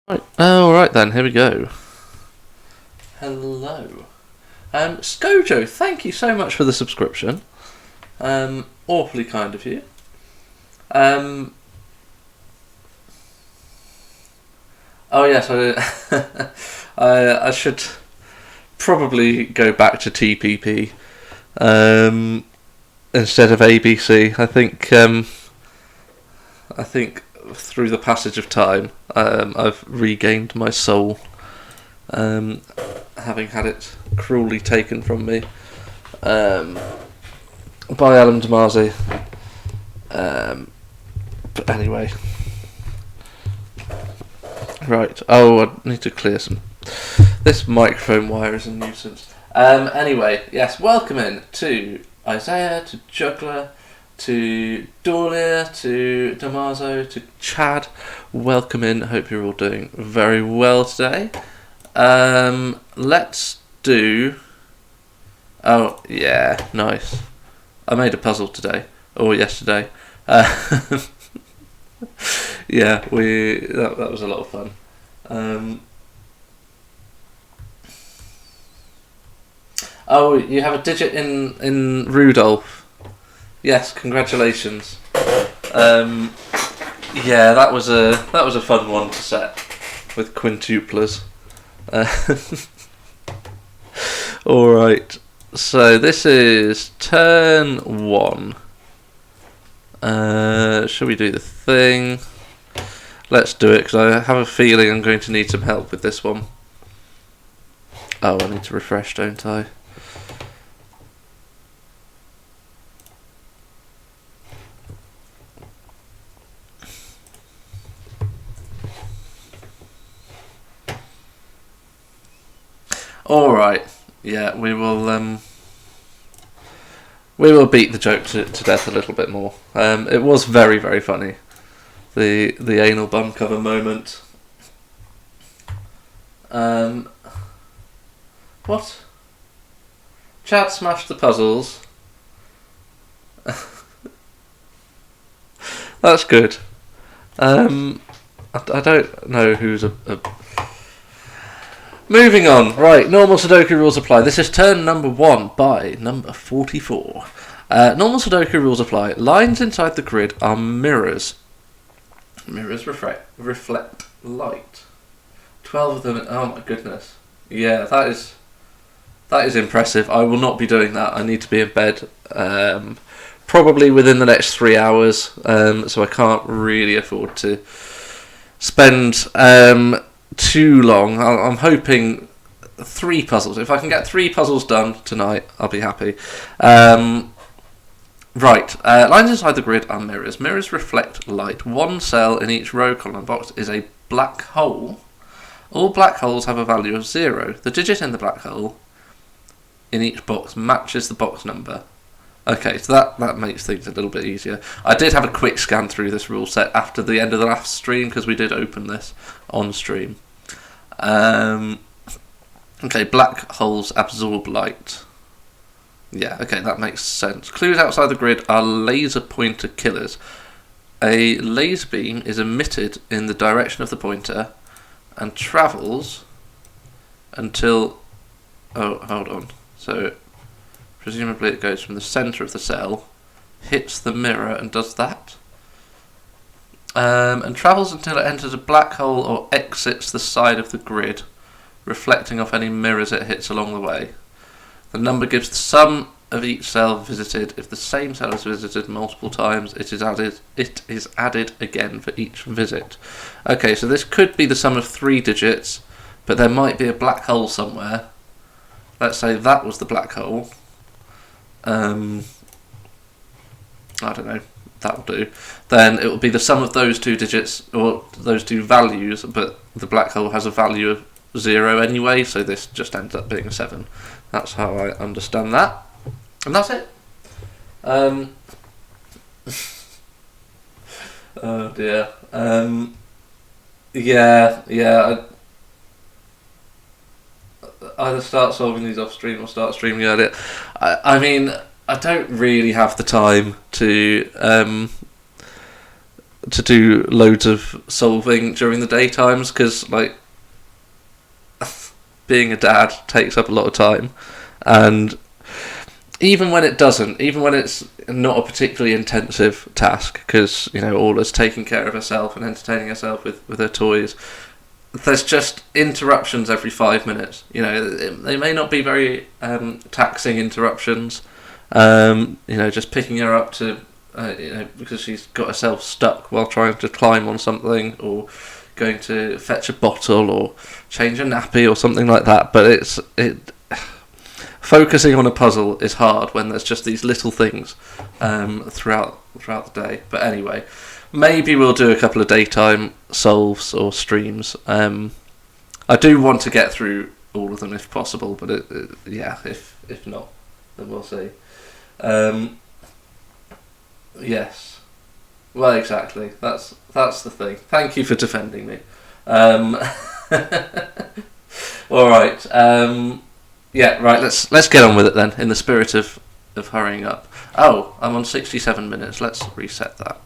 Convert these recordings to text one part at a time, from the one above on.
Right. Alright then, here we go. Hello. Skojo, thank you so much for the subscription. Awfully kind of you. Oh yes, I should probably go back to TPP instead of ABC. I think through the passage of time, I've regained my soul, having had it cruelly taken from me by Alan Damazi. But anyway, right. Oh, I need to clear some. This microphone wire is a nuisance. Anyway, yes. Welcome in to Isaiah, to Juggler, to Dahlia, to Damaso, to Chad. Welcome in. Hope you're all doing very well today. Let's do. Oh yeah, nice. I made a puzzle today or yesterday. Yeah, that was a lot of fun. Oh, you have a digit in Rudolph. Yes, congratulations. Yeah, that was a fun one to set with quintuplers. All right. So this is turn 1. Shall we do the thing? Let's do it, because I have a feeling I'm going to need some help with this one. Oh, I need to refresh, don't I? Alright, yeah, we will beat the joke to death a little bit more. It was very, very funny. The anal bum cover moment. What? Chad smashed the puzzles. That's good. I don't know who's a... Moving on. Right, normal Sudoku rules apply. This is turn number 1 by number 44. Normal Sudoku rules apply. Lines inside the grid are mirrors. Mirrors reflect light. 12 of them. Oh my goodness. Yeah, that is impressive. I will not be doing that. I need to be in bed probably within the next 3 hours, so I can't really afford to spend too long. I'm hoping 3 puzzles. If I can get 3 puzzles done tonight, I'll be happy. Right, lines inside the grid are mirrors. Mirrors reflect light. One cell in each row column box is a black hole. All black holes have a value of 0. The digit in the black hole in each box matches the box number. Okay, so that makes things a little bit easier. I did have a quick scan through this rule set after the end of the last stream, because we did open this on stream. Okay, black holes absorb light. Yeah, okay, that makes sense. Clues outside the grid are laser pointer killers. A laser beam is emitted in the direction of the pointer and travels until... Oh, hold on. So, presumably it goes from the centre of the cell, hits the mirror and does that. And travels until it enters a black hole or exits the side of the grid, reflecting off any mirrors it hits along the way. The number gives the sum of each cell visited. If the same cell is visited multiple times, it is added again for each visit. Okay, so this could be the sum of 3 digits, but there might be a black hole somewhere. Let's say that was the black hole. I don't know. That'll do. Then it will be the sum of those 2 digits, or those 2 values, but the black hole has a value of 0 anyway, so this just ends up being a 7. That's how I understand that. And that's it. Oh dear. Yeah. Either start solving these off stream or start streaming earlier. I mean, I don't really have the time to to do loads of solving during the daytimes, because like being a dad takes up a lot of time, and even when it doesn't, even when it's not a particularly intensive task, because Orla's taking care of herself and entertaining herself with her toys, there's just interruptions every 5 minutes. They may not be very taxing interruptions. Just picking her up to because she's got herself stuck while trying to climb on something, or going to fetch a bottle or change a nappy or something like that. But focusing on a puzzle is hard when there's just these little things throughout the day. But anyway, maybe we'll do a couple of daytime solves or streams. I do want to get through all of them if possible, but if not, then we'll see. Yes. Well, exactly. That's the thing. Thank you for defending me. All right. Yeah. Right. Let's get on with it then. In the spirit of hurrying up. Oh, I'm on 67 minutes. Let's reset that.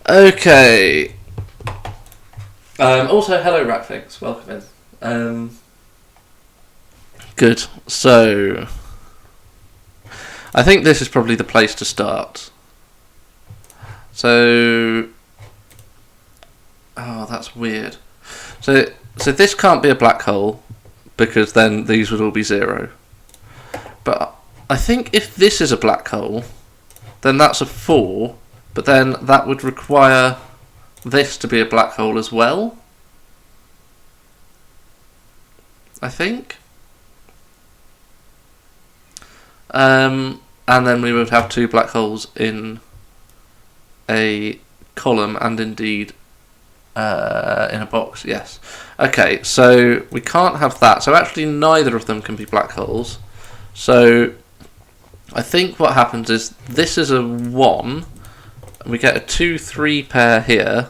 Okay. Also, hello, Ratfix. Welcome in. Good. So, I think this is probably the place to start. So, that's weird. So this can't be a black hole, because then these would all be 0. But I think if this is a black hole, then that's a 4, but then that would require this to be a black hole as well, I think. And then we would have 2 black holes in a column, and indeed in a box, yes. Okay, so we can't have that. So actually neither of them can be black holes. So I think what happens is this is a 1, and we get a 2-3 pair here.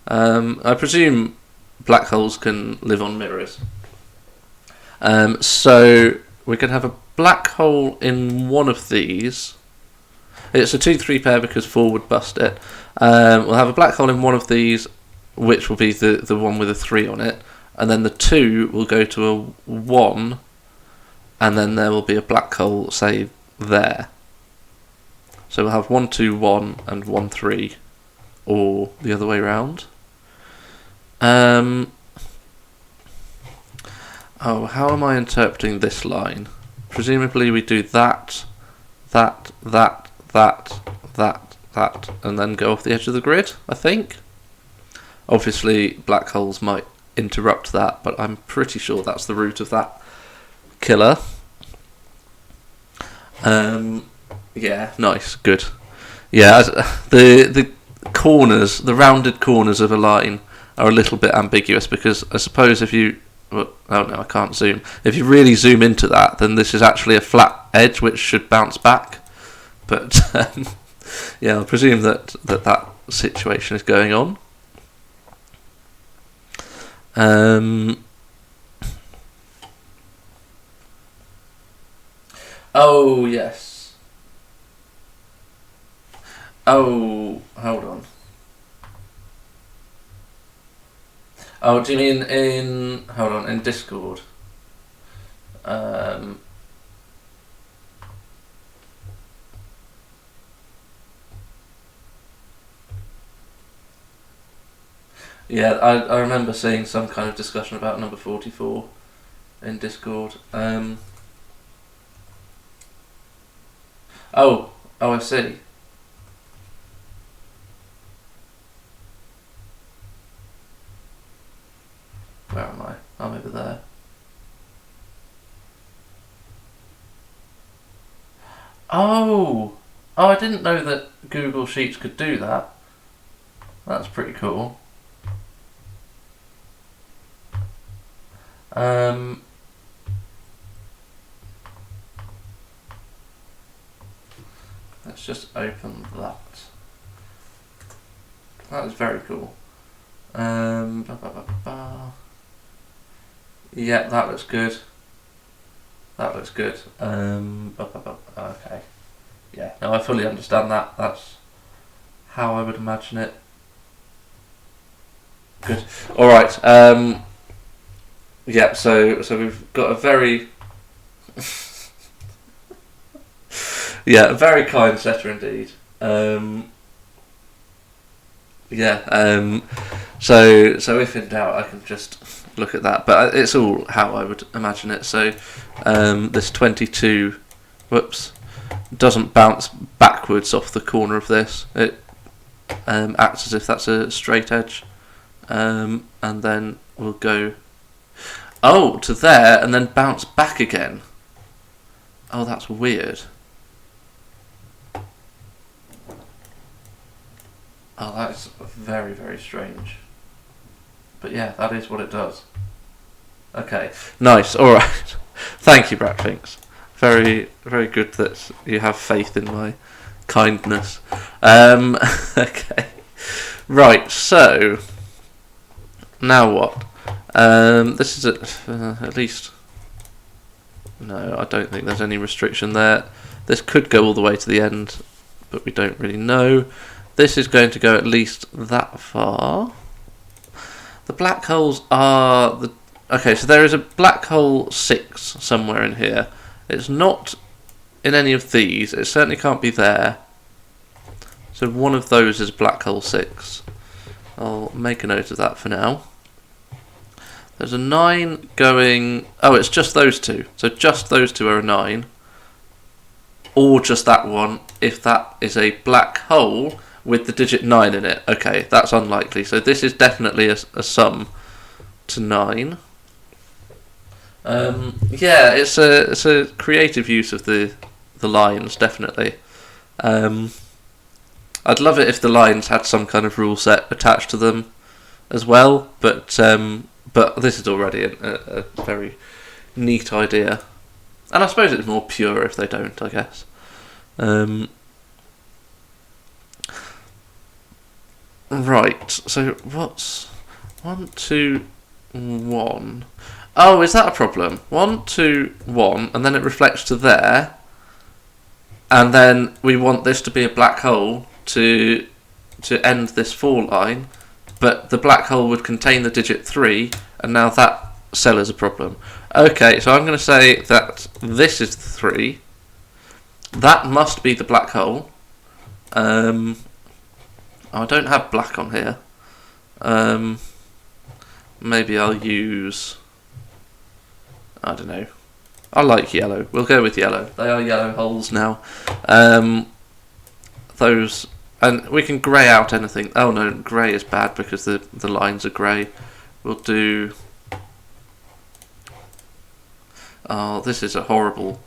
I presume black holes can live on mirrors. So we can have a black hole in one of these. It's a 2-3 pair because 4 would bust it. We'll have a black hole in one of these, which will be the one with a 3 on it, and then the 2 will go to a 1, and then there will be a black hole, say, there. So we'll have 1, 2, 1 and 1, 3, or the other way around. How am I interpreting this line? Presumably we do that, and then go off the edge of the grid, I think. Obviously, black holes might interrupt that, but I'm pretty sure that's the root of that killer. Yeah, nice, good. Yeah, the corners, the rounded corners of a line are a little bit ambiguous, because I suppose if you... oh no, I can't zoom. If you really zoom into that, then this is actually a flat edge which should bounce back. But yeah, I presume that situation is going on. Oh yes. Oh, hold on. Oh, do you mean in... hold on, in Discord? Yeah, I remember seeing some kind of discussion about number 44 in Discord. Oh, I see. Where am I? I'm over there. Oh, I didn't know that Google Sheets could do that. That's pretty cool. Let's just open that. That is very cool. Yeah, that looks good. That looks good. Okay. Yeah, no, I fully understand that. how I would imagine it. Good. All right. Yeah. So we've got a very a very kind setter indeed. So if in doubt, I can just look at that. But it's all how I would imagine it. So this 22, whoops, doesn't bounce backwards off the corner of this. It acts as if that's a straight edge. And then we'll go to there and then bounce back again. Oh, that's weird. Oh, that's very, very strange. But yeah, that is what it does. Okay, nice. All right. Thank you, Bratfinks. Very, very good that you have faith in my kindness. Okay. Right. So now what? This is at least. No, I don't think there's any restriction there. This could go all the way to the end, but we don't really know. This is going to go at least that far. The black holes are the... Okay, so there is a black hole 6 somewhere in here. It's not in any of these. It certainly can't be there. So one of those is black hole 6. I'll make a note of that for now. There's a 9 going... Oh, it's just those two. So just those two are a 9. Or just that one, if that is a black hole with the digit 9 in it. Okay, that's unlikely. So this is definitely a sum to 9. Yeah, it's a creative use of the lines, definitely. I'd love it if the lines had some kind of rule set attached to them as well, but this is already a very neat idea. And I suppose it's more pure if they don't, I guess. Right, so what's 1, 2, 1? Oh, is that a problem? 1, 2, 1, and then it reflects to there, and then we want this to be a black hole to end this 4 line, but the black hole would contain the digit 3, and now that cell is a problem. Okay, so I'm going to say that this is 3. That must be the black hole. I don't have black on here. Maybe I'll use... I don't know. I like yellow. We'll go with yellow. They are yellow holes now. Those... And we can grey out anything. Oh no, grey is bad because the lines are grey. We'll do... Oh, this is a horrible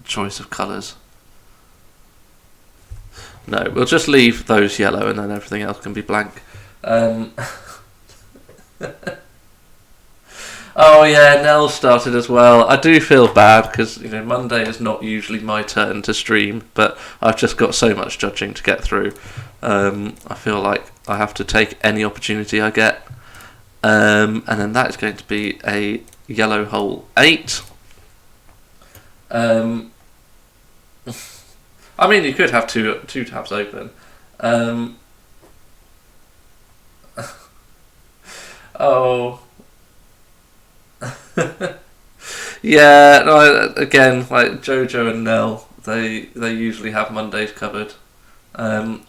choice of colours. No, we'll just leave those yellow and then everything else can be blank. Oh yeah, Nell started as well. I do feel bad because Monday is not usually my turn to stream, but I've just got so much judging to get through. I feel like I have to take any opportunity I get. And then that is going to be a yellow hole 8. I mean, you could have two tabs open. Oh. Yeah, no, again, like Jojo and Nell, they usually have Mondays covered. And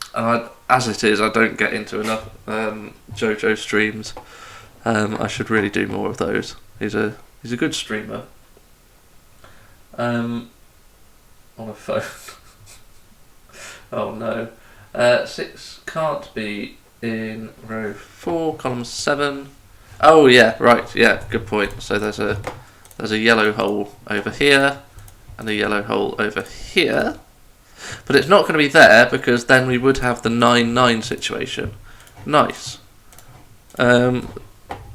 as it is, I don't get into enough Jojo streams. I should really do more of those. He's a good streamer. On a phone. Oh no. 6 can't be in row 4, column 7. Oh yeah, right, yeah, good point. So there's a yellow hole over here and a yellow hole over here. But it's not going to be there because then we would have the 9-9 situation. Nice. I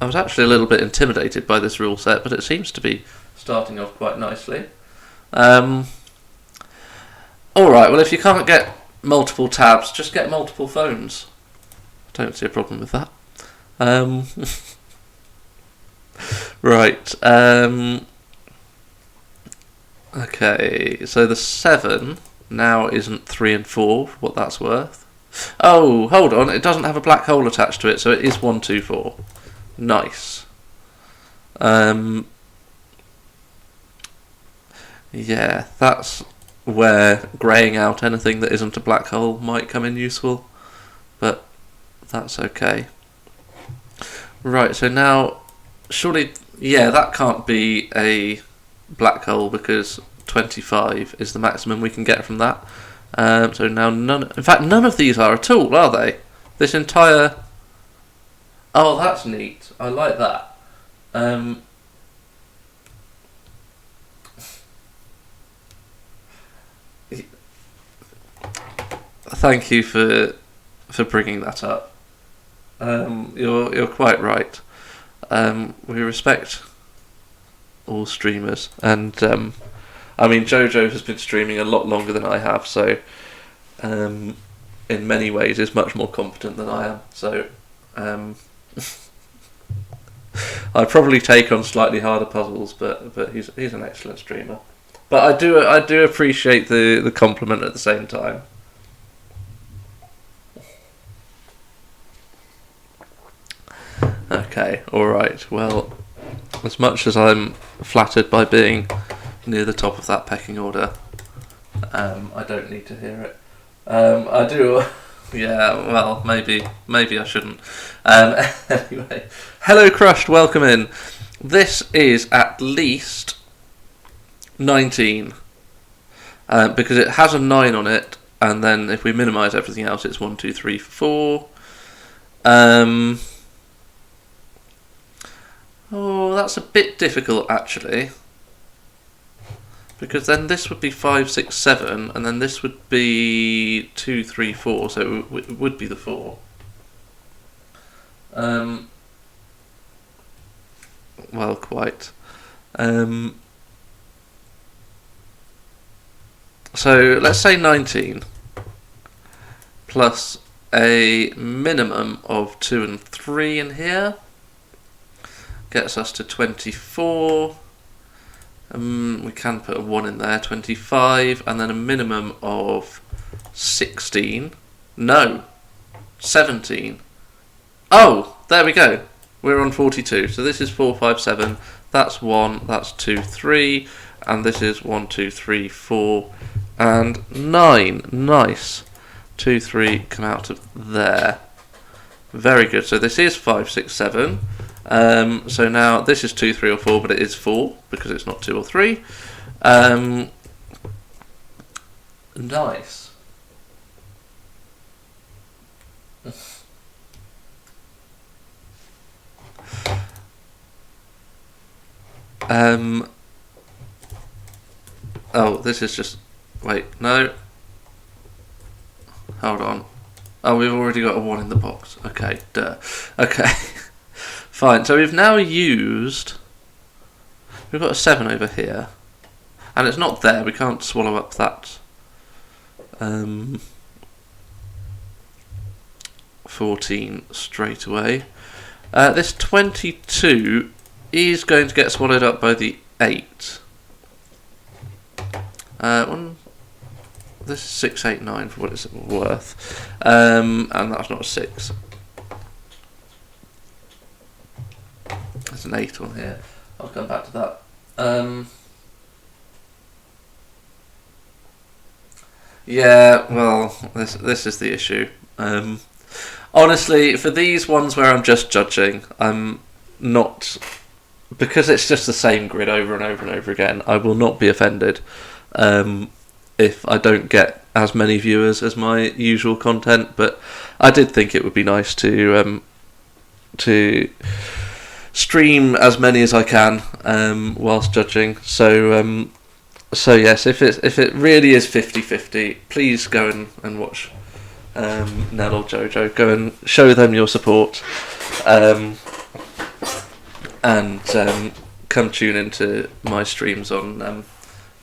was actually a little bit intimidated by this rule set, but it seems to be starting off quite nicely. Alright, well if you can't get multiple tabs, just get multiple phones. I don't see a problem with that. Right. Okay, so the 7 now isn't 3 and 4, what that's worth. Oh, hold on. It doesn't have a black hole attached to it, so it is 124. Nice. Yeah, that's where greying out anything that isn't a black hole might come in useful, but that's okay. Right, so now, surely, yeah, that can't be a black hole because 25 is the maximum we can get from that. So now none of these are at all, are they? This entire... Oh, that's neat. I like that. Thank you for bringing that up. You're quite right. We respect all streamers, and I mean Jojo has been streaming a lot longer than I have, so in many ways is much more competent than I am. So I probably take on slightly harder puzzles, but he's an excellent streamer. But I do appreciate the compliment at the same time. Okay, alright, well, as much as I'm flattered by being near the top of that pecking order, I don't need to hear it. I do, yeah, well, maybe I shouldn't. Anyway, hello Crushed, welcome in. This is at least 19, because it has a 9 on it, and then if we minimise everything else, it's 1, 2, 3, 4. Oh, that's a bit difficult actually, because then this would be 5, 6, 7, and then this would be 2, 3, 4. So it would be the 4. Well, quite. So let's say 19 plus a minimum of 2 and 3 in here. Gets us to 24. We can put a 1 in there, 25, and then a minimum of 16. No, 17. Oh, there we go. We're on 42. So this is 4, 5, 7. That's 1, that's 2, 3. And this is 1, 2, 3, 4, and 9. Nice. 2, 3 come out of there. Very good. So this is 5, 6, 7. So now this is 2, 3, or 4, but it is 4 because it's not 2 or 3. Nice. Oh, this is just... Wait, no. Hold on. Oh, we've already got a 1 in the box. Okay, duh. Okay. Fine, so we've now used... We've got a 7 over here. And it's not there, we can't swallow up that... 14 straight away. This 22 is going to get swallowed up by the 8. This is 6, 8, 9 for what it's worth. And that's not a 6. There's an 8 on here. I'll come back to that. Yeah, well, this is the issue. Honestly, for these ones where I'm just judging, I'm not... Because it's just the same grid over and over and over again, I will not be offended if I don't get as many viewers as my usual content, but I did think it would be nice to stream as many as I can whilst judging. So yes, if it really is 50-50, please go and watch Nell or Jojo. Go and show them your support, and come tune into my streams on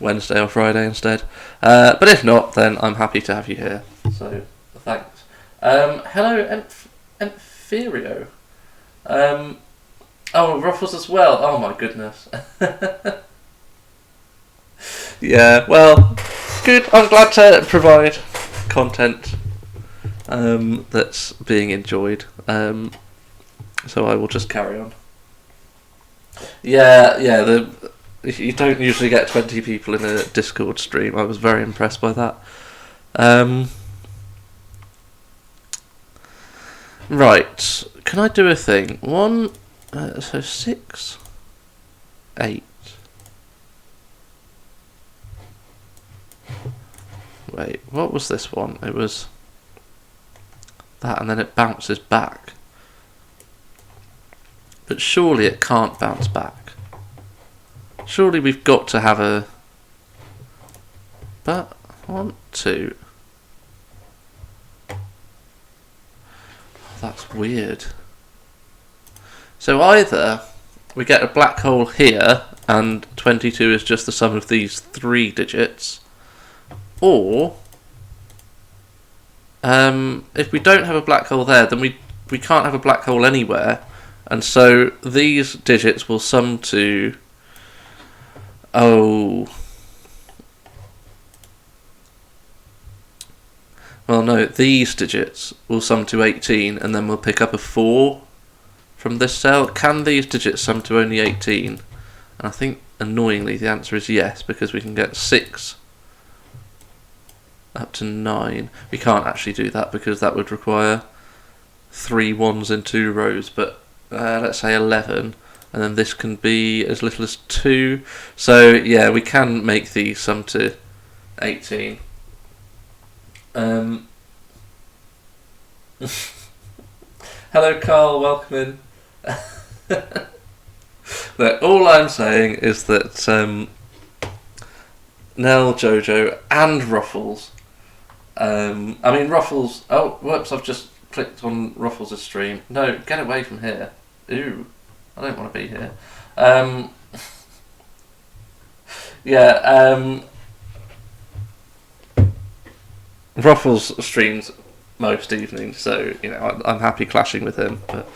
Wednesday or Friday instead. But if not, then I'm happy to have you here. So thanks. Hello, Enferio. Oh, Ruffles as well. Oh my goodness. Yeah, well, good. I'm glad to provide content that's being enjoyed. So I will just carry on. Yeah. You don't usually get 20 people in a Discord stream. I was very impressed by that. Right. Can I do a thing? So 6, 8. Wait, what was this one? It was that, and then it bounces back. But surely it can't bounce back. Surely we've got to have a... But, 1, 2... That's weird. So either we get a black hole here, and 22 is just the sum of these 3 digits, or if we don't have a black hole there, then we can't have a black hole anywhere, and so these digits will sum to... Well, no, these digits will sum to 18, and then we'll pick up a 4 from this cell. Can these digits sum to only 18? And I think, annoyingly, the answer is yes, because we can get 6 up to 9. We can't actually do that, because that would require 3 ones in 2 rows, but let's say 11, and then this can be as little as 2. So, yeah, we can make these sum to 18. Hello Carl, welcome in. Look, all I'm saying is that Nell, Jojo and Ruffles, I mean Ruffles, oh whoops, I've just clicked on Ruffles' stream. No, get away from here. Ooh, I don't want to be here. Ruffles streams most evenings, so you know I'm happy clashing with him, but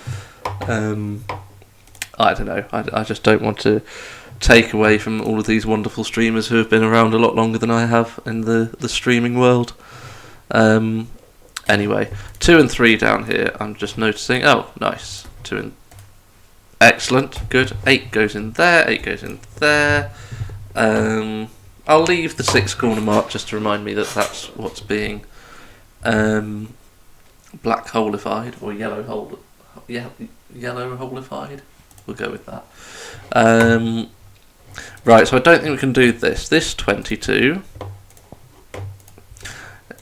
I don't know. I just don't want to take away from all of these wonderful streamers who have been around a lot longer than I have in the streaming world. Anyway, 2 and 3 down here. I'm just noticing. Oh, nice. 2 and excellent, good. 8 goes in there. 8 goes in there. I'll leave the 6 corner mark just to remind me that that's what's being black holified or yellow holified. We'll go with that. Right, so I don't think we can do this. This 22.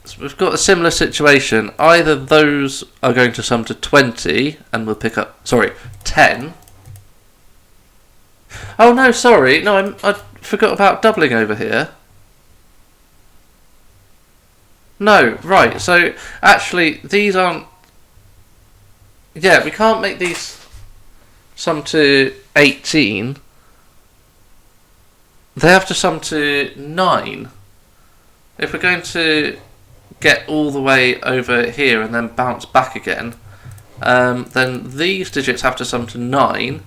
So we've got a similar situation. Either those are going to sum to 20 and we'll pick up... Sorry, 10. Oh no, sorry. No, I forgot about doubling over here. No, right, so actually these aren't... Yeah, we can't make these sum to 18. They have to sum to 9. If we're going to get all the way over here and then bounce back again, then these digits have to sum to 9,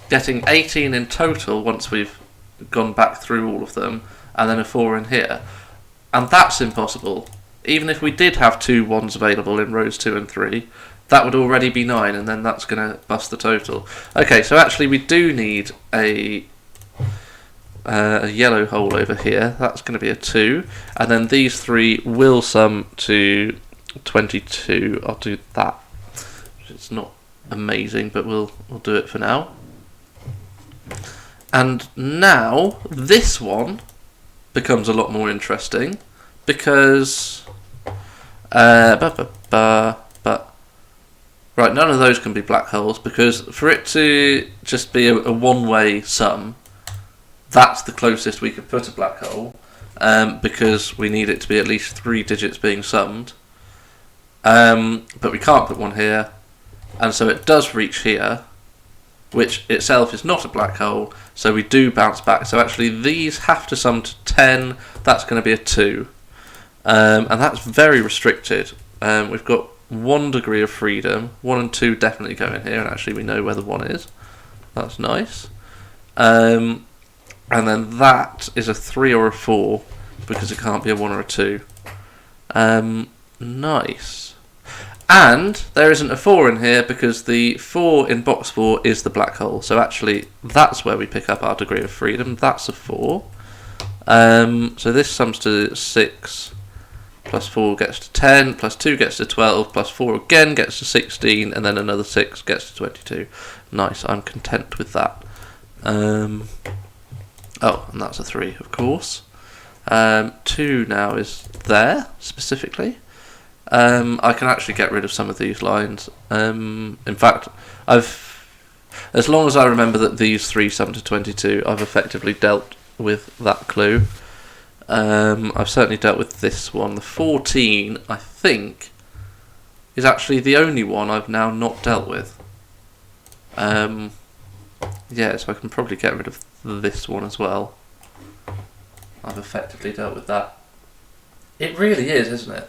getting 18 in total once we've gone back through all of them, and then a 4 in here. And that's impossible. Even if we did have 2 ones available in rows 2 and 3, that would already be 9, and then that's going to bust the total. Okay, so actually we do need a yellow hole over here. That's going to be a 2, and then these 3 will sum to 22. I'll do that. It's not amazing, but we'll do it for now. And now this one becomes a lot more interesting, because right, none of those can be black holes, because for it to just be a one-way sum, that's the closest we could put a black hole, because we need it to be at least 3 digits being summed. But we can't put one here, and so it does reach here, which itself is not a black hole, so we do bounce back. So actually these have to sum to 10, that's going to be a 2. And that's very restricted. We've got 1 degree of freedom. 1 and 2 definitely go in here, and actually we know where the 1 is. That's nice. And then that is a 3 or a 4, because it can't be a 1 or a 2. Nice. And there isn't a 4 in here because the 4 in box 4 is the black hole. So actually, that's where we pick up our degree of freedom. That's a 4. So this sums to 6, plus 4 gets to 10, plus 2 gets to 12, plus 4 again gets to 16, and then another 6 gets to 22. Nice, I'm content with that. Oh, and that's a 3, of course. 2 now is there, specifically. I can actually get rid of some of these lines. In fact, as long as I remember that these 3 sum to 22, I've effectively dealt with that clue. I've certainly dealt with this one. The 14, I think, is actually the only one I've now not dealt with. Yeah, so I can probably get rid of this one as well. I've effectively dealt with that. It really is, isn't it?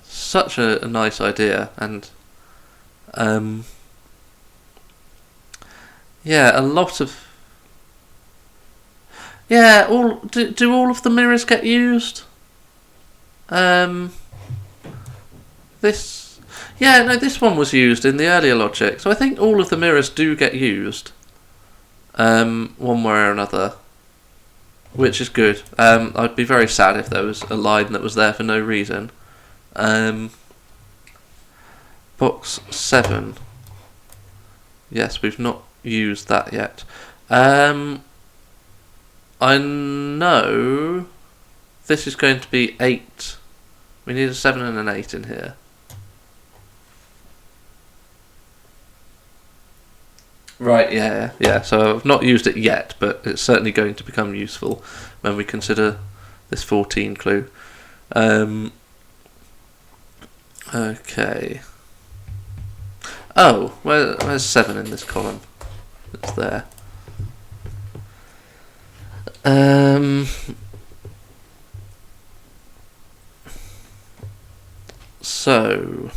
Such a nice idea, and yeah, a lot of do all of the mirrors get used? This one was used in the earlier logic, so I think all of the mirrors do get used, one way or another. Which is good. I'd be very sad if there was a line that was there for no reason. Box 7. Yes, we've not used that yet. I know this is going to be 8. We need a 7 and an 8 in here. Right, yeah. So I've not used it yet, but it's certainly going to become useful when we consider this 14 clue. Okay. Oh, where's 7 in this column? It's there. So...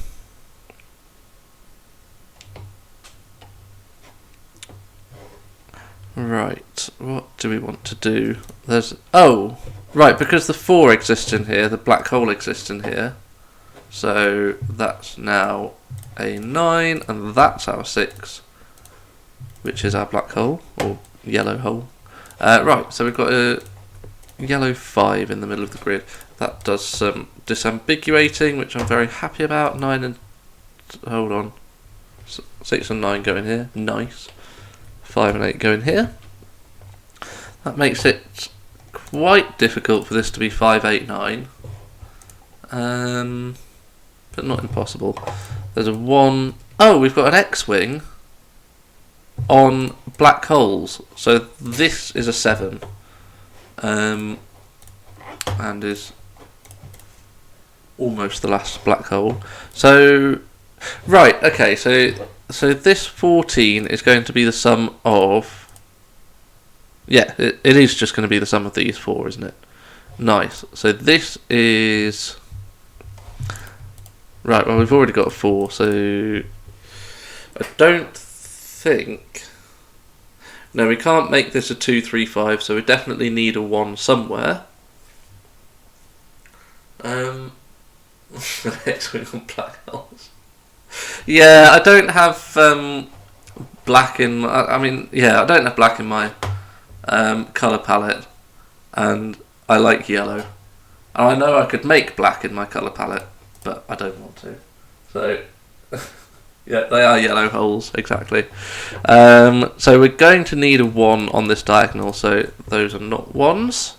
Right, what do we want to do? Right, because the 4 exists in here, the black hole exists in here. So that's now a 9, and that's our 6, which is our black hole, or yellow hole. Right, so we've got a yellow 5 in the middle of the grid. That does some disambiguating, which I'm very happy about. 9 and... hold on. 6 and 9 go in here. Nice. 5 and 8 go in here. That makes it quite difficult for this to be 5, 8, 9. But not impossible. There's a 1... Oh, we've got an X-wing on black holes. So this is a 7. And is almost the last black hole. So... Right, okay, so this 14 is going to be the sum of... Yeah, it is just going to be the sum of these 4, isn't it? Nice. So this is... Right, well, we've already got a 4, so... I don't think... No, we can't make this a 2, 3, 5, so we definitely need a 1 somewhere. X-wing on black holes. Yeah, I don't have black in. I don't have black in my colour palette, and I like yellow. And I know I could make black in my colour palette, but I don't want to. So, yeah, they are yellow holes, exactly. So we're going to need a 1 on this diagonal, so those are not 1s.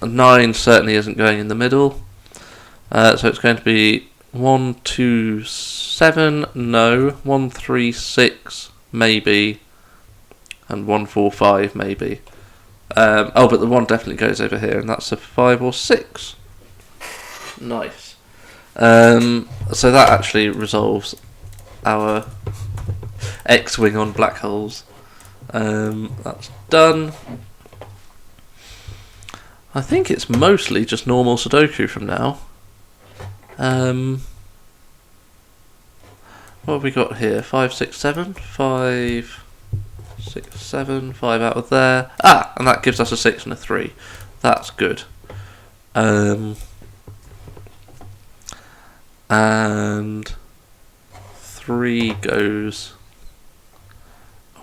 9 certainly isn't going in the middle. So it's going to be 1, 2, 7, no. 1, 3, 6, maybe. And 1, 4, 5, maybe. But the 1 definitely goes over here, and that's a 5 or 6. Nice. So that actually resolves our X-wing on black holes. That's done. I think it's mostly just normal Sudoku from now. What have we got here? 5, 6, 7. 5, 6, 7. 5 out of there. And that gives us a 6 and a 3. That's good. and 3 goes.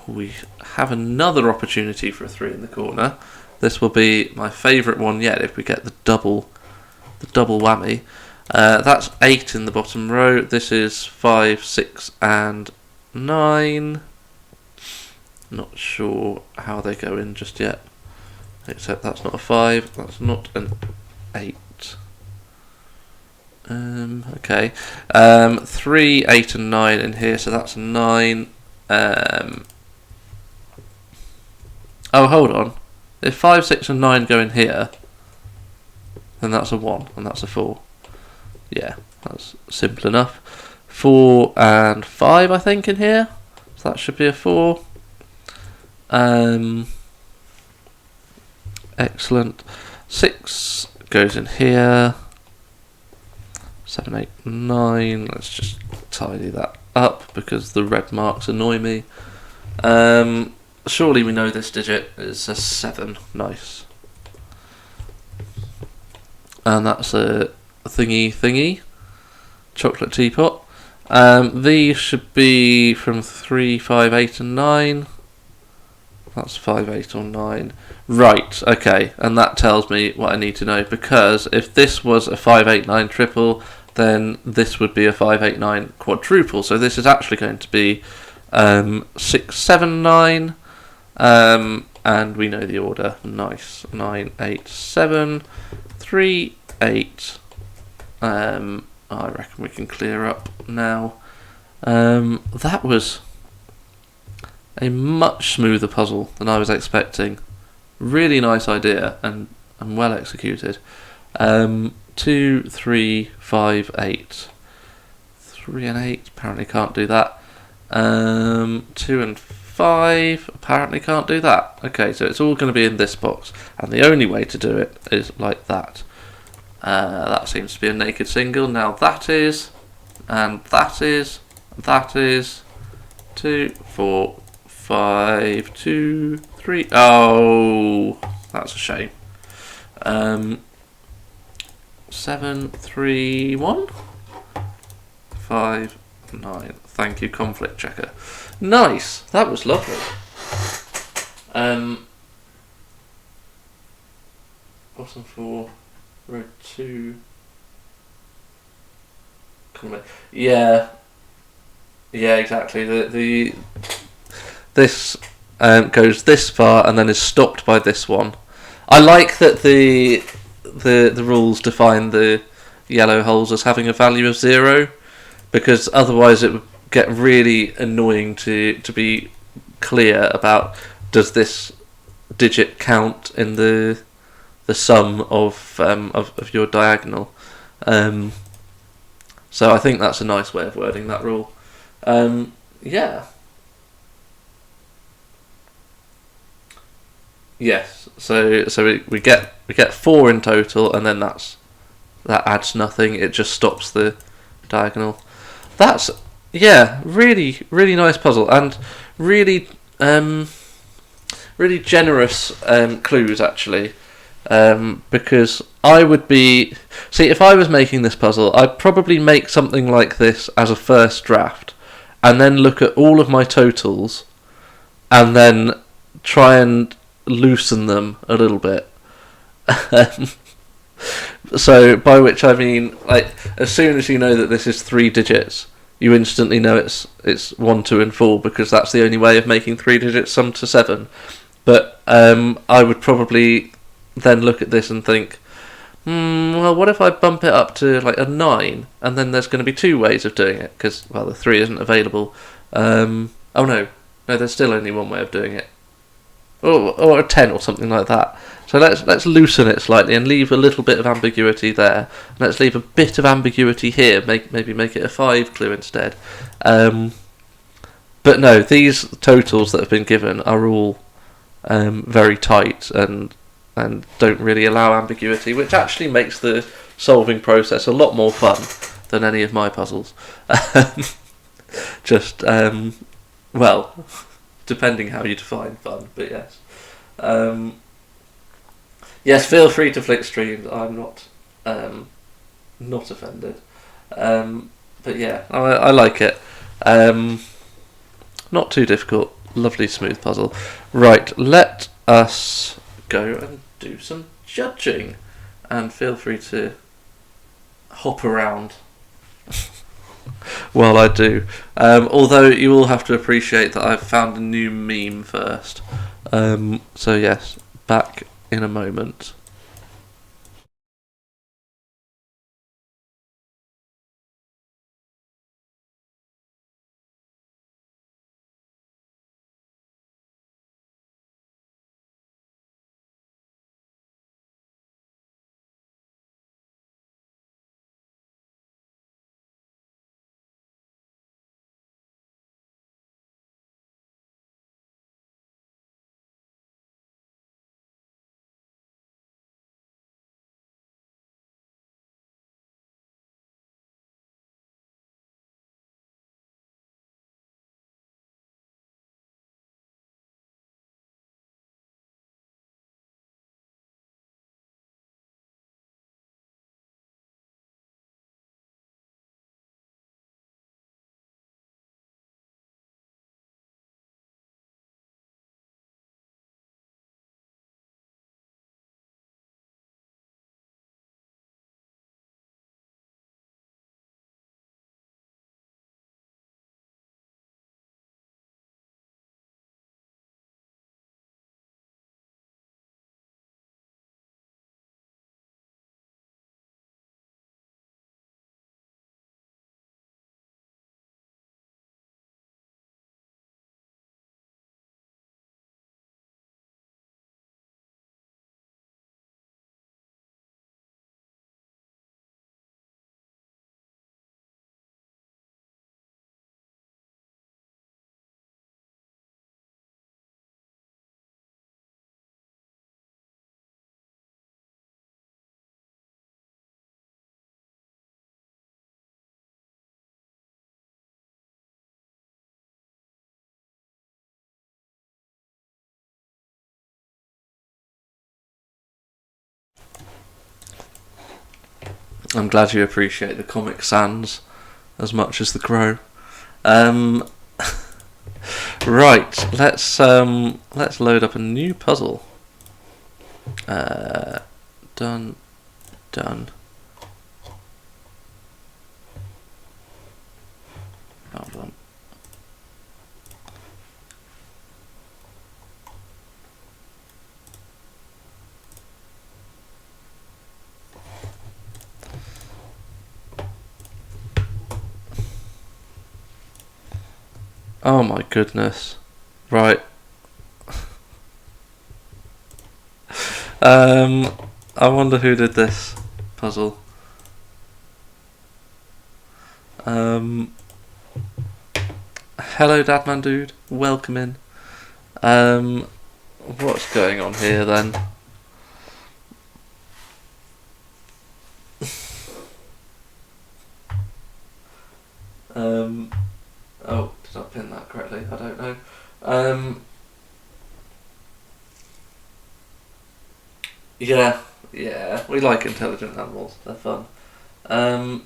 We have another opportunity for a 3 in the corner. This will be my favourite one yet if we get the double whammy. That's 8 in the bottom row. This is 5, 6 and 9. Not sure how they go in just yet. Except that's not a 5, that's not an 8. Okay. 3, 8 and 9 in here, so that's a 9. Oh, hold on. If 5, 6 and 9 go in here, then that's a 1 and that's a 4. Yeah, that's simple enough. 4 and 5 I think in here, so that should be a 4. Excellent. 6 goes in here. 7, 8, 9. Let's just tidy that up because the red marks annoy me. Surely we know this digit is a 7. Nice. And that's a thingy. Chocolate teapot. These should be from 3, 5, 8 and 9. That's 5, 8 or 9. Right, okay. And that tells me what I need to know, because if this was a 5, 8, 9 triple, then this would be a 5, 8, 9 quadruple. So this is actually going to be 6, 7, 9. And we know the order. Nice. 9, 8, 7, 3, 8. I reckon we can clear up now. That was a much smoother puzzle than I was expecting. Really nice idea and well executed. 2, 3, 5, 8. 3 and 8 apparently can't do that. 2 and 5 apparently can't do that. Okay, so it's all going to be in this box, and the only way to do it is like that. That seems to be a naked single. Now that is, and that is 2, 4, 5, 2, 3. Oh, that's a shame. 7, 3, 1, 5, 9. Thank you, conflict checker. Nice. That was lovely. Bottom 4, row 2. Yeah. Yeah, exactly. This goes this far and then is stopped by this one. I like that the rules define the yellow holes as having a value of 0, because otherwise it would get really annoying to be clear about, does this digit count in the sum of your diagonal. So I think that's a nice way of wording that rule. Yeah. Yes. So we get 4 in total, and then that adds nothing. It just stops the diagonal. That's really nice puzzle, and really generous clues actually. Because I would if I was making this puzzle, I'd probably make something like this as a first draft, and then look at all of my totals, and then try and loosen them a little bit. So by which I mean, like, as soon as you know that this is 3 digits, you instantly know it's 1, 2 and 4, because that's the only way of making 3 digits sum to 7. But I would probably then look at this and think, well, what if I bump it up to like a 9, and then there's going to be 2 ways of doing it, because, well, the 3 isn't available. Oh no, there's still only 1 way of doing it. Or a 10 or something like that. So let's loosen it slightly and leave a little bit of ambiguity there. Let's leave a bit of ambiguity here. Maybe make it a 5 clue instead. But no, these totals that have been given are all very tight and don't really allow ambiguity, which actually makes the solving process a lot more fun than any of my puzzles. Just well, depending how you define fun, but yes. Yes, feel free to flick streams. I'm not offended. But yeah, I like it. Not too difficult. Lovely smooth puzzle. Right, let us go and do some judging. And feel free to hop around while I do. Although you will have to appreciate that I've found a new meme first. So yes, back in a moment. I'm glad you appreciate the Comic Sans as much as the Crow. Um, right, let's load up a new puzzle. Done. Hold on. Oh my goodness. Right. I wonder who did this puzzle. Hello, Dadman Dude. Welcome in. What's going on here then? Oh, did I pin that correctly? I don't know. Yeah, we like intelligent animals. They're fun. Oh,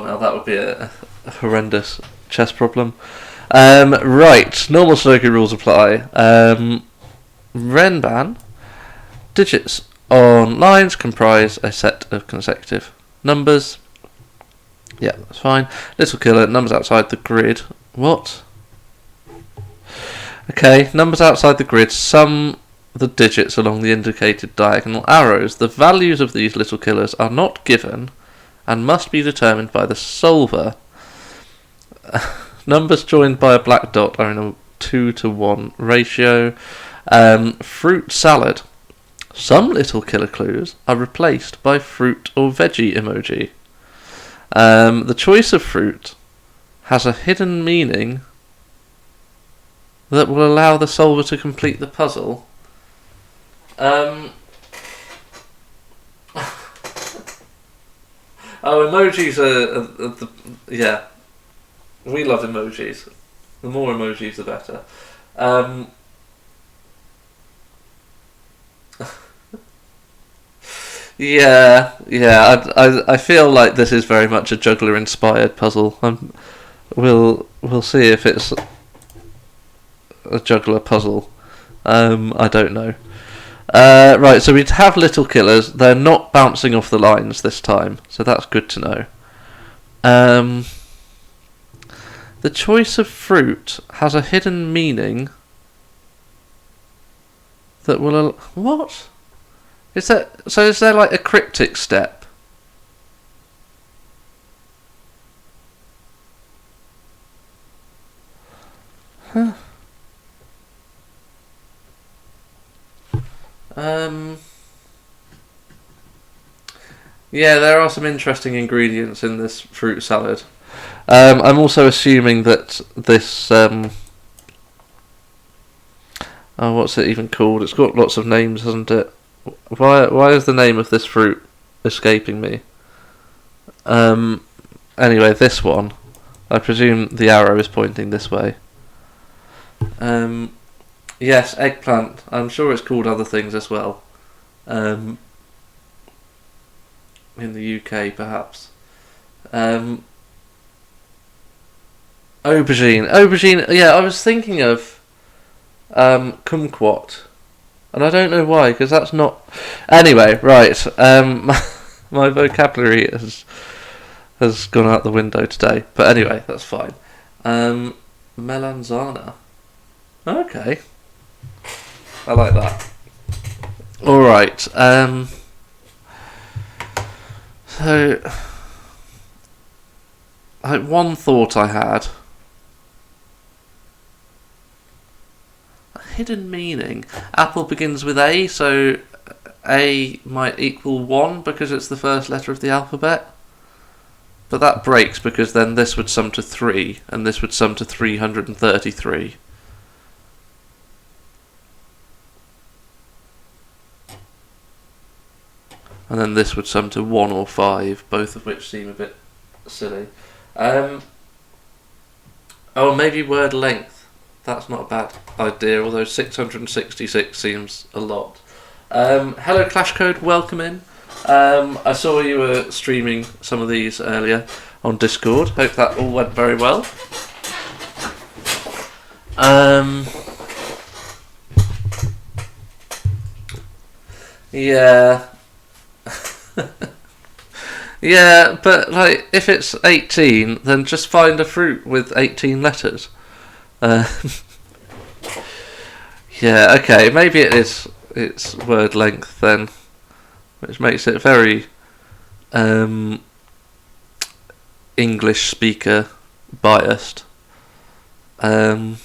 now that would be a horrendous chess problem. Right, normal Sudoku rules apply. Renban, digits on lines comprise a set of consecutive numbers. Yeah, that's fine. Little killer, numbers outside the grid. What? Okay, numbers outside the grid sum the digits along the indicated diagonal arrows. The values of these little killers are not given and must be determined by the solver. Numbers joined by a black dot are in a 2-to-1 ratio. Fruit salad. Some little killer clues are replaced by fruit or veggie emoji. The choice of fruit has a hidden meaning that will allow the solver to complete the puzzle. Oh, emojis are yeah. We love emojis. The more emojis, the better. Yeah. I feel like this is very much a juggler-inspired puzzle. We'll see if it's a juggler puzzle. I don't know. Right, so we have little killers. They're not bouncing off the lines this time, so that's good to know. The choice of fruit has a hidden meaning that will... What? Is there like a cryptic step? Huh. Yeah, there are some interesting ingredients in this fruit salad. I'm also assuming that this... oh, what's it even called? It's got lots of names, hasn't it? Why is the name of this fruit escaping me? Anyway, this one. I presume the arrow is pointing this way. Yes, eggplant. I'm sure it's called other things as well. In the UK, perhaps. Aubergine. Yeah, I was thinking of kumquat, and I don't know why, because that's not. Anyway, right. My vocabulary has gone out the window today. But anyway, that's fine. Melanzana. Okay. I like that. Alright, so, like, one thought I had, a hidden meaning. Apple begins with A, so A might equal 1 because it's the first letter of the alphabet. But that breaks because then this would sum to 3, and this would sum to 333. And then this would sum to 1 or 5, both of which seem a bit silly. Oh, maybe word length. That's not a bad idea, although 666 seems a lot. Hello Clash Code, welcome in. I saw you were streaming some of these earlier on Discord. Hope that all went very well. Yeah. Yeah, but like if it's 18, then just find a fruit with 18 letters. Yeah, okay, maybe it's word length then, which makes it very English speaker biased. In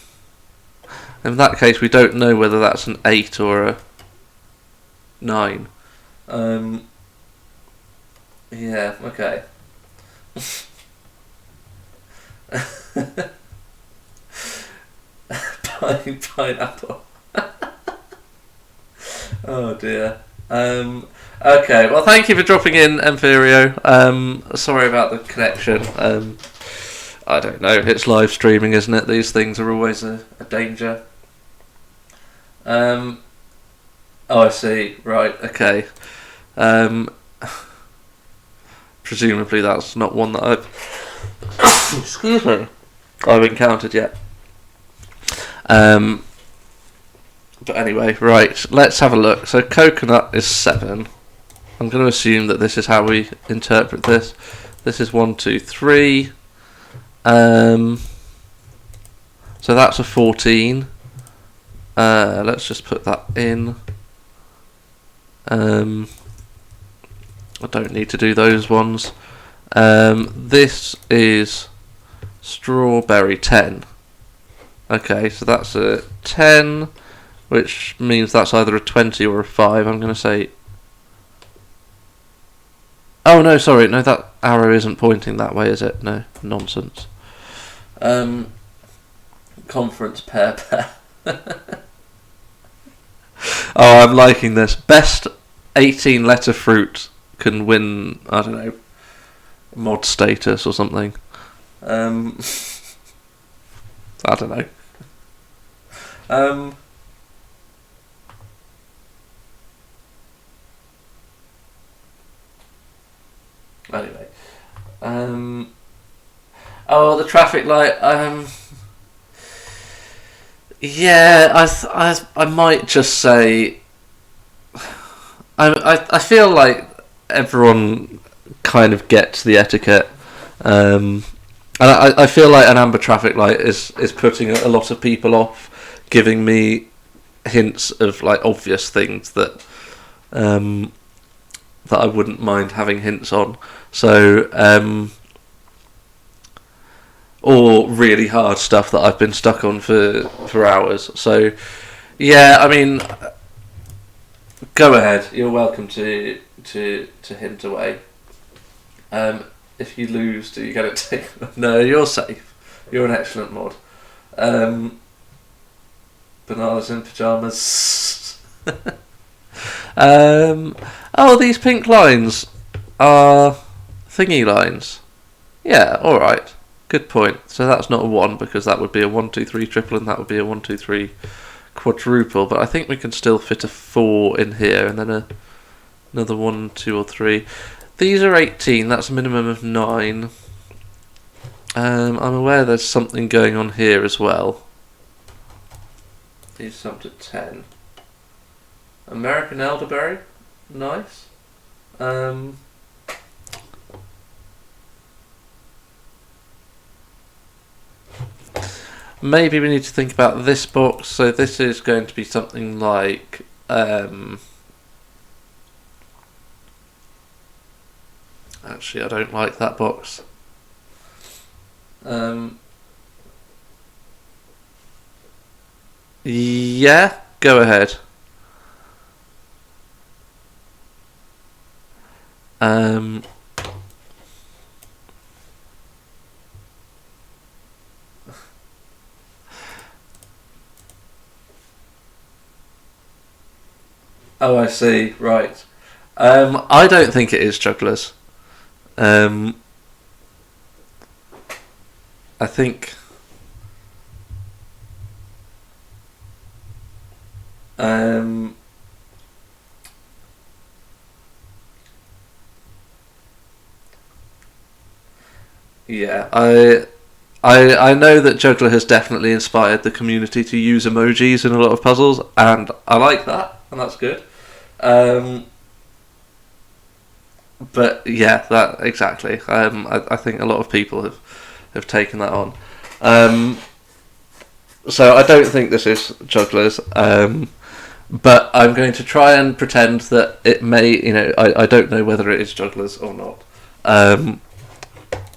that case, we don't know whether that's an 8 or a 9. Yeah, okay. Pineapple. Oh dear. Okay, well thank you for dropping in, Emphirio. Sorry about the connection. I don't know, it's live streaming, isn't it? These things are always a danger. Oh, I see. Right, okay. Presumably that's not one that I've excuse me, I've encountered yet. But anyway, right, let's have a look. So coconut is 7. I'm going to assume that this is how we interpret this. This is 1, 2, 3. So that's a 14. Let's just put that in. I don't need to do those ones. This is strawberry 10. Okay, so that's a 10, which means that's either a 20 or a 5. I'm going to say... Oh no, sorry, no, that arrow isn't pointing that way, is it? No, nonsense. Conference pair. Oh, I'm liking this. Best 18-letter fruit can win, I don't know, mod status or something. I don't know. Oh, Anyway. Oh, the traffic light. Yeah, I might just say. I feel like everyone kind of gets the etiquette, and I feel like an amber traffic light is putting a lot of people off, giving me hints of like obvious things that that I wouldn't mind having hints on. So or really hard stuff that I've been stuck on for hours. So yeah, I mean, go ahead. You're welcome to hint away. If you lose, do you get it taken? No, you're safe. You're an excellent mod. Bananas in pyjamas. Oh, these pink lines are thingy lines. Yeah, alright. Good point. So that's not a 1 because that would be a 1, 2, 3 triple and that would be a 1, 2, 3 quadruple. But I think we can still fit a 4 in here and then another 1, 2 or 3. These are 18. That's a minimum of 9. I'm aware there's something going on here as well. These sum to 10. American elderberry. Nice. Maybe we need to think about this box. So this is going to be something like actually, I don't like that box. Yeah, go ahead. Oh, I see. Right. I don't think it is jugglers. I think. Yeah, I know that Juggler has definitely inspired the community to use emojis in a lot of puzzles, and I like that, and that's good. But yeah, that exactly. I think a lot of people have taken that on. So I don't think this is Jugglers. But I'm going to try and pretend that it may. I don't know whether it is Jugglers or not.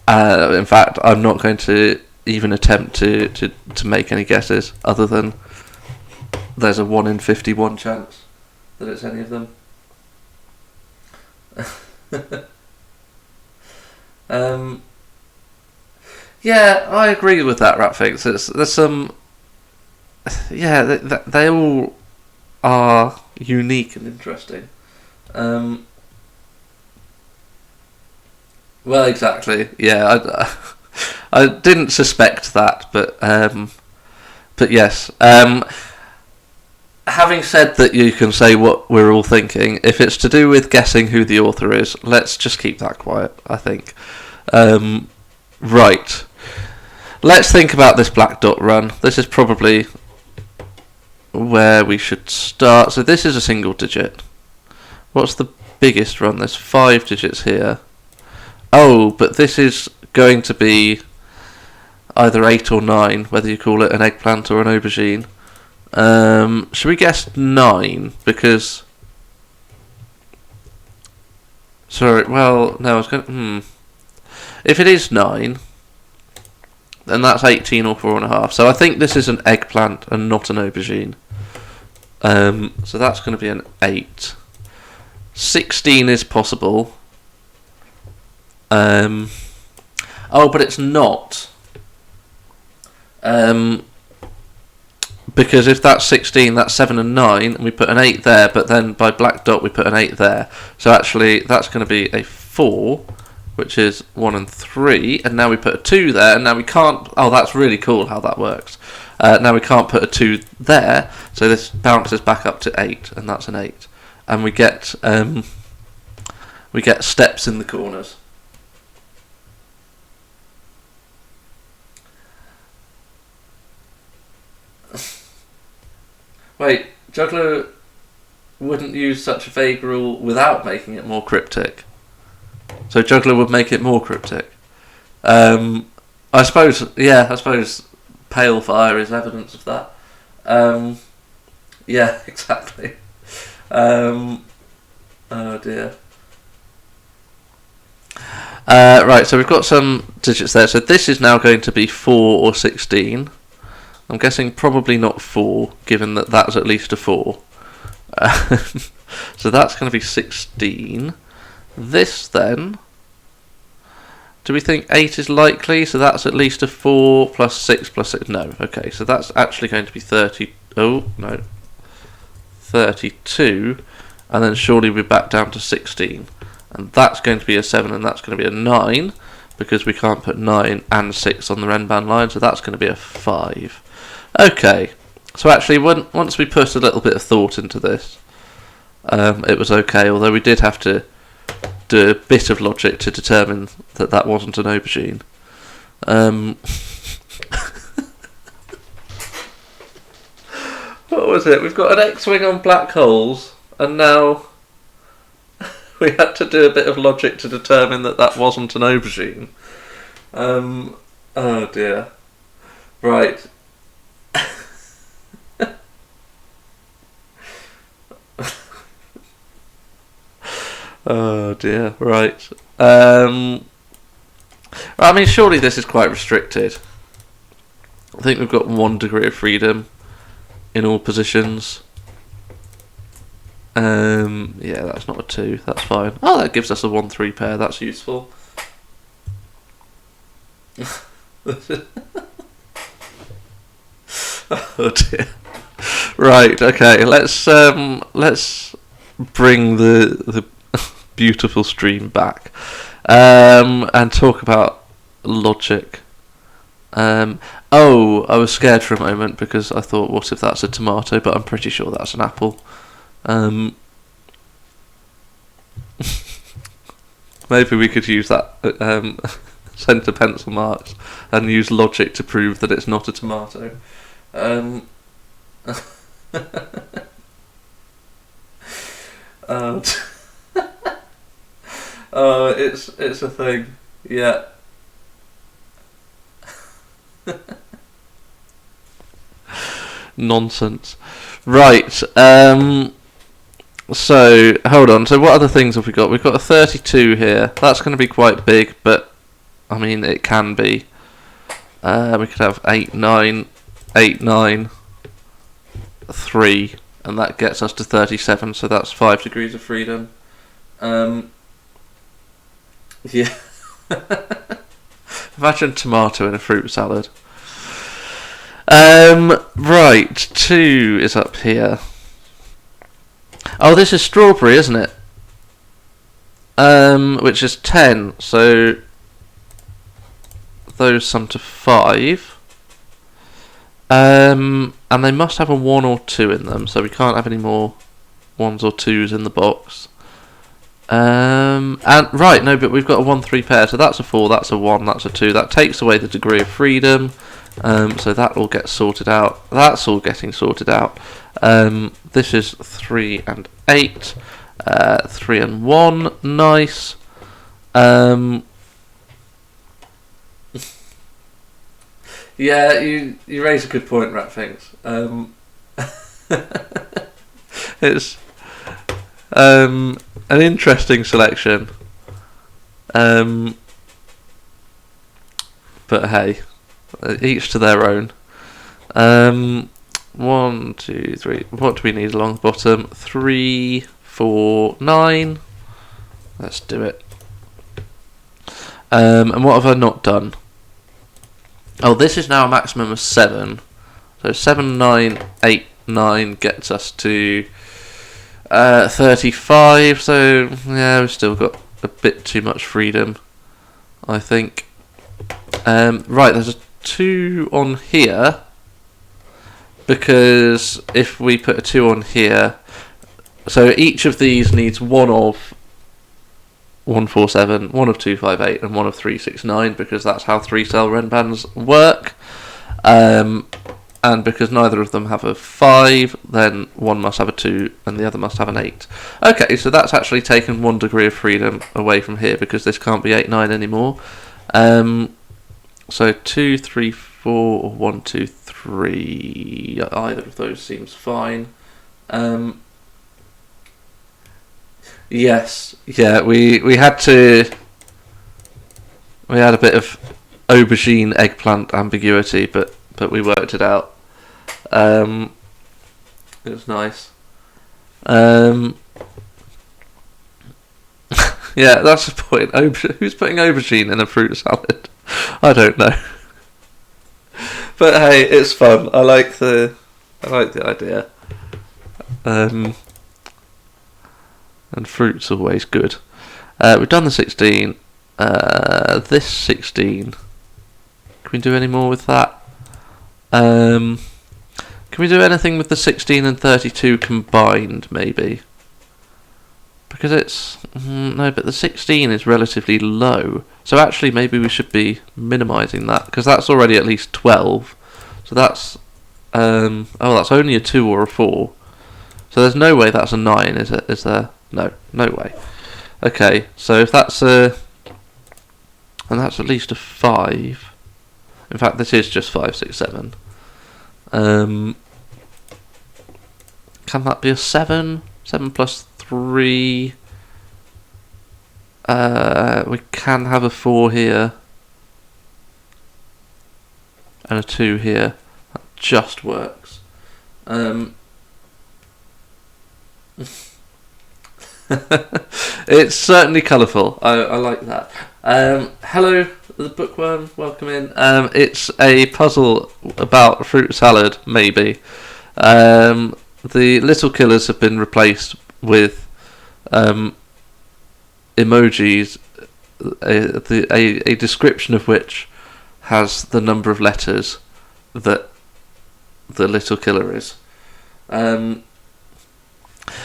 In fact, I'm not going to even attempt to make any guesses other than there's a 1 in 51 chance that it's any of them. Yeah, I agree with that, Ratfix. There's some. Yeah, they all are unique and interesting. Well, exactly. Yeah, I didn't suspect that, but yes. Having said that, you can say what we're all thinking. If it's to do with guessing who the author is, let's just keep that quiet. I think. Right. Let's think about this black dot run. This is probably where we should start. So this is a single digit. What's the biggest run? There's 5 digits here. Oh, but this is going to be either 8 or 9, whether you call it an eggplant or an aubergine. Should we guess 9? Because... Sorry, well, no, I was going to... If it is 9, then that's 18 or 4.5. So I think this is an eggplant and not an aubergine. So that's going to be an 8. 16 is possible. Oh, but it's not. Because if that's 16, that's 7 and 9, and we put an 8 there, but then by black dot we put an 8 there. So actually, that's going to be a 4, which is 1 and 3, and now we put a 2 there, and now we can't... Oh, that's really cool how that works. Now we can't put a 2 there, so this bounces back up to 8, and that's an 8. And we get steps in the corners. Wait, Juggler wouldn't use such a vague rule without making it more cryptic. So Juggler would make it more cryptic. I suppose Pale Fire is evidence of that. Yeah, exactly. Oh dear. Right, so we've got some digits there. So this is now going to be 4 or 16. I'm guessing probably not 4, given that that's at least a 4. So that's going to be 16. This then, do we think 8 is likely? So that's at least a 4 plus 6 plus 6. No, okay, so that's actually going to be 30. Oh, no. 32. And then surely we're back down to 16. And that's going to be a 7 and that's going to be a 9. Because we can't put 9 and 6 on the Renban line. So that's going to be a 5. Okay. So actually, once we put a little bit of thought into this, it was okay. Although we did have to do a bit of logic to determine that that wasn't an aubergine. What was it? We've got an X-wing on black holes, and now we had to do a bit of logic to determine that that wasn't an aubergine. Oh dear. Right. Oh dear. Right. I mean, surely this is quite restricted. I think we've got 1 degree of freedom in all positions. Yeah, that's not a 2. That's fine. Oh, that gives us a 1-3 pair. That's useful. Oh dear. Right. Okay. Let's bring the beautiful stream back and talk about logic. Oh, I was scared for a moment because I thought, what if that's a tomato? But I'm pretty sure that's an apple. Maybe we could use that centre pencil marks and use logic to prove that it's not a tomato. Oh, it's a thing. Yeah. Nonsense. Right. So hold on. So what other things have we got? We've got a 32 here. That's going to be quite big, but I mean it can be. We could have 8, 9, 8, 9, 3, and that gets us to 37. So that's 5 degrees of freedom. Yeah. Imagine tomato in a fruit salad. Right, 2 is up here. Oh, this is strawberry, isn't it? Which is 10. So those sum to 5. And they must have a 1 or 2 in them, so we can't have any more 1s or 2s in the box. And right, no, but we've got a 1-3 pair, so that's a 4, that's a 1, that's a 2. That takes away the degree of freedom. So that all gets sorted out. That's all getting sorted out. This is 3 and 8. 3 and 1. Nice. Yeah, you raise a good point, Rat Things. It's an interesting selection. But hey, each to their own. 1, 2, 3. What do we need along the bottom? 3, 4, 9. Let's do it. And what have I not done? Oh, this is now a maximum of 7. So 7, 9, 8, 9 gets us to 35. So yeah, we've still got a bit too much freedom, I think. Right, there's a 2 on here, because if we put a 2 on here, so each of these needs one of 147, one of 258, and one of 369, because that's how 3-cell Renbans work. and because neither of them have a 5, then one must have a 2 and the other must have an 8. Okay, so that's actually taken 1 degree of freedom away from here, because this can't be 8, 9 anymore. So 2, 3, 4, or 1, 2, 3. Either of those seems fine. Yes, yeah, we had to. We had a bit of aubergine eggplant ambiguity, but we worked it out. It was nice. Yeah, that's the point. Who's putting aubergine in a fruit salad? I don't know. But hey, it's fun. I like the idea. And fruit's always good. We've done the 16. This 16. Can we do any more with that? Can we do anything with the 16 and 32 combined, maybe? Because it's... no, but the 16 is relatively low. So actually maybe we should be minimising that, because that's already at least 12. So that's... oh, that's only a 2 or a 4. So there's no way that's a 9, is it? Is there? No, no way. Okay, so if that's a... and that's at least a 5. In fact, this is just 5, 6, 7. Can that be a 7? 7 plus 3. We can have a 4 here. And a 2 here. That just works. It's certainly colourful. I like that. Hello, the bookworm. Welcome in. It's a puzzle about fruit salad, maybe. The little killers have been replaced with emojis, a description of which has the number of letters that the little killer is.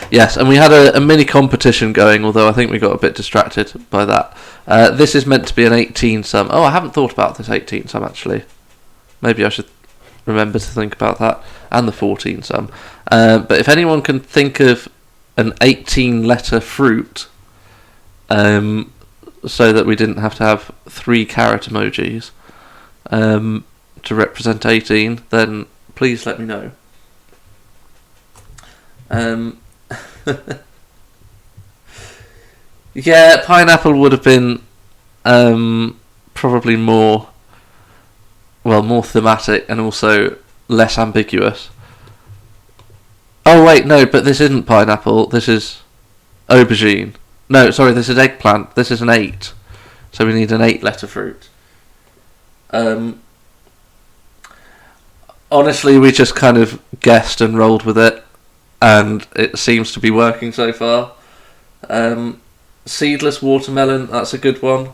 Yes, and we had a mini competition going, although I think we got a bit distracted by that. This is meant to be an 18 sum. Oh, I haven't thought about this 18 sum, actually. Maybe I should remember to think about that. And the 14 sum. But if anyone can think of an 18-letter fruit, so that we didn't have to have 3 carrot emojis to represent 18, then please let me know. Yeah, pineapple would have been probably more thematic and also less ambiguous. Oh wait, no, but this isn't pineapple, this is aubergine. No, sorry, this is eggplant, this is an 8. So we need an 8-letter fruit. Honestly, we just kind of guessed and rolled with it, and it seems to be working so far. Seedless watermelon, that's a good one.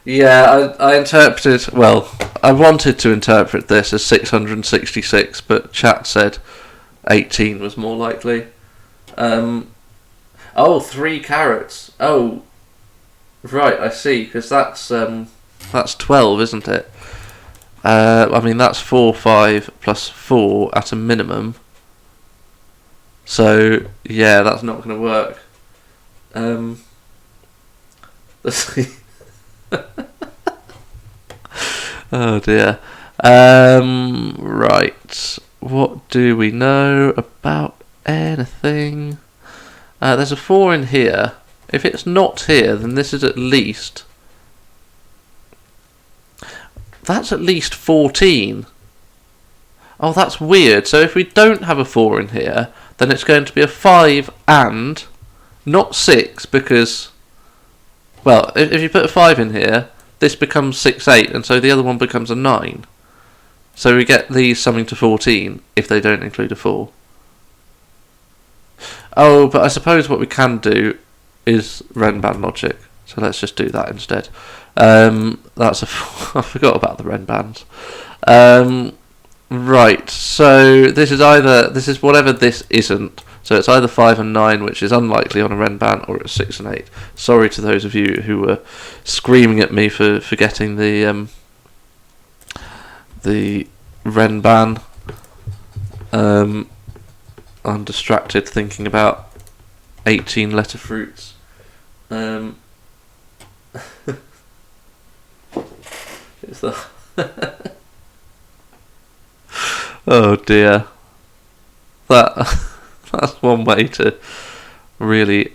Yeah, I interpreted... well, I wanted to interpret this as 666, but chat said 18 was more likely. Oh, 3 carrots. Oh, right, I see, because that's 12, isn't it? I mean, that's 4, 5 plus 4 at a minimum. So, yeah, that's not going to work. Let's see. Oh dear. Right. What do we know about anything? There's a 4 in here. If it's not here, then this is at least... that's at least 14. Oh, that's weird. So if we don't have a 4 in here, then it's going to be a 5 and... not 6, because... well, if you put a 5 in here, this becomes 6, 8, and so the other one becomes a 9. So we get these summing to 14, if they don't include a 4. Oh, but I suppose what we can do is Renban logic. So let's just do that instead. That's a... I forgot about the Renbans. Right, so this is whatever this isn't. So it's either 5 and 9, which is unlikely on a Renban, or it's 6 and 8. Sorry to those of you who were screaming at me for getting the Renban. I'm distracted thinking about 18 letter fruits. It's the oh dear. That's one way to really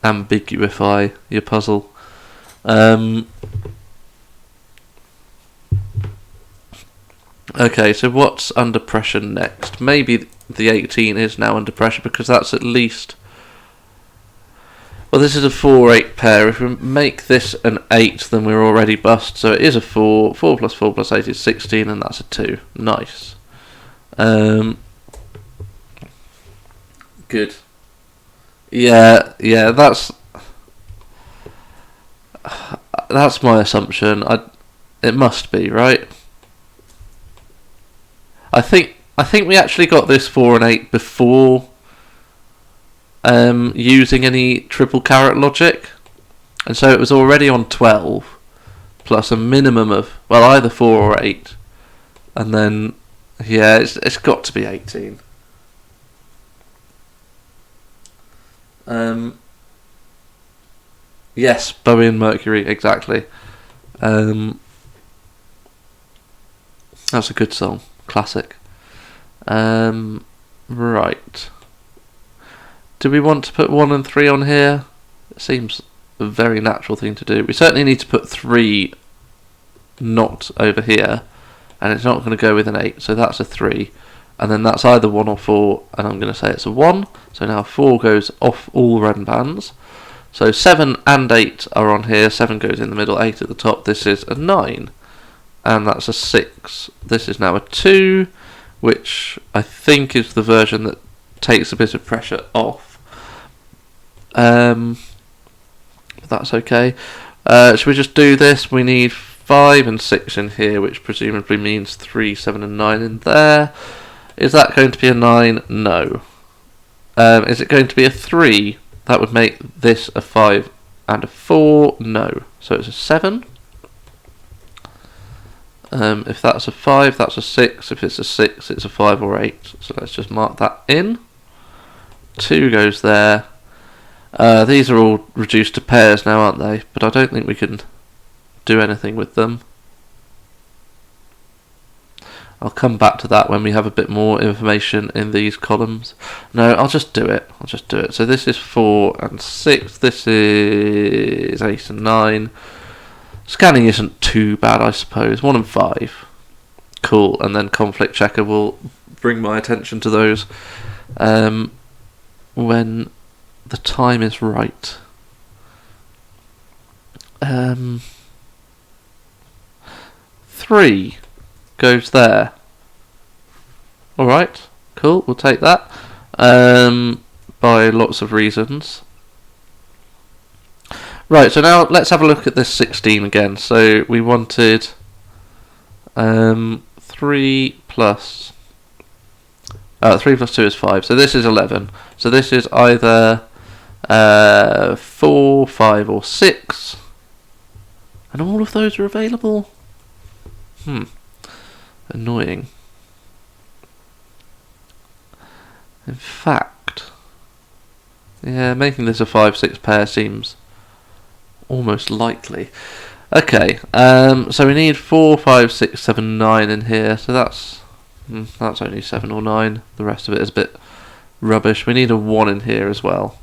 ambiguify your puzzle. Okay, so what's under pressure next? Maybe the 18 is now under pressure because that's at least... Well, this is a 4-8 pair. If we make this an 8, then we're already bust. So it is a 4. 4 plus 4 plus 8 is 16, and that's a 2. Nice. Good. Yeah, that's my assumption. It must be, right? I think we actually got this 4 and 8 before using any triple caret logic, and so it was already on 12 plus a minimum of, well, either 4 or 8, and then yeah, it's got to be 18. Yes, Bowie and Mercury, exactly. That's a good song. Classic. Right. Do we want to put 1 and 3 on here? It seems a very natural thing to do. We certainly need to put 3 not over here, and it's not going to go with an 8, so that's a 3. And then that's either 1 or 4, and I'm going to say it's a 1. So now 4 goes off all Renbans. So 7 and 8 are on here. 7 goes in the middle, 8 at the top. This is a 9. And that's a 6. This is now a 2, which I think is the version that takes a bit of pressure off. That's okay. Should we just do this? We need 5 and 6 in here, which presumably means 3, 7 and 9 in there. Is that going to be a 9? No. Is it going to be a 3? That would make this a 5 and a 4. No. So it's a 7. If that's a 5, that's a 6. If it's a 6, it's a 5 or 8. So let's just mark that in. 2 goes there. These are all reduced to pairs now, aren't they? But I don't think we can do anything with them. I'll come back to that when we have a bit more information in these columns. No, I'll just do it. So this is 4 and 6. This is 8 and 9. Scanning isn't too bad, I suppose. 1 and 5. Cool. And then conflict checker will bring my attention to those when the time is right. 3 goes there. Alright, cool, we'll take that. By lots of reasons. Right, so now let's have a look at this 16 again. So we wanted 3 plus 2 is 5. So this is 11. So this is either 4, 5 or 6. And all of those are available? Annoying. In fact, yeah, making this a 5-6 pair seems almost likely. Okay, so we need 4, 5, 6, 7, 9 in here. So that's only 7 or 9. The rest of it is a bit rubbish. We need a 1 in here as well.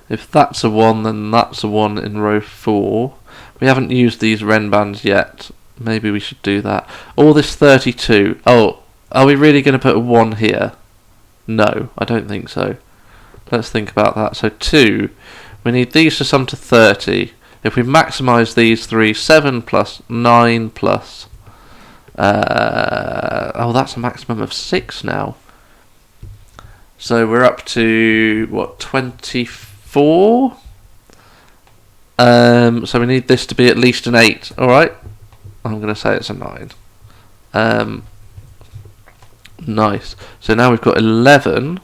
If that's a 1, then that's a 1 in row 4. We haven't used these Renbans yet. Maybe we should do that. All this 32. Oh, are we really going to put a 1 here? No, I don't think so. Let's think about that. So 2. We need these to sum to 30. If we maximise these 3, 7 plus 9 plus... oh, that's a maximum of 6 now. So we're up to, what, 24? So we need this to be at least an 8. Alright. I'm going to say it's a 9. Nice. So now we've got 11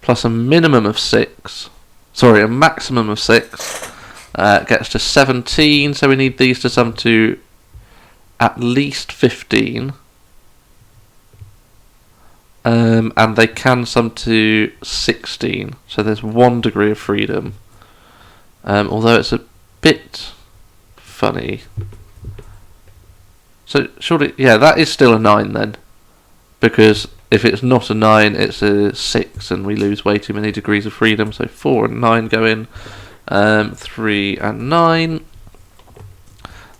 plus a minimum of 6. Sorry, a maximum of 6. Gets to 17, so we need these to sum to at least 15. And they can sum to 16, so there's 1 degree of freedom. Although it's a bit funny. So surely, yeah, that is still a 9 then. Because if it's not a 9, it's a 6, and we lose way too many degrees of freedom. So 4 and 9 go in. 3 and 9.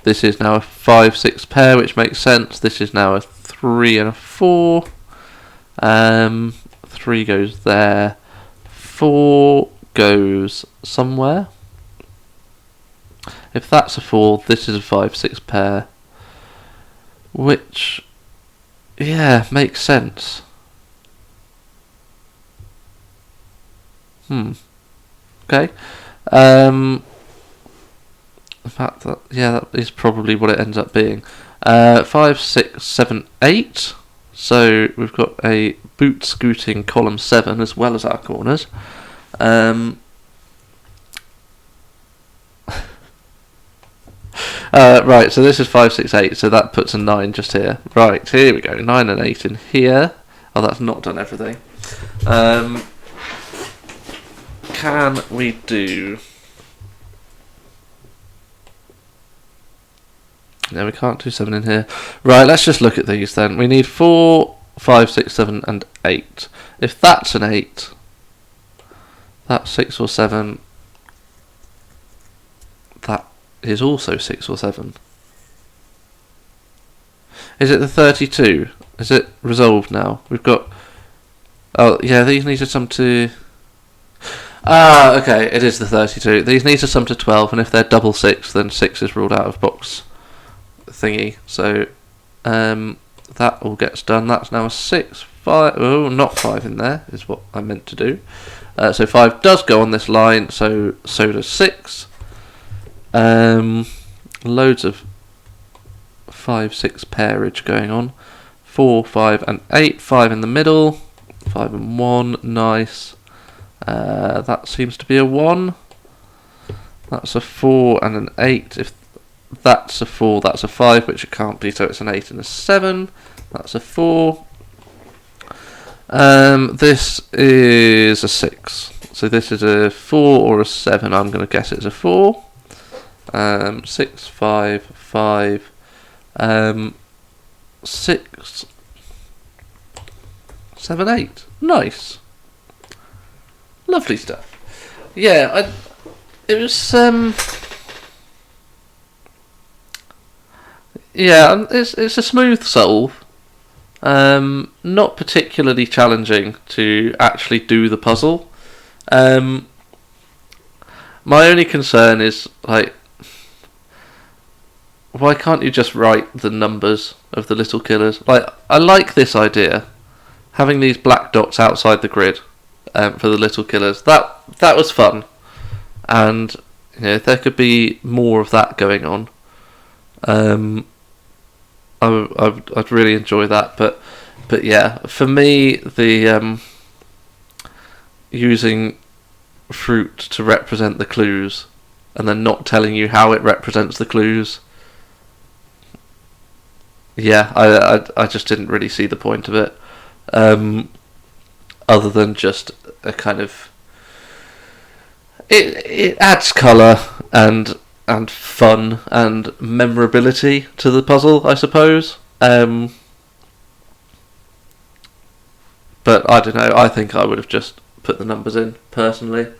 This is now a 5-6 pair, which makes sense. This is now a 3 and a 4. 3 goes there. 4 goes somewhere. If that's a 4, this is a 5-6 pair. Which, yeah, makes sense. Okay. In fact, that is probably what it ends up being. 5, 6, 7, 8. So we've got a boot scooting column 7 as well as our corners. Right, so this is 5, 6, 8, so that puts a 9 just here. Right, here we go, 9 and 8 in here. Oh, that's not done everything. Can we do... No, we can't do 7 in here. Right, let's just look at these then. We need 4, 5, 6, 7 and 8. If that's an 8, that's 6 or 7. That is also 6 or 7. Is it the 32? Is it resolved now? We've got... Oh, yeah, these need to sum to... Ah, okay, it is the 32. These need to sum to 12, and if they're double 6, then 6 is ruled out of box thingy. So, that all gets done. That's now a 6, 5... Oh, not 5 in there, is what I meant to do. So 5 does go on this line, so does 6. Loads of 5, 6 pairage going on. 4, 5 and 8. 5 in the middle. 5 and 1. Nice. That seems to be a 1. That's a 4 and an 8. If that's a 4, that's a 5, which it can't be, so it's an 8 and a 7. That's a 4. This is a 6. So this is a 4 or a 7. I'm going to guess it's a 4. 6, 5, 5. 6, 7, 8. Nice. Lovely stuff. Yeah, it was yeah, it's a smooth solve. Not particularly challenging to actually do the puzzle. My only concern is, like, why can't you just write the numbers of the little killers? Like, I like this idea, having these black dots outside the grid for the little killers. That was fun, and you know, if there could be more of that going on, I'd really enjoy that. But yeah, for me, the using fruit to represent the clues and then not telling you how it represents the clues, yeah, I just didn't really see the point of it, other than just a kind of it adds colour and fun and memorability to the puzzle, I suppose. But I don't know, I think I would have just put the numbers in, personally.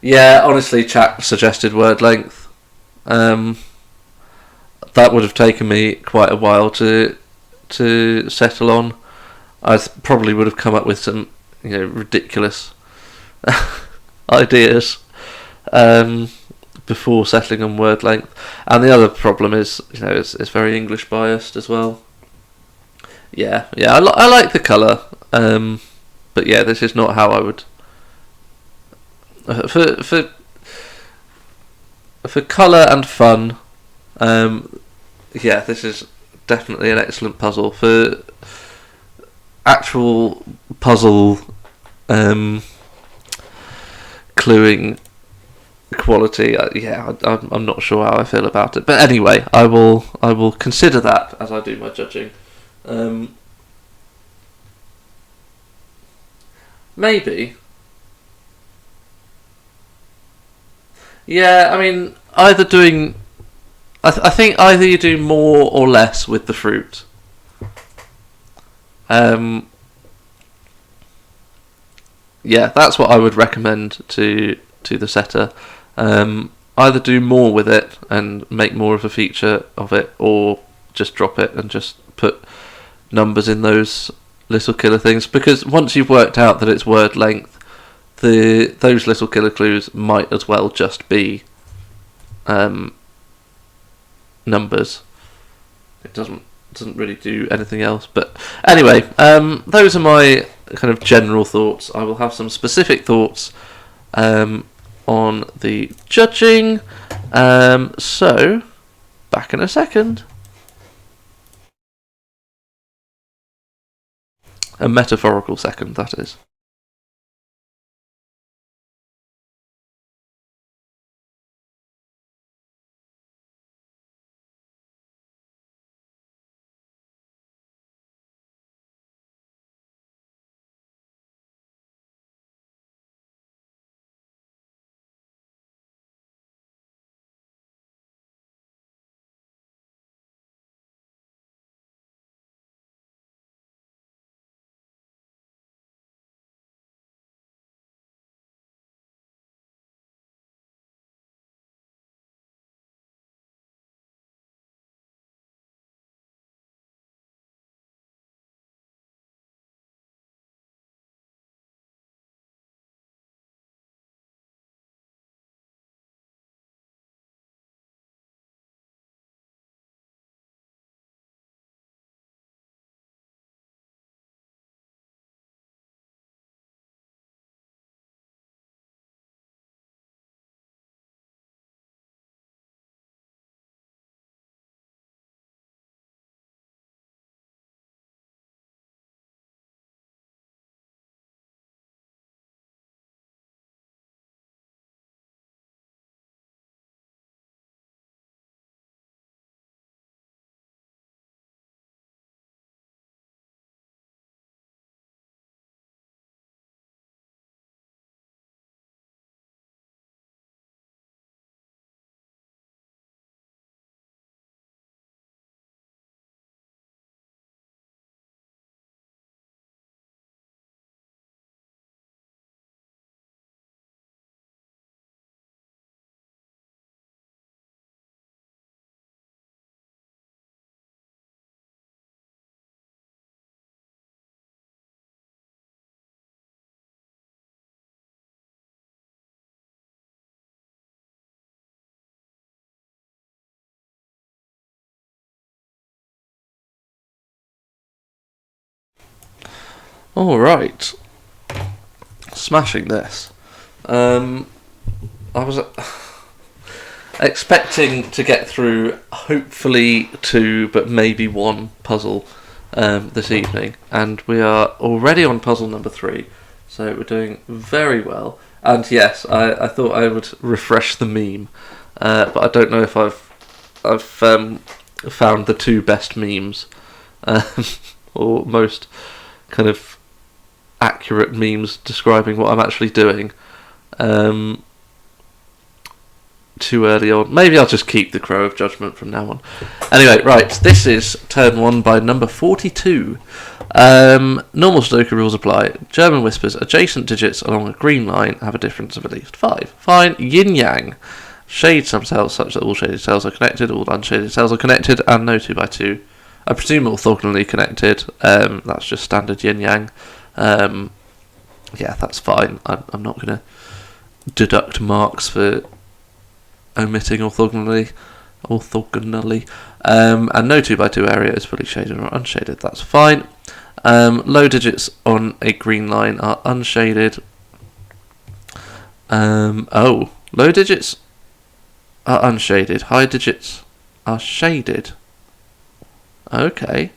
Yeah, honestly, chat suggested word length. That would have taken me quite a while to settle on. I probably would have come up with some, ridiculous ideas before settling on word length. And the other problem is, it's very English biased as well. Yeah, I like the colour, but yeah, this is not how I would for colour and fun. Yeah, this is definitely an excellent puzzle. For actual puzzle cluing quality, I'm not sure how I feel about it. But anyway, I will consider that as I do my judging. Maybe. Yeah, I mean, either doing... I think either you do more or less with the fruit. Yeah, that's what I would recommend to the setter. Either do more with it and make more of a feature of it, or just drop it and just put numbers in those little killer things, because once you've worked out that it's word length, those little killer clues might as well just be numbers. It doesn't really do anything else. But anyway, those are my kind of general thoughts. I will have some specific thoughts on the judging. So back in a second. A metaphorical second, that is. All right, smashing this. I was expecting to get through hopefully 2, but maybe 1 puzzle this evening, and we are already on puzzle number 3, so we're doing very well. And yes, I thought I would refresh the meme, but I don't know if I've found the 2 best memes, or most kind of accurate memes describing what I'm actually doing. Too early on. Maybe I'll just keep the Crow of Judgment from now on. Anyway, right, this is turn 1 by number 42. Normal Sudoku rules apply. German whispers, adjacent digits along a green line have a difference of at least 5. Fine. Yin Yang. Shade subcells such that all shaded cells are connected, all unshaded cells are connected, and no 2 by 2. I presume orthogonally connected. That's just standard Yin Yang. Yeah, that's fine. I'm not going to deduct marks for omitting orthogonally. And no 2 by 2 area is fully shaded or unshaded. That's fine. Low digits on a green line are unshaded. Low digits are unshaded. High digits are shaded. Okay.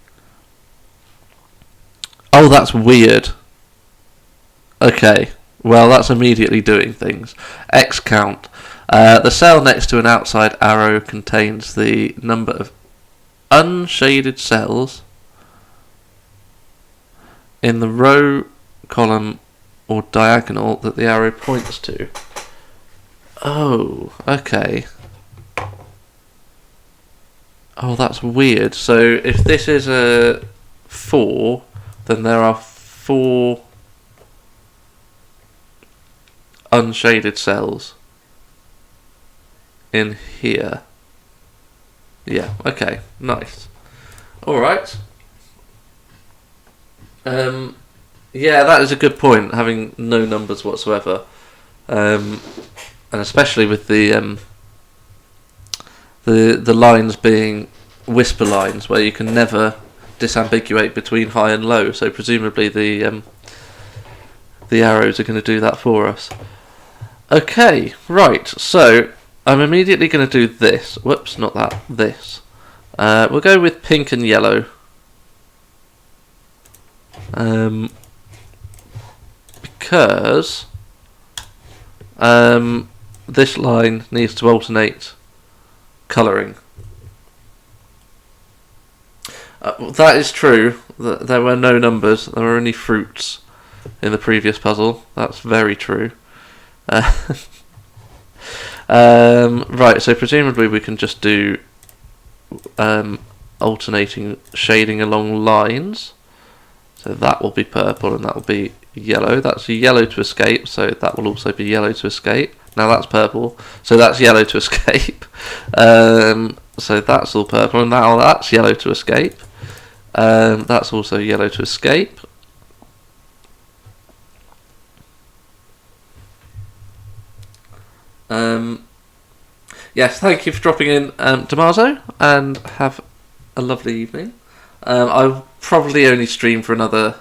Oh, that's weird. Okay. Well, that's immediately doing things. X count. The cell next to an outside arrow contains the number of unshaded cells in the row, column, or diagonal that the arrow points to. Oh, okay. Oh, that's weird. So if this is a 4, then there are 4 unshaded cells in here. Yeah, okay, nice. Alright. Yeah, that is a good point, having no numbers whatsoever. And especially with the lines being whisper lines, where you can never disambiguate between high and low. So presumably the arrows are going to do that for us. Okay, right. So I'm immediately going to do this. Whoops, not that. This. We'll go with pink and yellow. Because this line needs to alternate colouring. That is true. There were no numbers. There were only fruits in the previous puzzle. That's very true. Right, so presumably we can just do alternating shading along lines. So that will be purple and that will be yellow. That's yellow to escape, so that will also be yellow to escape. Now that's purple, so that's yellow to escape. So that's all purple, and now that's yellow to escape. That's also yellow to escape. Yes, thank you for dropping in, Damaso, and have a lovely evening. I'll probably only stream for another,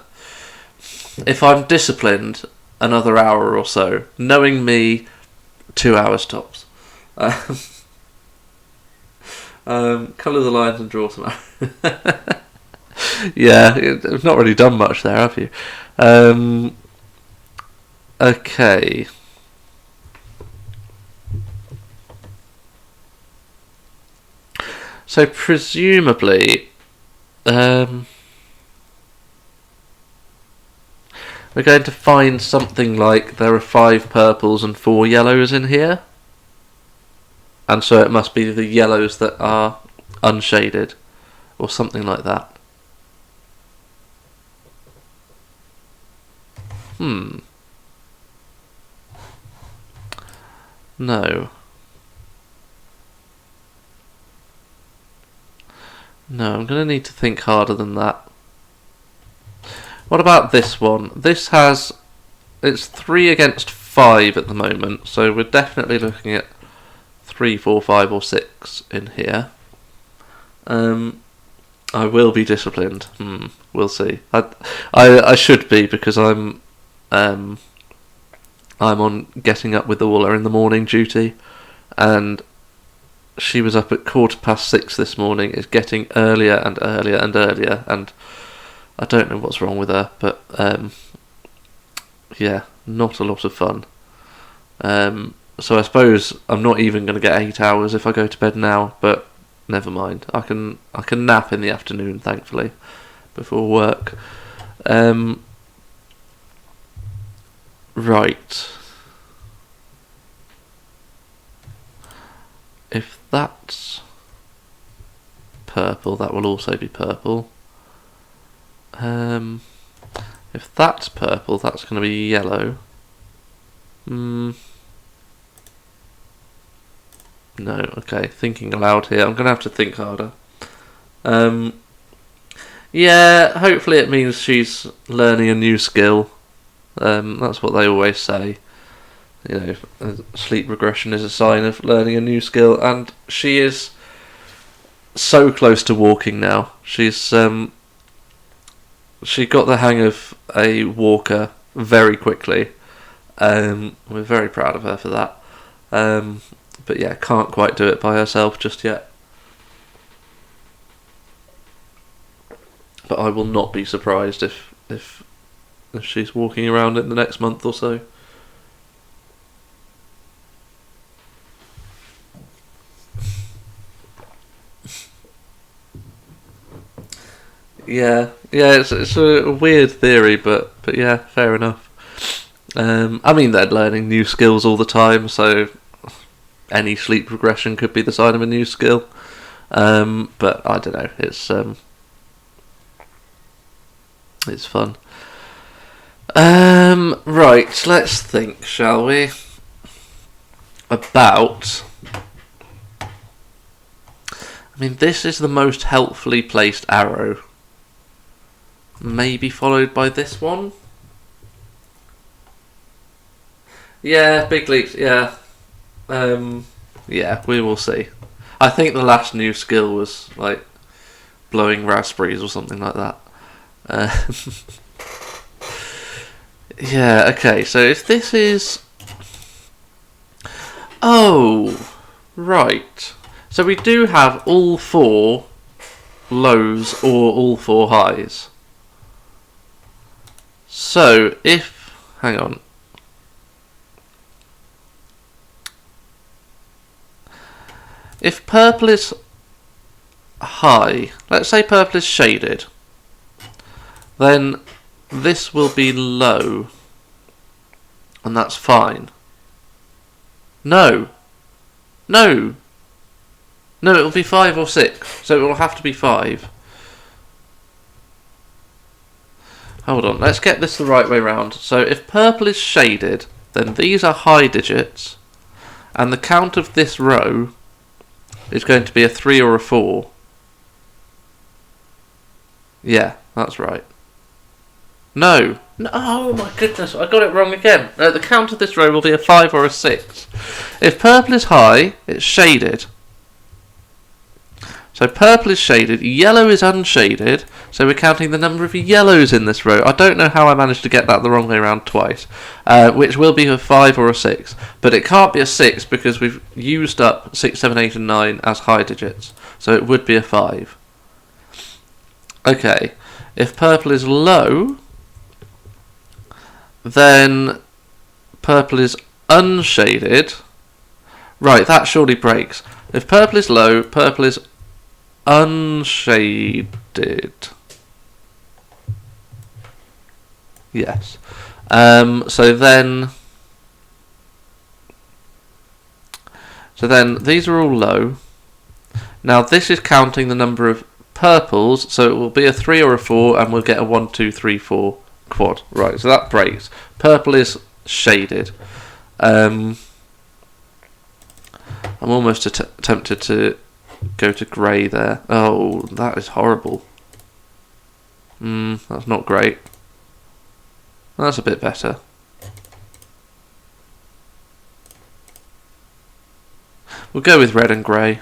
if I'm disciplined, another hour or so. Knowing me, 2 hours tops. Colour the lines and draw some arrows. Yeah, you've not really done much there, have you? Okay. So presumably, we're going to find something like there are 5 purples and 4 yellows in here. And so it must be the yellows that are unshaded, or something like that. No. No, I'm going to need to think harder than that. What about this one? This has... It's 3 against 5 at the moment, so we're definitely looking at 3, 4, 5 or 6 in here. I will be disciplined. We'll see. I should be, because I'm on getting up with Orla in the morning duty, and she was up at 6:15 this morning. It's getting earlier and earlier and earlier, and I don't know what's wrong with her, but yeah, not a lot of fun. So I suppose I'm not even going to get 8 hours if I go to bed now, but never mind. I can nap in the afternoon, thankfully, before work. Right. If that's purple, that will also be purple. If that's purple, that's going to be yellow. No, okay, thinking aloud here. I'm going to have to think harder. Yeah, hopefully it means she's learning a new skill. That's what they always say. You know, sleep regression is a sign of learning a new skill, and she is so close to walking now. She got the hang of a walker very quickly. We're very proud of her for that. But yeah, can't quite do it by herself just yet. but I will not be surprised if she's walking around in the next month or so. Yeah, it's a weird theory, but yeah, fair enough. I mean, they're learning new skills all the time, so any sleep regression could be the sign of a new skill. But I don't know. It's fun. Right, let's think, shall we? About. I mean, this is the most helpfully placed arrow. Maybe followed by this one. Yeah, big leaps. Yeah, yeah, we will see. I think the last new skill was like blowing raspberries or something like that. Yeah. Okay. So if this is, oh, right. So we do have all 4 lows or all 4 highs. So if, hang on. If purple is high, let's say purple is shaded, then this will be low, and that's fine. No, it will be 5 or 6, so it will have to be 5. Hold on, let's get this the right way round. So if purple is shaded, then these are high digits, and the count of this row is going to be a 3 or a 4. Yeah, that's right. No, oh my goodness, I got it wrong again. No, the count of this row will be a 5 or a 6. If purple is high, it's shaded. So purple is shaded, yellow is unshaded, so we're counting the number of yellows in this row. I don't know how I managed to get that the wrong way around twice, which will be a 5 or a 6. But it can't be a 6 because we've used up 6, 7, 8 and 9 as high digits, so it would be a 5. Okay, if purple is low, then purple is unshaded. Right, that surely breaks. If purple is low, purple is unshaded. Yes. So then these are all low. Now this is counting the number of purples, so it will be a 3 or a 4, and we'll get a 1, 2, 3, 4 quad. Right, so that breaks. Purple is shaded. I'm almost tempted to go to grey there. Oh, that is horrible. That's not great. That's a bit better. We'll go with red and grey.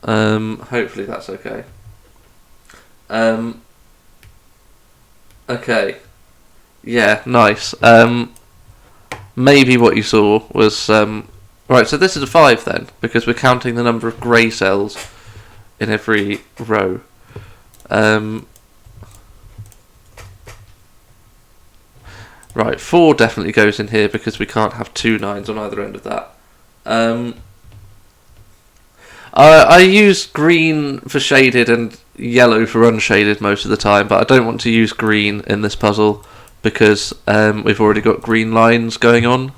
Hopefully that's okay. Okay. Yeah, nice. Maybe what you saw was right, so this is a 5 then, because we're counting the number of grey cells in every row. Right, 4 definitely goes in here because we can't have 2 9s on either end of that. I use green for shaded and yellow for unshaded most of the time, but I don't want to use green in this puzzle because we've already got green lines going on.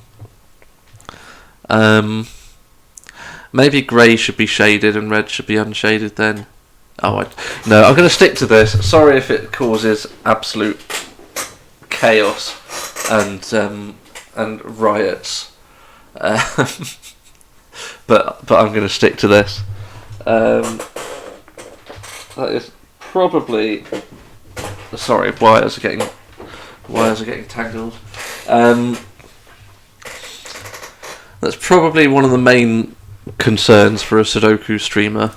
Maybe grey should be shaded and red should be unshaded then. No, I'm going to stick to this. Sorry if it causes absolute chaos and riots, but I'm going to stick to this. That is probably. Sorry, wires are getting tangled. That's probably one of the main concerns for a Sudoku streamer.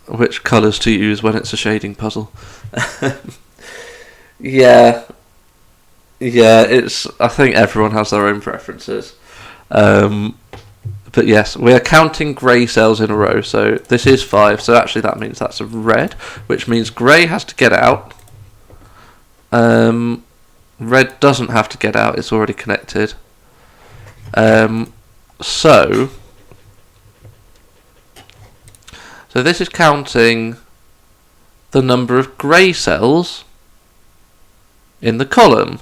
Which colours to use when it's a shading puzzle. Yeah, it's. I think everyone has their own preferences, But yes, we are counting grey cells in a row. So this is 5. So actually that means that's a red, which means grey has to get out. Red doesn't have to get out. It's already connected. So this is counting the number of grey cells in the column.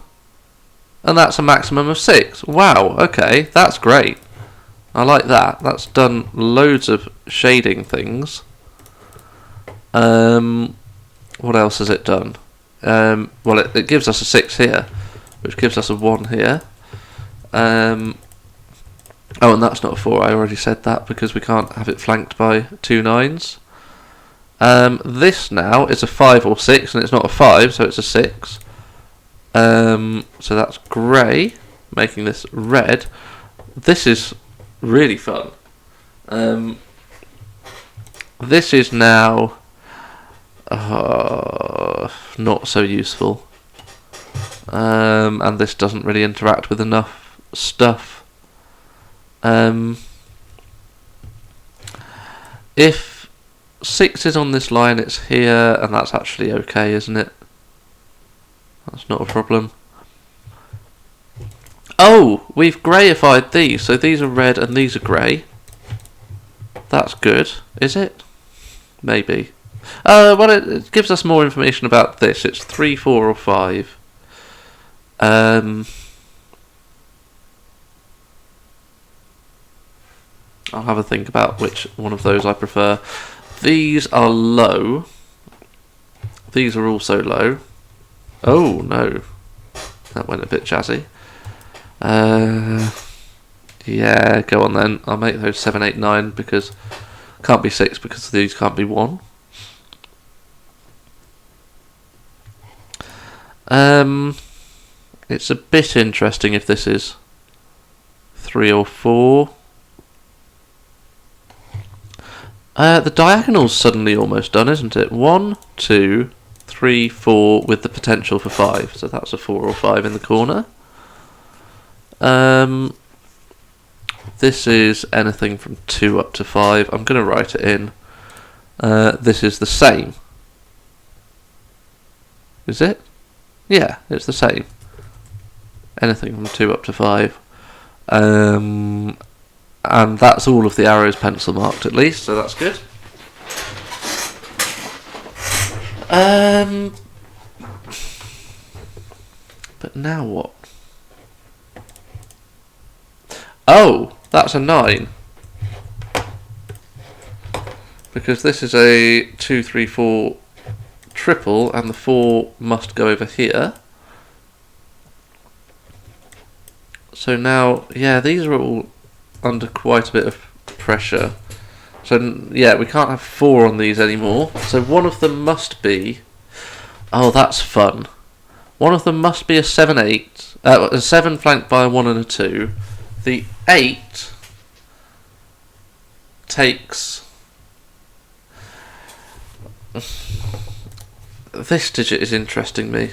And that's a maximum of 6. Wow, okay, that's great. I like that. That's done loads of shading things. What else has it done? Well, it gives us a 6 here, which gives us a 1 here. Oh, and that's not a 4. I already said that because we can't have it flanked by 2 9s. This now is a 5 or 6, and it's not a 5, so it's a 6. So that's grey, making this red. This is really fun. This is now not so useful. And this doesn't really interact with enough stuff. If 6 is on this line, it's here, and that's actually okay, isn't it? That's not a problem. Oh, we've greyified these, so these are red and these are grey. That's good, is it? Maybe. Well, it gives us more information about this. It's 3, 4, or 5. I'll have a think about which one of those I prefer. These are low. These are also low. Oh no, that went a bit jazzy. Yeah, go on then. I'll make those 7, 8, 9 because can't be 6 because these can't be 1. It's a bit interesting if this is 3 or 4. The diagonal's suddenly almost done, isn't it? 1, 2, 3, 4 with the potential for 5. So that's a 4 or 5 in the corner. This is anything from 2 up to 5. I'm going to write it in. This is the same. Is it? Yeah, it's the same. Anything from 2 up to 5. And that's all of the arrows pencil marked at least, so that's good. But now what? Oh, that's a 9. Because this is a 2, 3, 4 triple, and the 4 must go over here. So now, yeah, these are all under quite a bit of pressure. So, yeah, we can't have 4 on these anymore. So one of them must be... Oh, that's fun. One of them must be a 7, 8. A 7 flanked by a 1 and a 2. The 8 takes... This digit is interesting me.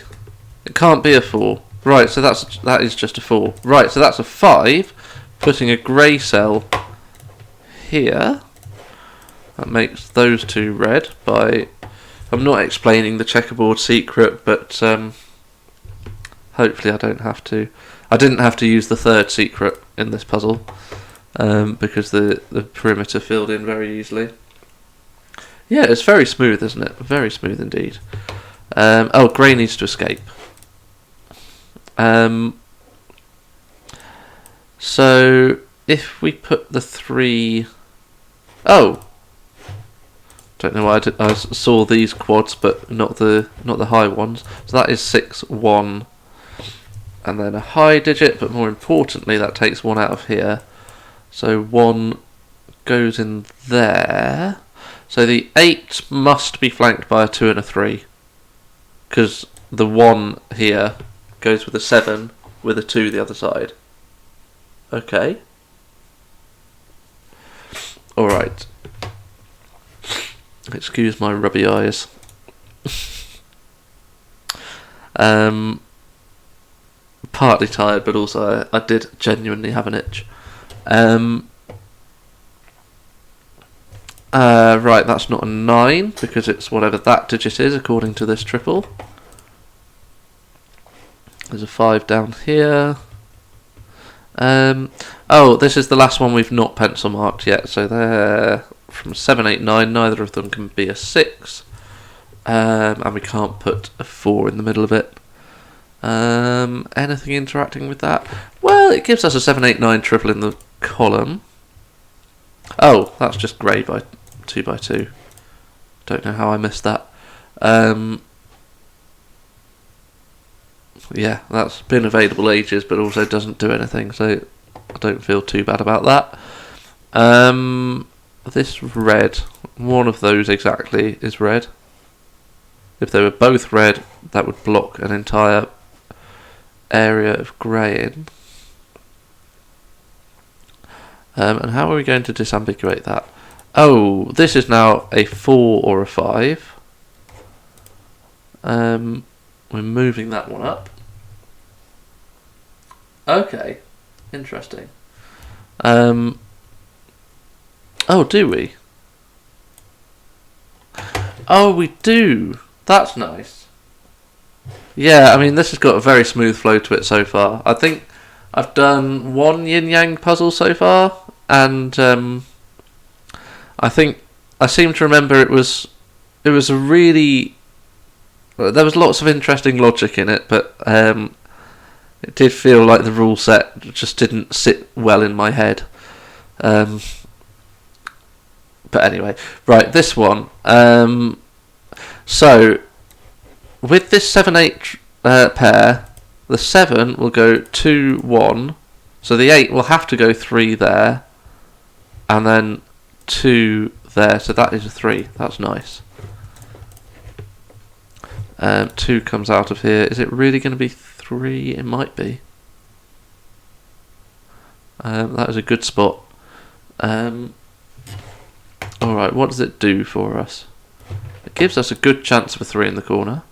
It can't be a 4. Right, so that is just a 4. Right, so that's a 5. Putting a grey cell here. That makes those 2 red by... I'm not explaining the checkerboard secret, but hopefully I don't have to. I didn't have to use the 3rd secret in this puzzle because the perimeter filled in very easily. Yeah, it's very smooth, isn't it? Very smooth indeed. Oh, grey needs to escape. So if we put the 3... Oh! Don't know why I saw these quads, but not the high ones. So that is 6, 1, and then a high digit. But more importantly, that takes 1 out of here. So 1 goes in there. So the 8 must be flanked by a 2 and a 3, because the 1 here goes with a 7 with a 2 the other side. Okay. All right. Excuse my rubby eyes. Partly tired, but also I did genuinely have an itch. Right, that's not a 9 because it's whatever that digit is according to this triple. There's a 5 down here. Oh, this is the last one we've not pencil marked yet. So they're from 7, 8, 9. Neither of them can be a 6. And we can't put a 4 in the middle of it. Anything interacting with that? Well, it gives us a 7, 8, 9 triple in the column. Oh, that's just grey by 2 by 2. Don't know how I missed that. Yeah, that's been available ages, but also doesn't do anything, so I don't feel too bad about that. This red, one of those exactly is red. If they were both red, that would block an entire area of greying. And how are we going to disambiguate that? Oh, this is now a 4 or a 5. We're moving that one up. Okay, interesting. Oh, do we? Oh, we do. That's nice. Yeah, I mean, this has got a very smooth flow to it so far. I think I've done one yin-yang puzzle so far, and I think I seem to remember it was a really... There was lots of interesting logic in it, but it did feel like the rule set just didn't sit well in my head. But anyway, right, this one. So, with this 7-8 pair, the 7 will go 2, 1. So the 8 will have to go 3 there, and then 2 there. So that is a 3. That's nice. 2 comes out of here. Is it really going to be 3? It might be. That is a good spot. Alright, what does it do for us? It gives us a good chance of a 3 in the corner.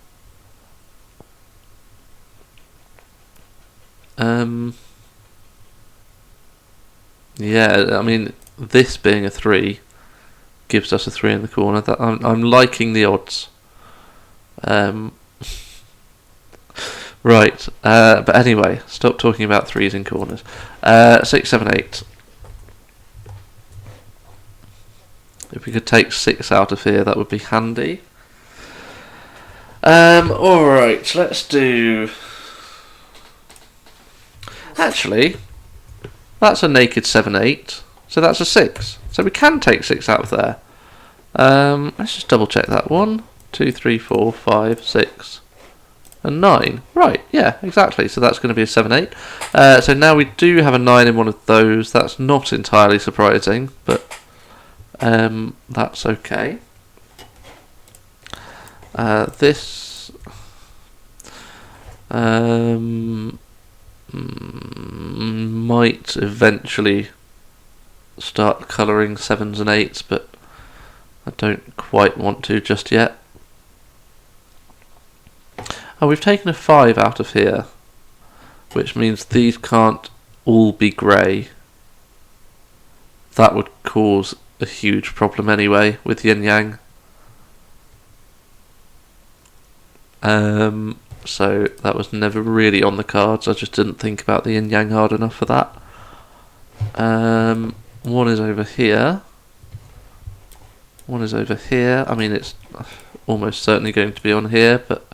Yeah, I mean, this being a 3 gives us a 3 in the corner. That I'm liking the odds. Right, but anyway, stop talking about 3s in corners. 6, 7, 8. If we could take 6 out of here, that would be handy. Alright, let's do... Actually, that's a naked 7, 8. So that's a 6. So we can take 6 out of there. Let's just double check that. 1, 2, 3, 4, 5, 6, and 9. Right, yeah, exactly. So that's going to be a 7, 8. So now we do have a 9 in one of those. That's not entirely surprising, but that's okay. This might eventually start colouring 7s and 8s, but I don't quite want to just yet. Oh, we've taken a 5 out of here, which means these can't all be grey. That would cause a huge problem anyway with yin-yang. So that was never really on the cards. I just didn't think about the yin-yang hard enough for that. One is over here. One is over here. I mean, it's almost certainly going to be on here, but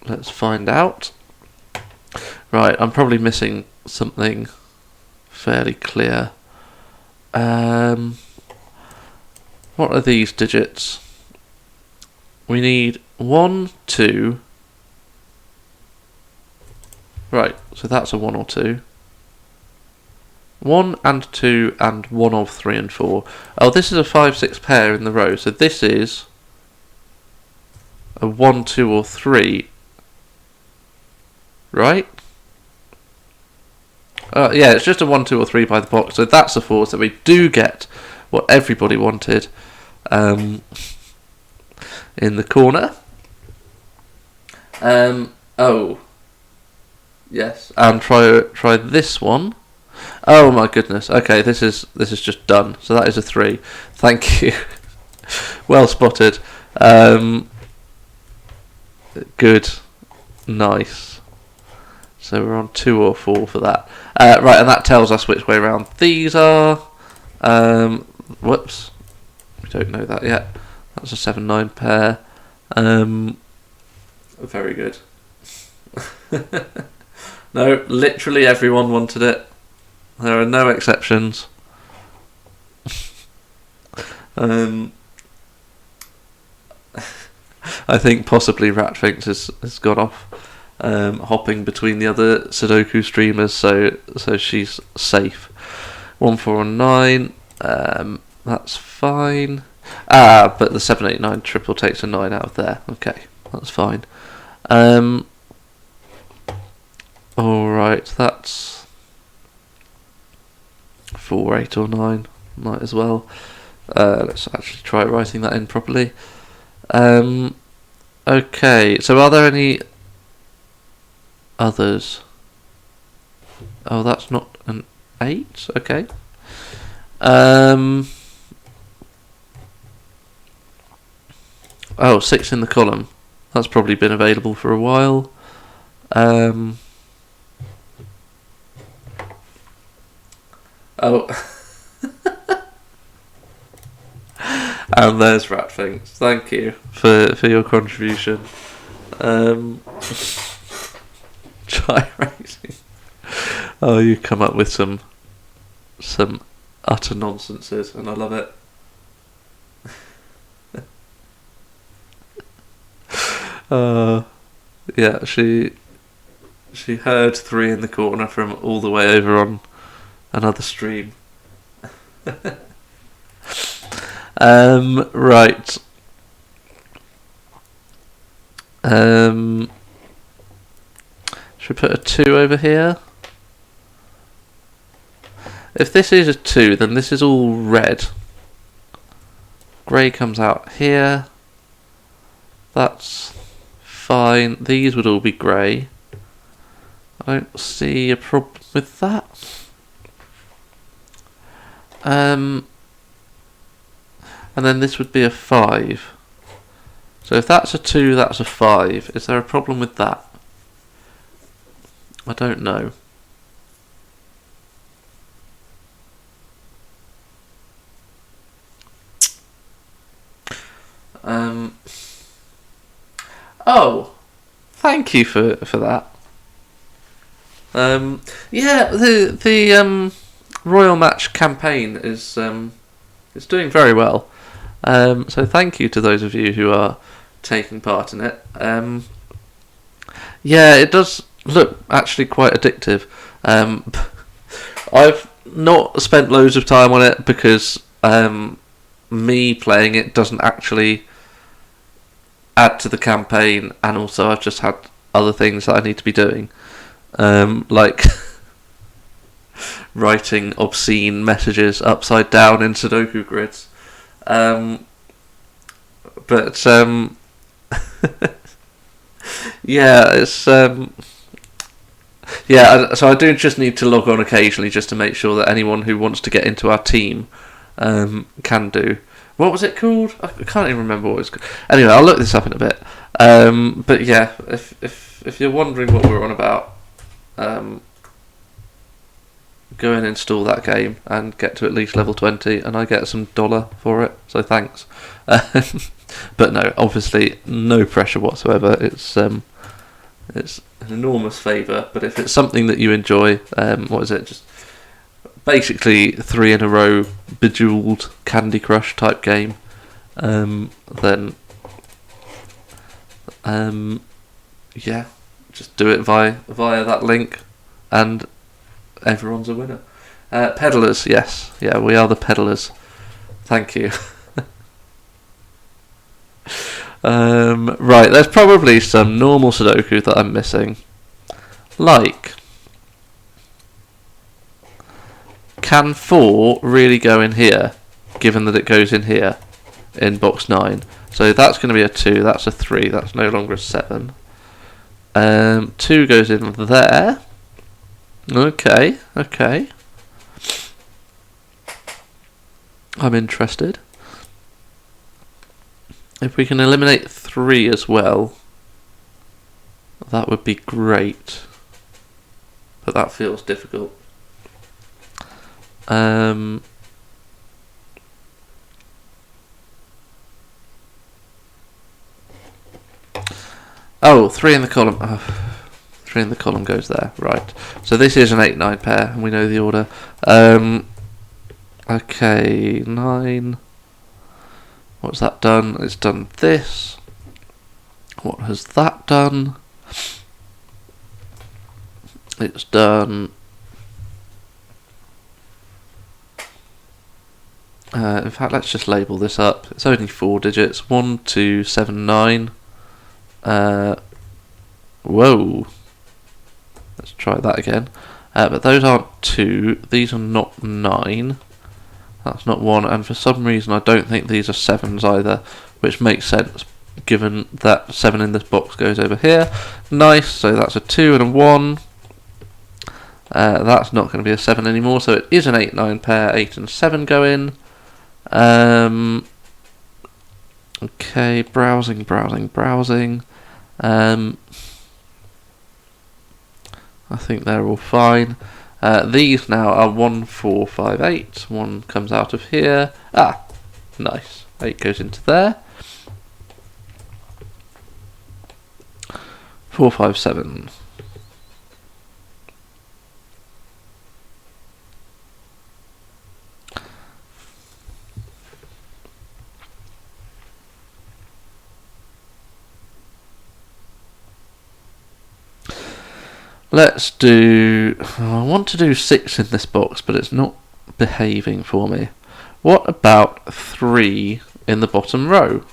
let's find out. Right, I'm probably missing something fairly clear. What are these digits? We need 1, 2. Right, so that's a 1 or 2. 1 and 2 and 1 of 3 and 4. Oh, this is a 5, 6 pair in the row, so this is a 1, 2 or 3. Right? Yeah, it's just a 1, 2 or 3 by the box, so that's a 4, so we do get what everybody wanted in the corner. Oh, yes, and try this one. Oh my goodness. Okay, this is just done. So that is a 3. Thank you. Well spotted. Good. Nice. So we're on 2 or 4 for that. Right, and that tells us which way around these are. Whoops. We don't know that yet. That's a 7-9 pair. Very good. No, literally everyone wanted it. There are no exceptions. I think possibly Ratfinks has gone off, hopping between the other Sudoku streamers, so she's safe. 1, 4, and 9. That's fine. But the 7, 8, 9 triple takes a 9 out of there. Okay, that's fine. Alright, that's 4, 8, or 9. Might as well. Let's actually try writing that in properly. Okay, so are there any others? Oh, that's not an 8? Okay. Oh, 6 in the column. That's probably been available for a while. Oh. And there's Ratfinks. Thank you for your contribution. Gyrating. Oh, you come up with some utter nonsenses, and I love it. Yeah, she heard 3 in the corner from all the way over on another stream. Right. Should we put a 2 over here? If this is a 2, then this is all red. Grey comes out here. That's fine. These would all be grey. I don't see a problem with that. And then this would be a 5. So if that's a 2, that's a 5. Is there a problem with that? I don't know. Oh, thank you for that. Yeah, the Royal Match campaign is doing very well. So thank you to those of you who are taking part in it. Yeah, it does look actually quite addictive. I've not spent loads of time on it because me playing it doesn't actually add to the campaign, and also I've just had other things that I need to be doing, like writing obscene messages upside down in Sudoku grids. But yeah, it's yeah. So I do just need to log on occasionally just to make sure that anyone who wants to get into our team can do. What was it called? I can't even remember what it was called. Anyway, I'll look this up in a bit. But yeah, if you're wondering what we're on about, go and install that game and get to at least level 20, and I get some dollar for it. So thanks. But no, obviously no pressure whatsoever. It's an enormous favour. But if it's something that you enjoy, what is it? Just basically 3 in a row bejeweled Candy Crush type game, then yeah, just do it via that link and everyone's a winner. Peddlers, yes, yeah, we are the peddlers. Thank you. Right, there's probably some normal Sudoku that I'm missing, like, can 4 really go in here, given that it goes in here, in box 9? So that's going to be a 2, that's a 3, that's no longer a 7. 2 goes in there. Okay. I'm interested. If we can eliminate 3 as well, that would be great. But that feels difficult. Oh, 3 in the column. Oh, 3 in the column goes there. Right. So this is an 8-9 pair, and we know the order. Okay, 9. What's that done? It's done this. What has that done? It's done... in fact, let's just label this up. It's only 4 digits. 1, 2, 7, 9. Whoa. Let's try that again. But those aren't 2. These are not 9. That's not 1. And for some reason, I don't think these are 7s either, which makes sense given that 7 in this box goes over here. Nice. So that's a 2 and a 1. That's not going to be a 7 anymore. So it is an 8-9 pair. 8 and 7 go in. Okay, browsing. I think they're all fine. These now are 1, 4, 5, 8. 1 comes out of here. Ah, nice. 8 goes into there. 4, 5, 7. Let's do... I want to do 6 in this box, but it's not behaving for me. What about 3 in the bottom row?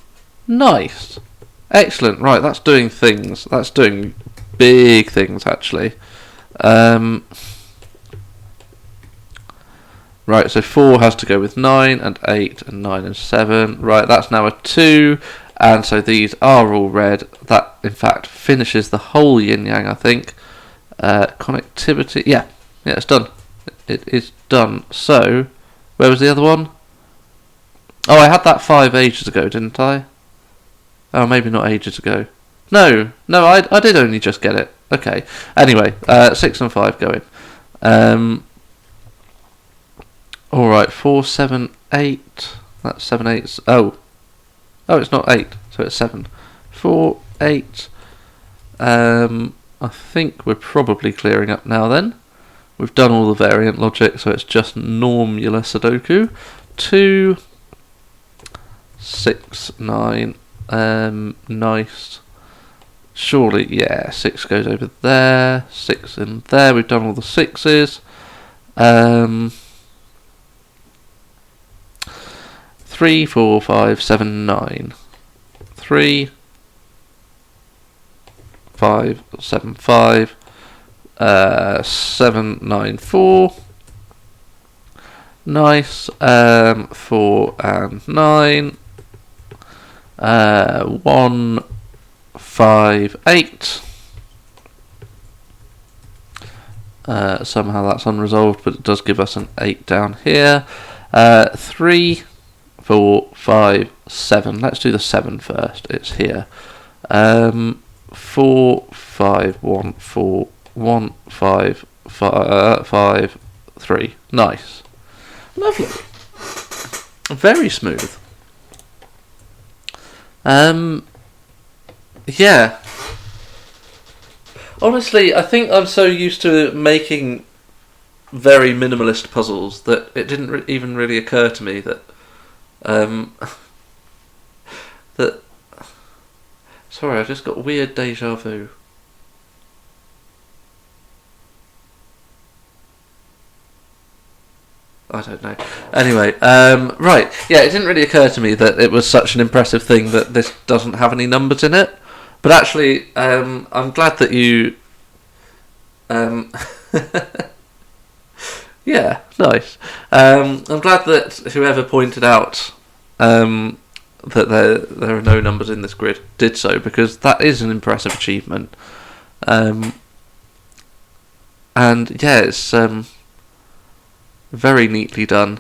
Nice. Excellent. Right, that's doing things. That's doing big things, actually. Right, so 4 has to go with 9 and 8 and 9 and 7. Right, that's now a 2. And so these are all red. That, in fact, finishes the whole yin-yang, I think. Connectivity, yeah, it's done. It is done. So, where was the other one? Oh, I had that 5 ages ago, didn't I? Oh, maybe not ages ago. No, I did only just get it. Okay. Anyway, 6 and 5 going. Alright, 4, 7, 8. That's 7, 8. Oh, it's not 8, so it's 7. 4, 8. I think we're probably clearing up now then. We've done all the variant logic, so it's just normular Sudoku. 2, 6, 9. Nice. Surely, yeah, 6 goes over there. 6 in there. We've done all the 6s. 3, 4, 5, 7, 9. 3, 5, 7, 5, 7, 9, 4. Nice. 4 and 9. 1, 5, 8. Somehow that's unresolved, but it does give us an 8 down here. 3, 4, 5, 7. Let's do the 7 first. It's here. 4, 5, 1, 4, 1, 5, 5, 3. Nice. Lovely. Very smooth. Yeah. Honestly, I think I'm so used to making very minimalist puzzles that it didn't even really occur to me that that. Sorry, I just got weird deja vu. I don't know. Anyway, right. Yeah, it didn't really occur to me that it was such an impressive thing that this doesn't have any numbers in it. But actually, I'm glad that you... yeah, nice. I'm glad that whoever pointed out that there are no numbers in this grid did so, because that is an impressive achievement. And yeah, it's very neatly done.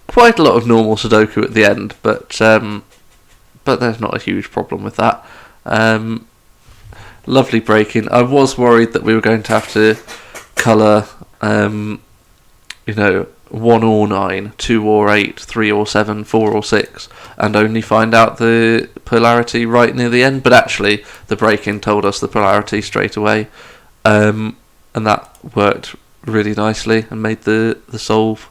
Quite a lot of normal Sudoku at the end, but there's not a huge problem with that. Lovely breaking. I was worried that we were going to have to colour, 1 or 9, 2 or 8, 3 or 7, 4 or 6, and only find out the polarity right near the end. But actually, the break-in told us the polarity straight away, and that worked really nicely and made the solve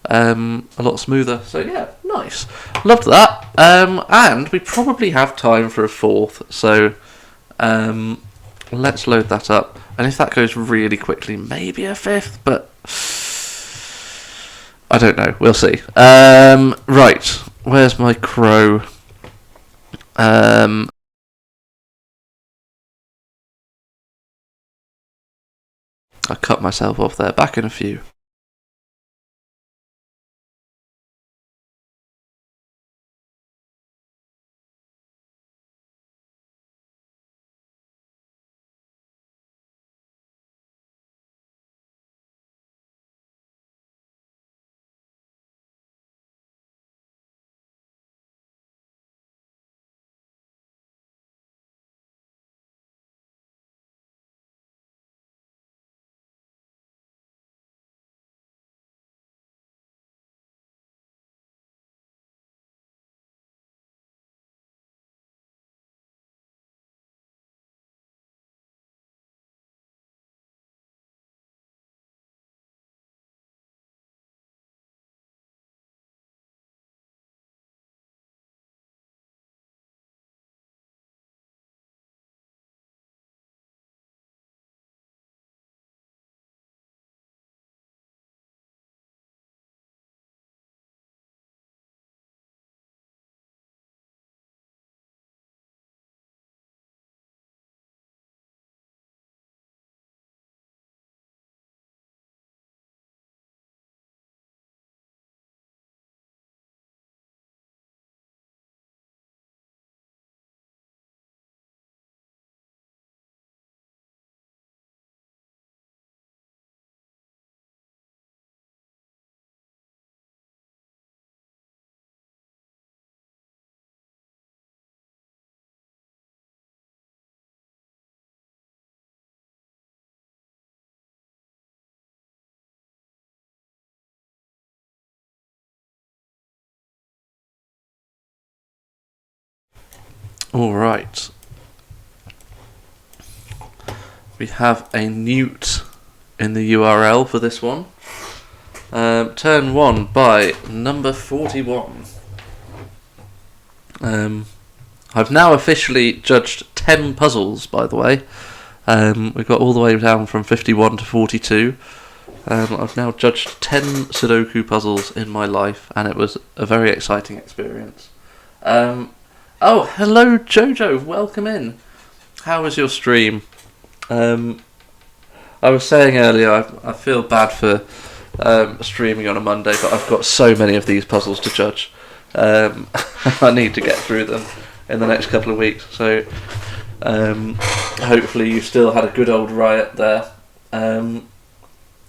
a lot smoother. So yeah, nice. Loved that. And we probably have time for a fourth, so let's load that up. And if that goes really quickly, maybe a fifth, but I don't know. We'll see. Right, where's my crow? I cut myself off there. Back in a few. All right. We have a newt in the URL for this one. Turn 1 by number 41. I've now officially judged 10 puzzles, by the way. We got all the way down from 51 to 42. I've now judged 10 Sudoku puzzles in my life, and it was a very exciting experience. Oh, hello Jojo, welcome in. How was your stream? I was saying earlier, I feel bad for streaming on a Monday, but I've got so many of these puzzles to judge. I need to get through them in the next couple of weeks, so hopefully you still had a good old riot there.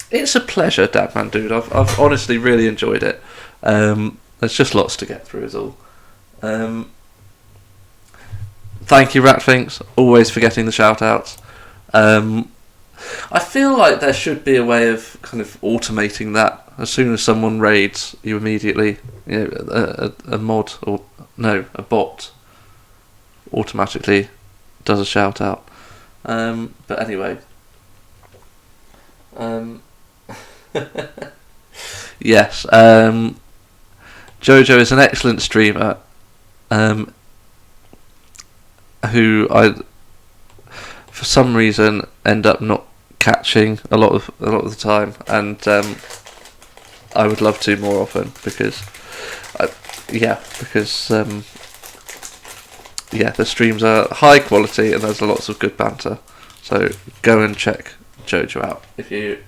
It's a pleasure, Dadman Dude. I've honestly really enjoyed it. There's just lots to get through is all. Thank you, Ratfinks, always for getting the shout-outs. I feel like there should be a way of kind of automating that. As soon as someone raids, you immediately, a mod or no, a bot automatically does a shout-out. But anyway, yes, Jojo is an excellent streamer. Who I, for some reason, end up not catching a lot of the time, and I would love to more often because the streams are high quality and there's lots of good banter. So go and check Jojo out if you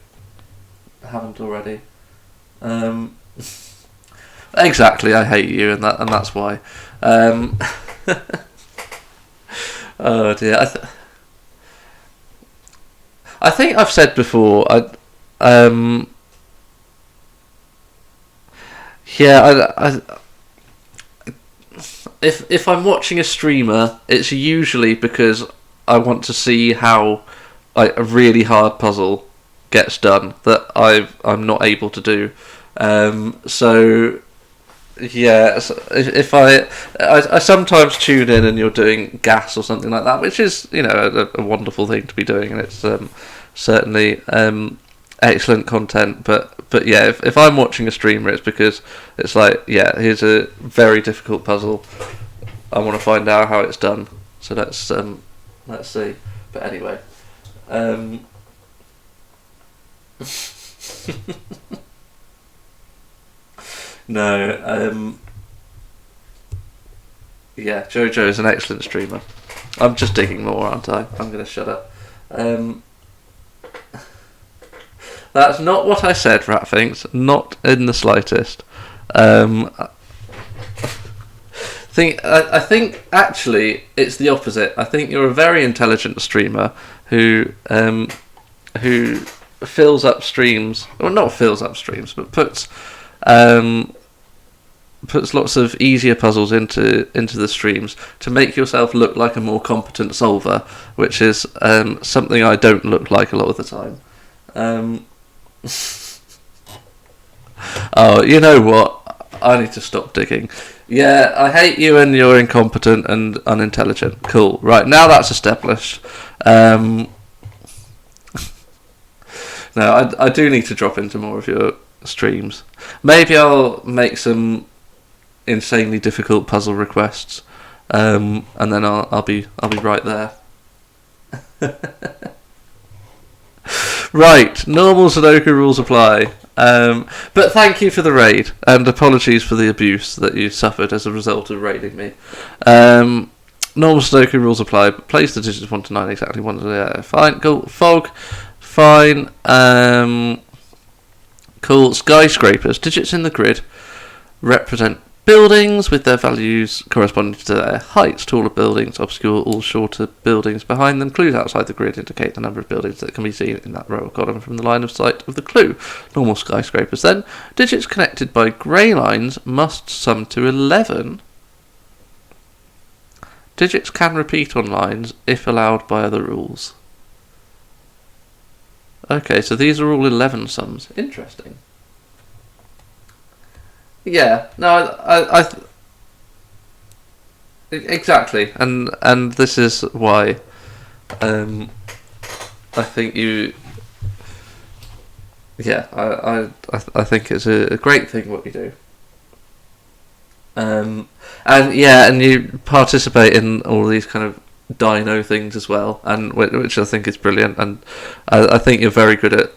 haven't already. Exactly, I hate you, and that's why. Oh dear. I think I've said before. Yeah, if I'm watching a streamer, it's usually because I want to see how like a really hard puzzle gets done that I'm not able to do. So yeah, so if I sometimes tune in and you're doing gas or something like that, which is a wonderful thing to be doing, and it's certainly excellent content. But yeah, if I'm watching a streamer, it's because it's like, yeah, here's a very difficult puzzle. I want to find out how it's done. So let's see. But anyway, no, yeah, Jojo is an excellent streamer. I'm just digging more, aren't I? I'm going to shut up. That's not what I said, Ratfinks. Not in the slightest. I think actually it's the opposite. I think you're a very intelligent streamer who fills up streams. Well, not fills up streams, but puts lots of easier puzzles into the streams to make yourself look like a more competent solver, which is something I don't look like a lot of the time. Oh, you know what? I need to stop digging. Yeah, I hate you and you're incompetent and unintelligent. Cool. Right, now that's established. No, I do need to drop into more of your streams. Maybe I'll make some insanely difficult puzzle requests, and then I'll be right there. Right, normal Sudoku rules apply. But thank you for the raid, and apologies for the abuse that you suffered as a result of raiding me. Normal Sudoku rules apply, but place the digits 1 to 9 exactly. Fine, cool. Fog, fine. Cool. Skyscrapers. Digits in the grid represent buildings with their values corresponding to their heights. Taller buildings obscure all shorter buildings behind them. Clues outside the grid indicate the number of buildings that can be seen in that row or column from the line of sight of the clue. Normal skyscrapers then. Digits connected by grey lines must sum to 11. Digits can repeat on lines if allowed by other rules. Okay, so these are all 11 sums. Interesting. Yeah, no, I exactly, and this is why I think you. Yeah, I think it's a great thing what you do. And yeah, and you participate in all these kind of dino things as well, and which I think is brilliant, and I think you're very good at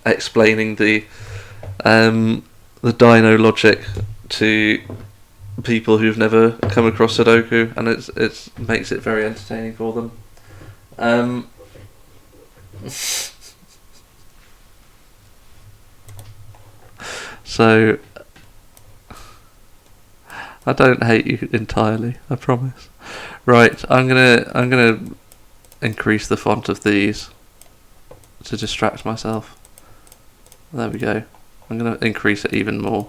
explaining the dino logic to people who've never come across Sudoku, and it makes it very entertaining for them. So I don't hate you entirely, I promise. Right, I'm gonna increase the font of these to distract myself. There we go. I'm gonna increase it even more.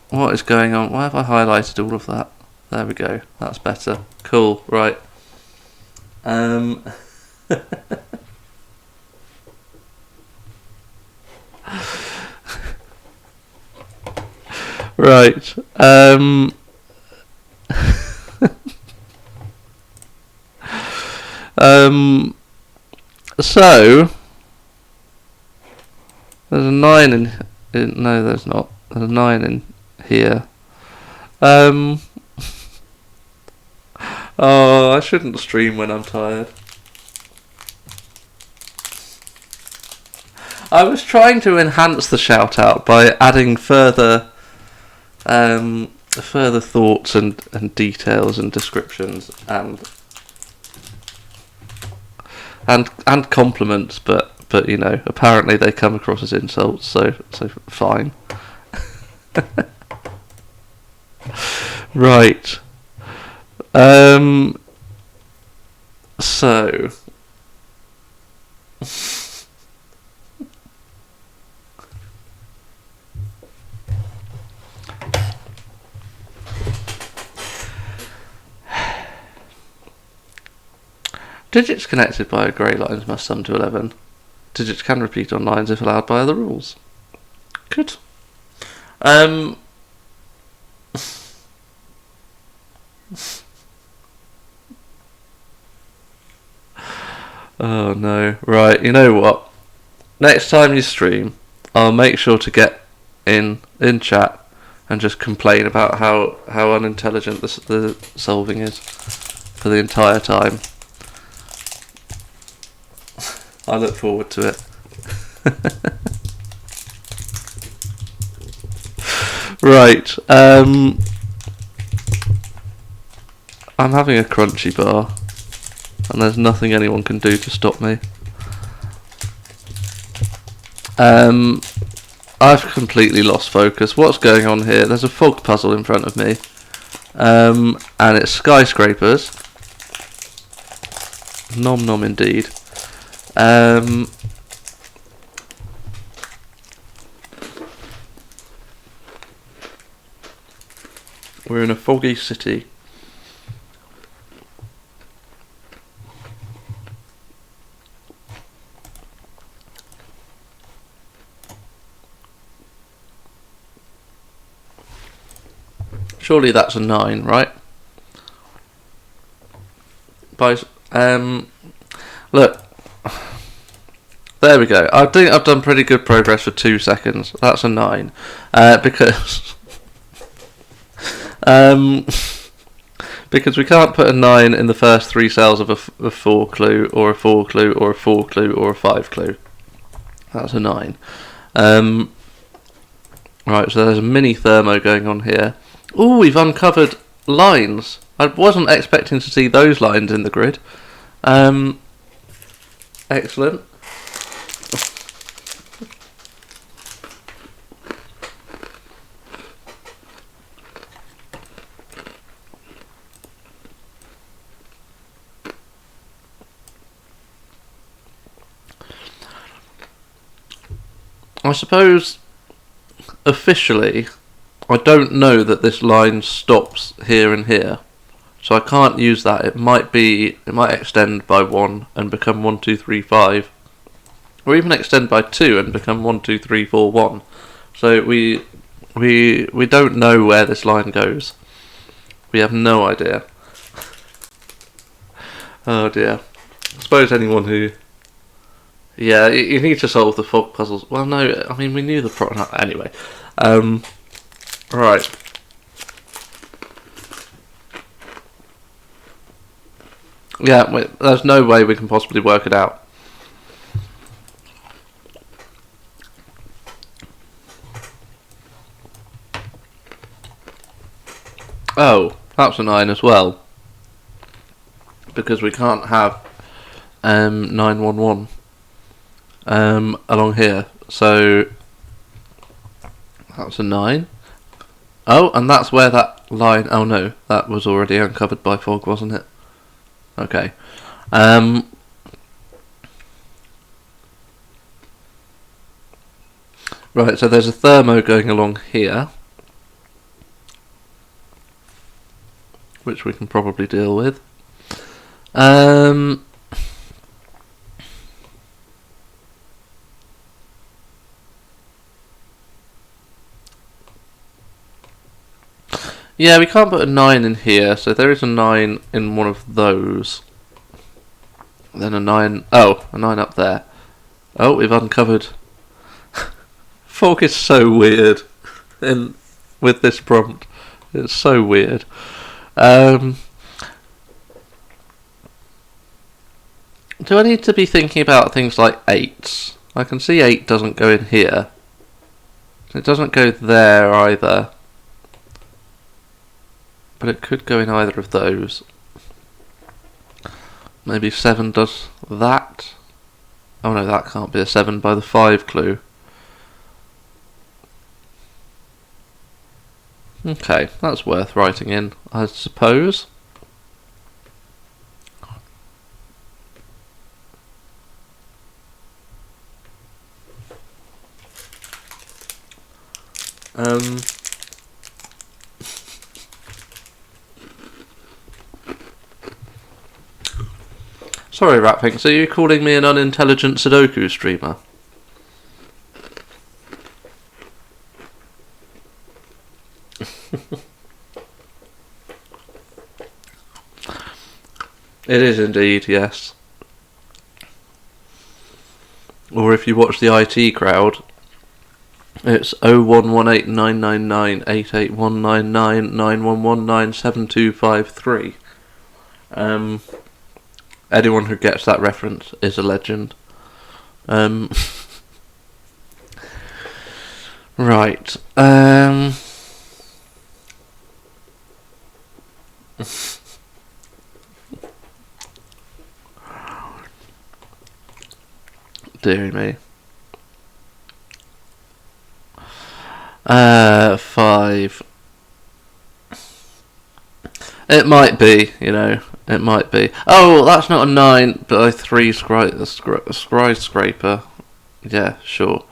What is going on? Why have I highlighted all of that? There we go. That's better. Cool. Right. Right. So there's a 9 in no, there's not. There's a 9 in here. Oh, I shouldn't stream when I'm tired. I was trying to enhance the shout out by adding further thoughts and details and descriptions and compliments, but apparently they come across as insults, so fine. Right. So Digits connected by grey lines must sum to 11. Digits can repeat on lines if allowed by other rules. Good. Oh no. Right, you know what? Next time you stream, I'll make sure to get in chat and just complain about how unintelligent the solving is for the entire time. I look forward to it. Right. I'm having a crunchy bar, and there's nothing anyone can do to stop me. I've completely lost focus. What's going on here? There's a fog puzzle in front of me, and it's skyscrapers. Nom nom indeed. We're in a foggy city. Surely that's a 9, right? Look. There we go. I think I've done pretty good progress for 2 seconds. That's a 9. Because we can't put a 9 in the first 3 cells of a 4 clue, or a 4 clue, or a 4 clue, or a 5 clue. That's a 9. Right, so there's a mini thermo going on here. Ooh, we've uncovered lines. I wasn't expecting to see those lines in the grid. Excellent. I suppose officially I don't know that this line stops here and here, so I can't use that. It might extend by 1 and become 1, 2, 3, 5, or even extend by 2 and become 1, 2, 3, 4, 1. So we don't know where this line goes. We have no idea. Oh dear. I suppose anyone who... Yeah, you need to solve the fog puzzles. Well, no, I mean, we knew the problem. Anyway. Right. Yeah, there's no way we can possibly work it out. Oh, that's a 9 as well. Because we can't have 911 along here. So that's a 9. Oh, and that's where that line... Oh no, that was already uncovered by fog, wasn't it? Okay. Right, so there's a thermo going along here, which we can probably deal with. Yeah, we can't put a 9 in here, so there is a 9 in one of those. Then a 9... Oh, a 9 up there. Oh, we've uncovered... Fog is so weird with this prompt. It's so weird. Do I need to be thinking about things like 8s? I can see 8 doesn't go in here. It doesn't go there either. But it could go in either of those. Maybe 7 does that. Oh no, that can't be a 7 by the 5 clue. Okay, that's worth writing in, I suppose. Sorry, Ratfinks, are you calling me an unintelligent Sudoku streamer? It is indeed, yes. Or if you watch the IT crowd, it's 011899988199911197253. Anyone who gets that reference is a legend. Right. Dear me. 5. It might be, you know. It might be. Oh, that's not a 9, but a 3 skyscraper. Yeah, sure.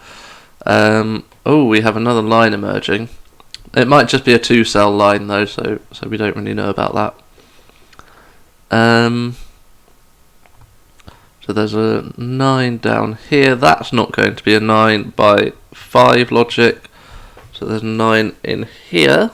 Oh, we have another line emerging. It might just be a 2-cell line though, so we don't really know about that. So there's a 9 down here. That's not going to be a 9 by 5 logic. So there's a 9 in here.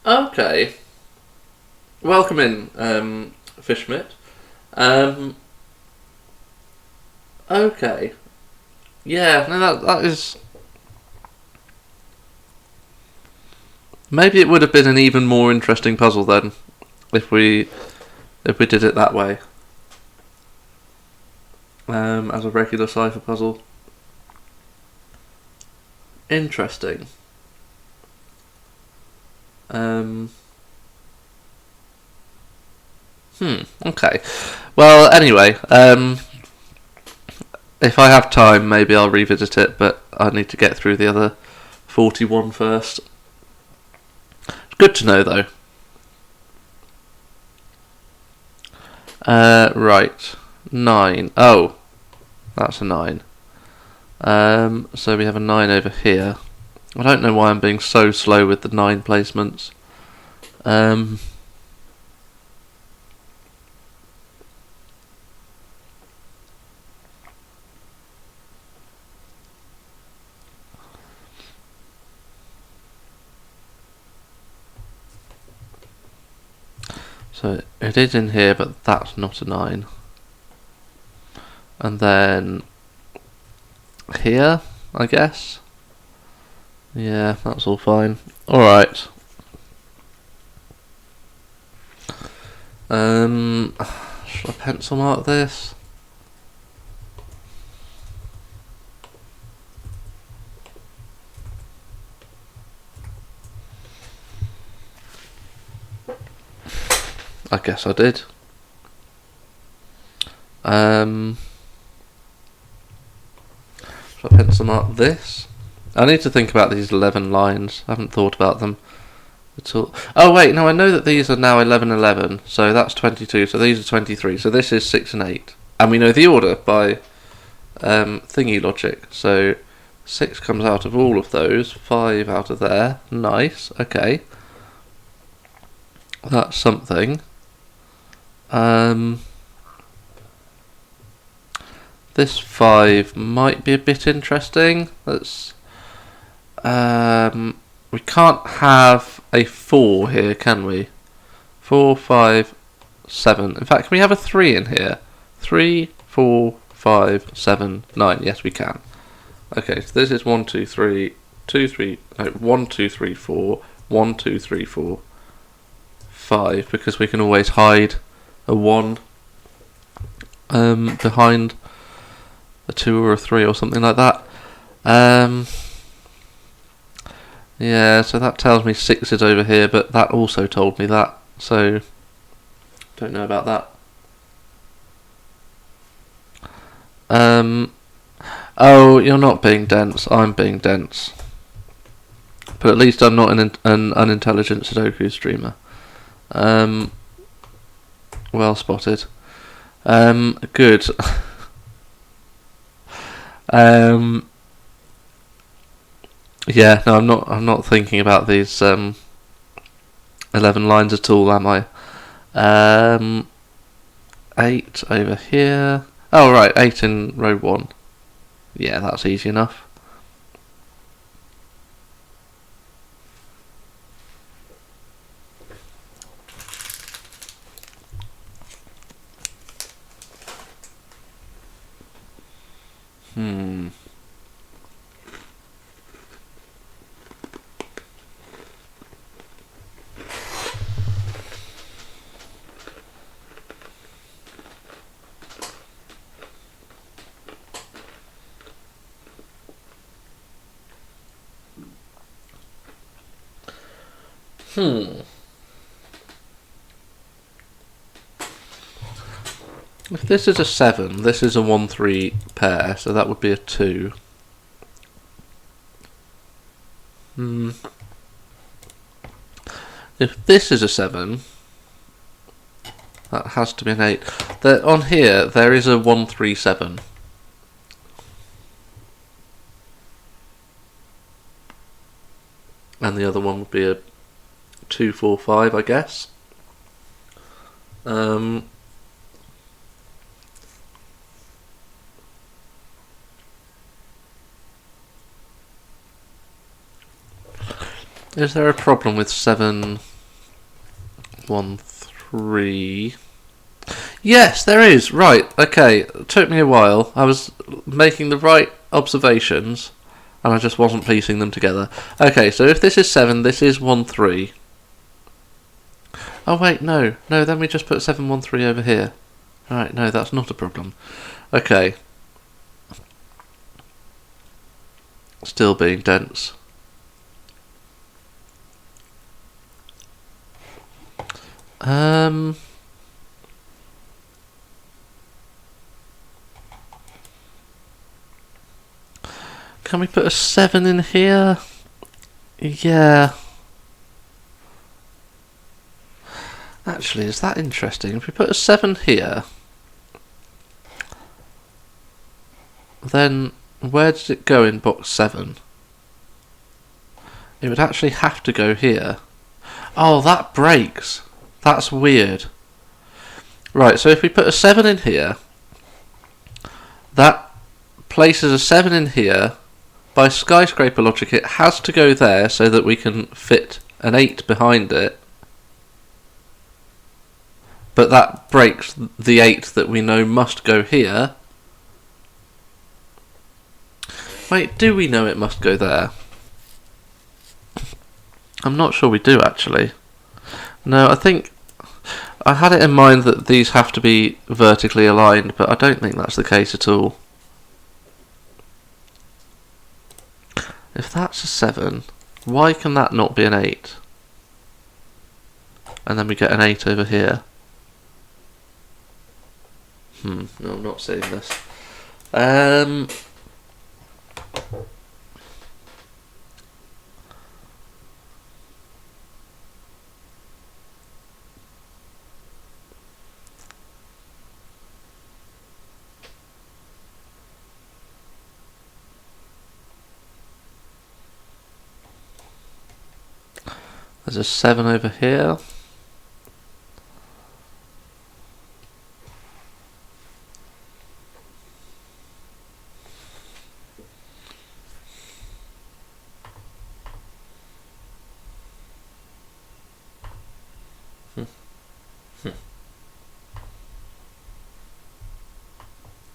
Okay. Welcome in, Fishmit. Okay. Yeah, no, that is... Maybe it would have been an even more interesting puzzle then, if we did it that way. As a regular cipher puzzle. Interesting. Okay. Well, anyway, if I have time, maybe I'll revisit it, but I need to get through the other 41 first. It's good to know, though. Right. 9. Oh, that's a 9. So we have a 9 over here. I don't know why I'm being so slow with the 9 placements. So it is in here, but that's not a 9. And then here, I guess. Yeah, that's all fine. Alright. Should I pencil mark this? I guess I did. Should I pencil mark this? I need to think about these 11 lines. I haven't thought about them at all. Oh wait, no, I know that these are now 11, 11, so that's 22, so these are 23, so this is 6 and 8. And we know the order by thingy logic, so 6 comes out of all of those, 5 out of there, nice, okay. That's something. This 5 might be a bit interesting. That's we can't have a 4 here, can we? 4, 5, 7. In fact, can we have a 3 in here? 3, 4, 5, 7, 9. Yes, we can. Okay, so this is 1, 2, 3, 2, 3. No, 1, 2, 3, 4. 1, 2, 3, 4. 5, because we can always hide a 1 behind a 2 or a 3 or something like that. Yeah, so that tells me 6 is over here, but that also told me that. So Don't know about that. Oh, you're not being dense. I'm being dense. But at least I'm not an unintelligent Sudoku streamer. Well spotted. Good. Yeah, no, I'm not thinking about these 11 lines at all, am I? 8 over here. Oh right, 8 in row 1. Yeah, that's easy enough. If this is a 7, this is a 1-3 pair, so that would be a 2. If this is a 7, that has to be an 8. On here, there is a 1-3-7. And the other one would be a 2-4-5, I guess. Is there a problem with 7-1-3? Yes, there is. Right, okay. It took me a while. I was making the right observations, and I just wasn't piecing them together. Okay, so if this is 7, this is 1-3. Oh wait, no. No, then we just put 7-1-3 over here. Alright, no, that's not a problem. Okay. Still being dense. Can we put a 7 in here? Yeah. Actually, is that interesting? If we put a 7 here, then where does it go in box 7? It would actually have to go here. Oh, that breaks. That's weird. Right, so if we put a 7 in here, that places a 7 in here. By skyscraper logic, it has to go there so that we can fit an 8 behind it. But that breaks the 8 that we know must go here. Wait, do we know it must go there? I'm not sure we do, actually. No, I think I had it in mind that these have to be vertically aligned, but I don't think that's the case at all. If that's a 7, why can that not be an 8? And then we get an 8 over here. No, I'm not seeing this. There's a 7 over here.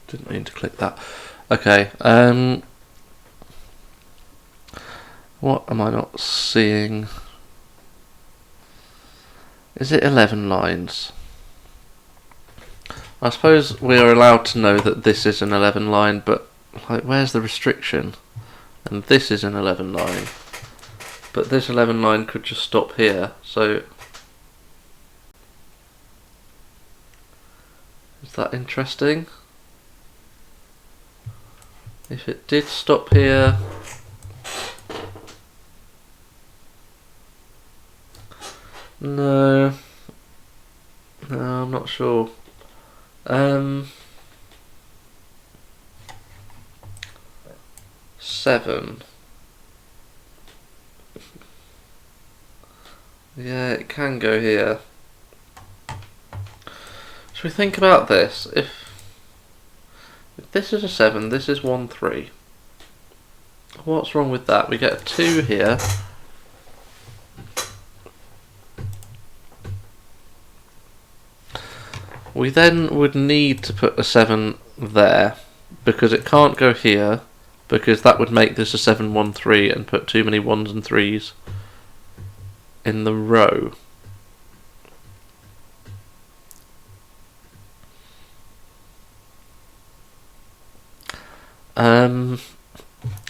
Didn't mean to click that. Okay, what am I not seeing? Is it 11 lines? I suppose we are allowed to know that this is an 11 line, but like, where's the restriction? And this is an 11 line. But this 11 line could just stop here, so that interesting? If it did stop here... No, I'm not sure. 7. Yeah, it can go here. Should we think about this? If this is a 7, this is 1, 3. What's wrong with that? We get a 2 here. We then would need to put a 7 there, because it can't go here, because that would make this a 7, 1, 3 and put too many 1s and 3s in the row.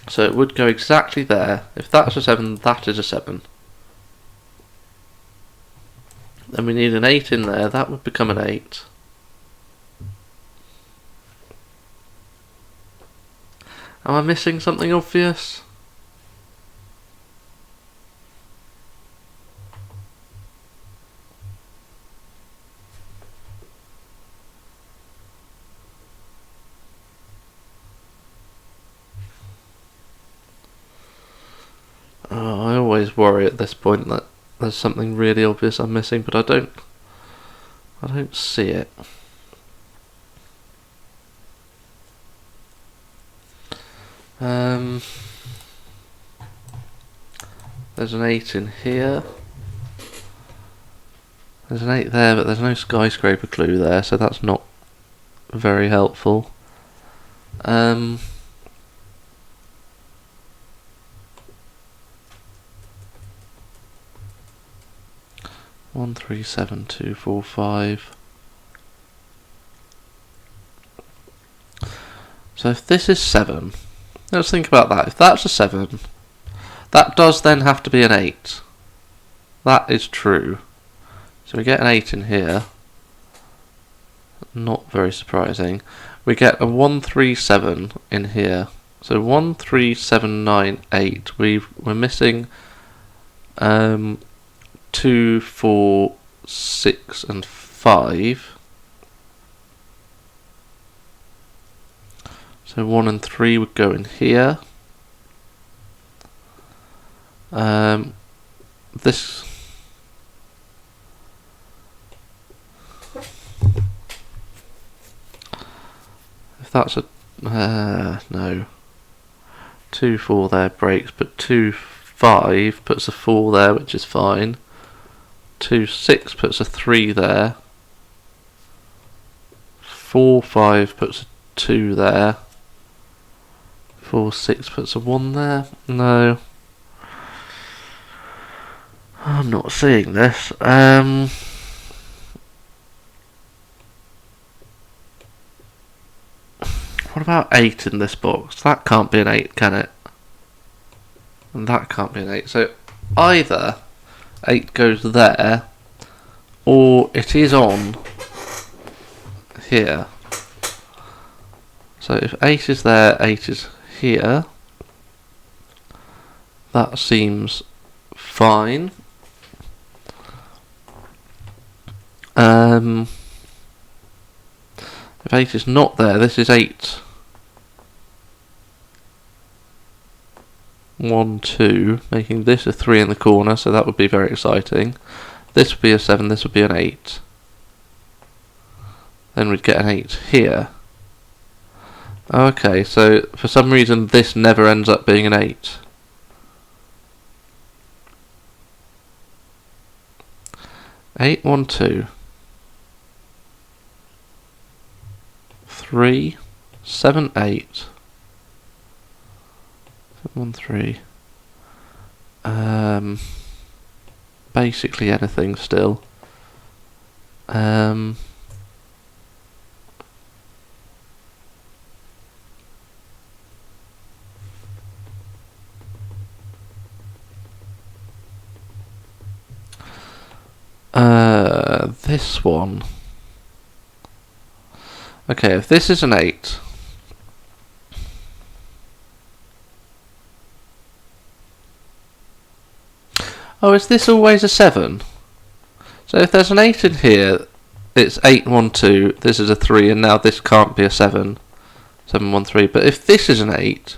So it would go exactly there. If that's a 7, that is a 7. Then we need an 8 in there, that would become an 8. Am I missing something obvious? Oh, I always worry at this point that there's something really obvious I'm missing, but I don't see it. There's an 8 in here. There's an 8 there, but there's no skyscraper clue there, so that's not very helpful. 1, 3, 7, 2, 4, 5. So if this is 7, let's think about that. If that's a 7, that does then have to be an 8. That is true. So we get an 8 in here. Not very surprising. We get a 1, 3, 7 in here. So 1, 3, 7, 9, 8. We're missing 2, 4, 6 and 5. So 1 and 3 would go in here. This if that's a no. 2, 4 there breaks, but 2, 5 puts a 4 there, which is fine. 2, 6 puts a 3 there. 4, 5 puts a 2 there. 4, 6 puts a 1 there. No. I'm not seeing this. What about 8 in this box? That can't be an 8, can it? And that can't be an 8. So either 8 goes there, or it is on here. So if 8 is there, 8 is here. That seems fine. If 8 is not there, this is 8. 1, 2, making this a 3 in the corner, so that would be very exciting. This would be a 7, this would be an 8. Then we'd get an 8 here. Okay, so for some reason this never ends up being an 8. Eight, 1, 2. 3, 7, 8. 7, 1, 3. Basically anything still. This one. Okay, if this is an 8... Oh, is this always a 7? So if there's an 8 in here, it's 8, 1, 2, this is a 3, and now this can't be a 7. 7, 1, 3. But if this is an 8,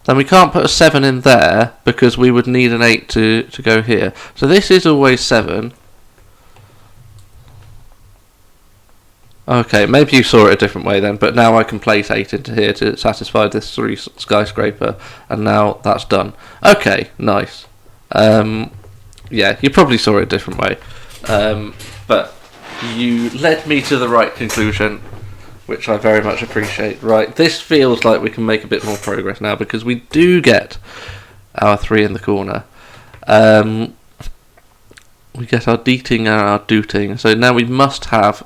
then we can't put a 7 in there, because we would need an 8 to go here. So this is always 7. Okay, maybe you saw it a different way then, but now I can place 8 into here to satisfy this 3 skyscraper, and now that's done. Okay, nice. Yeah, you probably saw it a different way, but you led me to the right conclusion, which I very much appreciate. Right, this feels like we can make a bit more progress now, because we do get our 3 in the corner. We get our deeting and our dooting, so now we must have,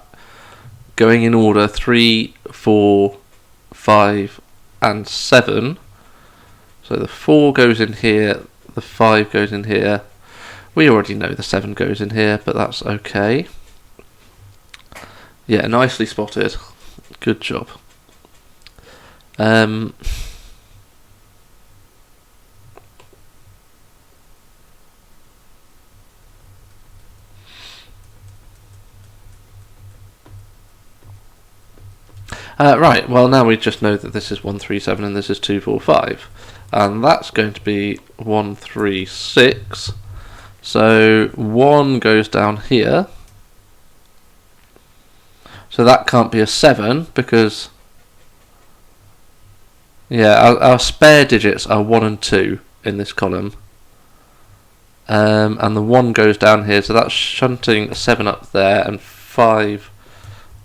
going in order, 3, 4, 5 and 7. So the 4 goes in here, the 5 goes in here. We already know the 7 goes in here, but that's okay. Yeah, nicely spotted. Good job. Right, well now we just know that this is 1, 3, 7 and this is 2, 4, 5. And that's going to be 1, 3, 6. So 1 goes down here. So that can't be a 7 because, yeah, our spare digits are 1 and 2 in this column. And the 1 goes down here, so that's shunting a 7 up there and 5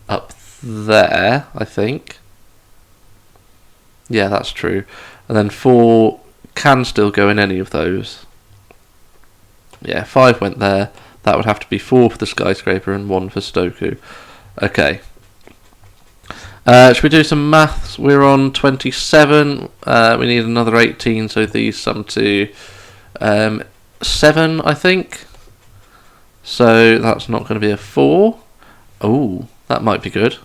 up there, I think. Yeah, that's true. And then 4 can still go in any of those. Yeah, 5 went there. That would have to be 4 for the skyscraper and 1 for Sudoku. Okay. Should we do some maths? We're on 27. We need another 18, so these sum to 7, I think. So that's not going to be a 4. Oh, that might be good.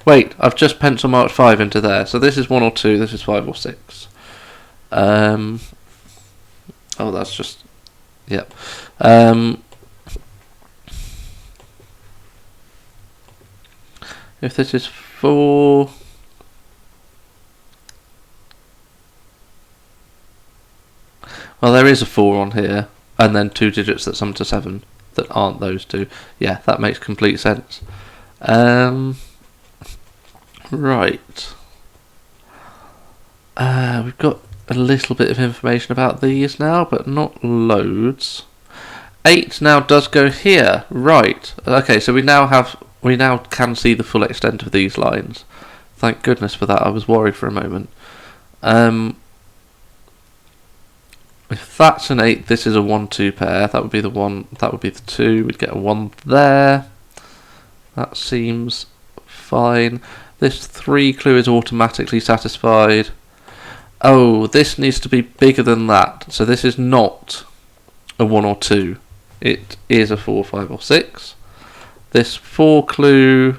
Wait, I've just pencil marked 5 into there. So this is 1 or 2, this is 5 or 6. Oh, that's just... Yep. If this is 4... Well, there is a 4 on here, and then 2 digits that sum to 7 that aren't those two. Yeah, that makes complete sense. Right. We've got a little bit of information about these now, but not loads. 8 now does go here. Right. Okay, so we now can see the full extent of these lines. Thank goodness for that. I was worried for a moment. If that's an 8, this is a 1-2 pair. That would be the 1. That would be the 2. We'd get a 1 there. That seems fine. This 3 clue is automatically satisfied. Oh, this needs to be bigger than that. So this is not a 1 or 2. It is a 4, 5 or 6. This 4 clue...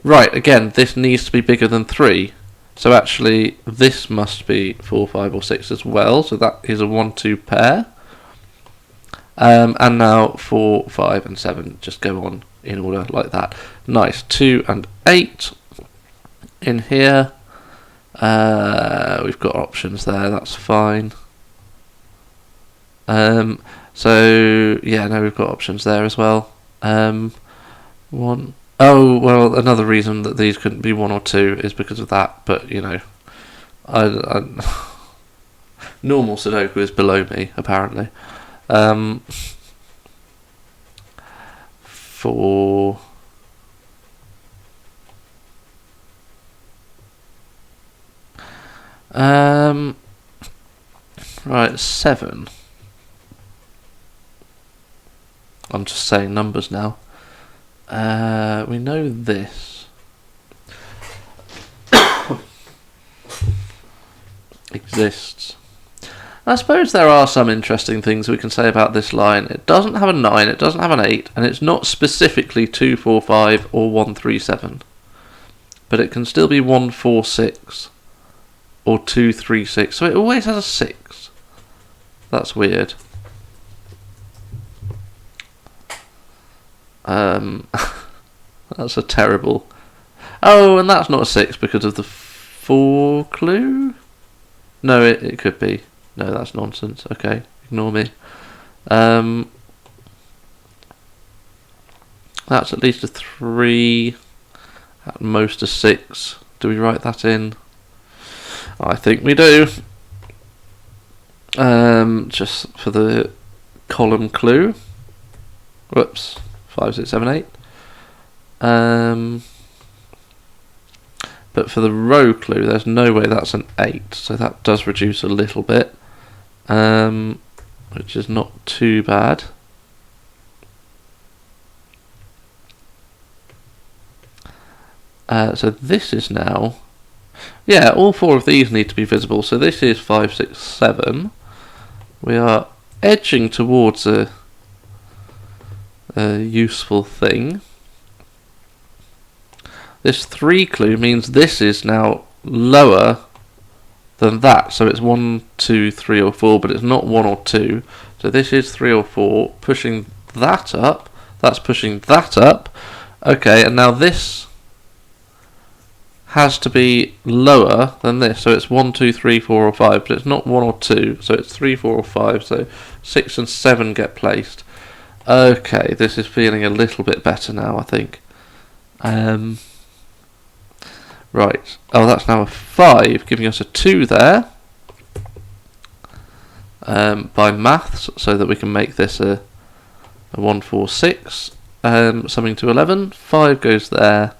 Right, again, this needs to be bigger than 3. So actually, this must be 4, 5 or 6 as well. So that is a 1-2 pair. And now 4, 5 and 7 just go on in order like that. Nice. 2 and 8 in here. We've got options there, that's fine. So yeah, no, we've got options there as well. 1. Oh, well, another reason that these couldn't be 1 or 2 is because of that, but you know, normal Sudoku is below me apparently. 4. Right, 7. I'm just saying numbers now. We know this exists. I suppose there are some interesting things we can say about this line. It doesn't have a 9, it doesn't have an 8, and it's not specifically 2, 4, 5 or 1, 3, 7. But it can still be 1, 4, 6 or 2, 3, 6. So it always has a 6. That's weird. That's a terrible... Oh, and that's not a 6 because of the 4 clue? No, it could be. No, that's nonsense. Okay, ignore me. That's at least a 3, at most a 6. Do we write that in? I think we do. Just for the column clue. Whoops. 5, 6, 7, 8. But for the row clue, there's no way that's an 8, so that does reduce a little bit, which is not too bad. So this is now... Yeah, all 4 of these need to be visible, so this is 5, 6, 7. We are edging towards a useful thing. This 3 clue means this is now lower than that, so it's 1, 2, 3 or 4, but it's not 1 or 2. So this is 3 or 4, pushing that up, that's pushing that up. Okay, and now this has to be lower than this, so it's 1, 2, 3, 4 or 5, but it's not 1 or 2, so it's 3, 4 or 5, so 6 and 7 get placed. Okay, this is feeling a little bit better now, I think. Right, oh, that's now a 5, giving us a 2 there by maths, so that we can make this a 1, 4, 6, something to 11. 5 goes there.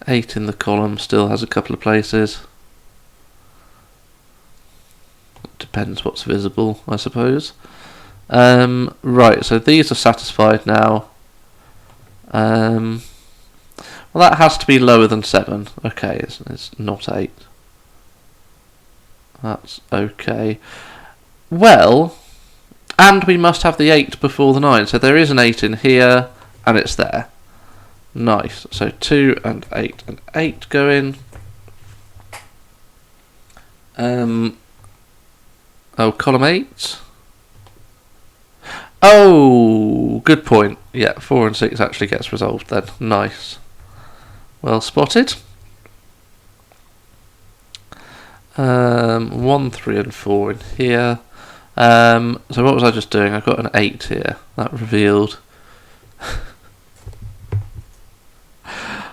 8 in the column still has a couple of places. Depends what's visible, I suppose. Right, so these are satisfied now. Well, that has to be lower than 7. Okay, it's not 8. That's okay. Well, and we must have the 8 before the 9. So there is an 8 in here, and it's there. Nice. So 2 and 8 and 8 go in. Oh, column 8. Oh, good point. Yeah, 4 and 6 actually gets resolved then. Nice. Well spotted. 1, 3 and 4 in here. So what was I just doing? I got an 8 here. That revealed.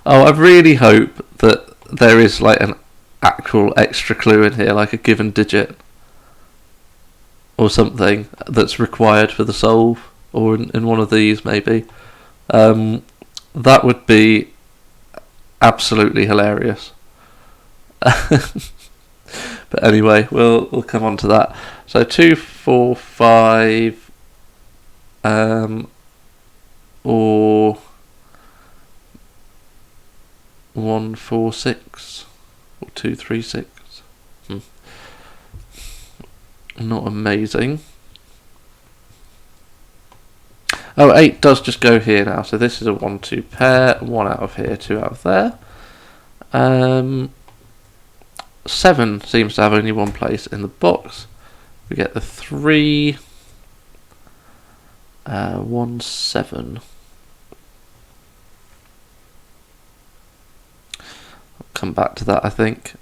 Oh, I really hope that there is like an actual extra clue in here, like a given digit or something that's required for the solve, or in one of these maybe. That would be absolutely hilarious. But anyway, we'll come on to that. So 2, 4, 5, or 1, 4, 6, or 2, 3, 6. Not amazing. Oh, 8 does just go here now, so this is a 1, 2 pair, 1 out of here, 2 out of there. 7 seems to have only one place in the box. We get the 3, 1, 7. I'll come back to that, I think.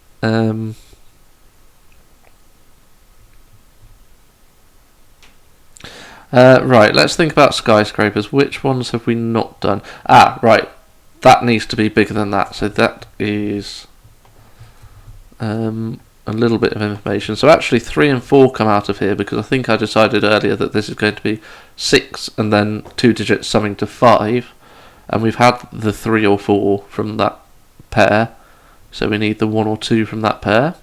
Right, let's think about skyscrapers. Which ones have we not done? Ah, right. That needs to be bigger than that. So that is a little bit of information. So actually 3 and 4 come out of here because I think I decided earlier that this is going to be 6 and then 2 digits summing to 5. And we've had the 3 or 4 from that pair. So we need the 1 or 2 from that pair.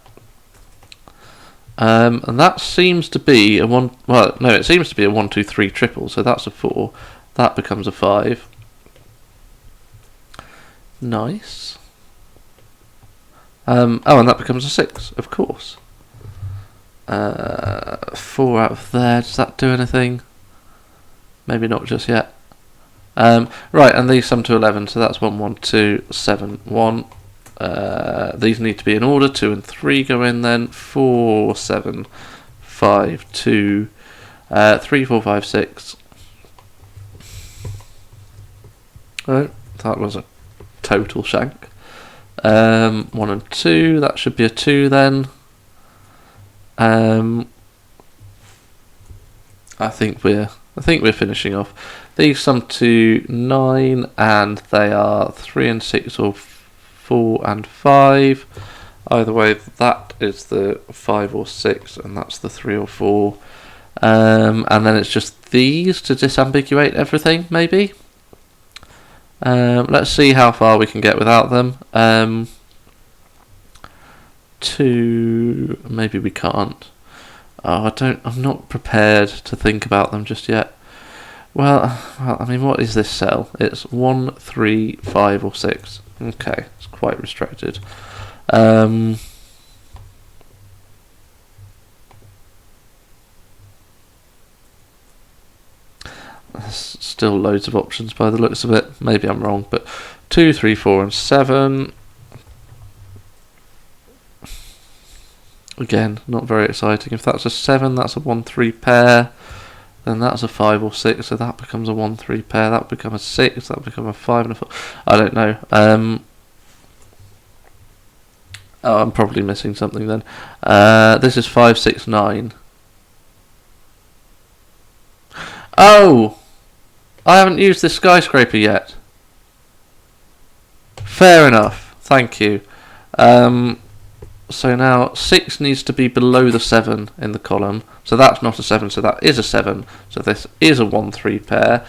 And that seems to be a 1, well, no, it seems to be a 1, 2, 3 triple, so that's a 4. That becomes a 5. Nice. Oh, and that becomes a 6, of course. 4 out of there. Does that do anything? Maybe not just yet. Right, and these sum to 11, so that's 1, 1, 2, 7, 1. These need to be in order. 2 and 3 go in then. 4, 7, 5, 2, 3, 4, 5, 6. Right, that was a total shank. 1 and 2, that should be a 2 then. I think we're finishing off. These sum to 9, and they are 3 and 6 or 4 and 5. Either way, that is the 5 or 6, and that's the 3 or 4. And then it's just these to disambiguate everything, maybe. Let's see how far we can get without them. 2, maybe we can't. Oh, I'm not prepared to think about them just yet. Well, I mean, what is this cell? It's 1, 3, 5 or 6. Okay, it's quite restricted. There's still loads of options by the looks of it. Maybe I'm wrong, but 2, 3, 4 and 7. Again, not very exciting. If that's a 7, that's a 1, 3 pair. Then that's a 5 or 6, so that becomes a 1, 3 pair. That would become a 6. That would become a 5 and a 4. I don't know. Oh, I'm probably missing something then. This is 5, 6, 9. Oh! I haven't used this skyscraper yet. Fair enough. Thank you. So now 6 needs to be below the 7 in the column. So that's not a 7, so that is a 7. So this is a 1, 3 pair.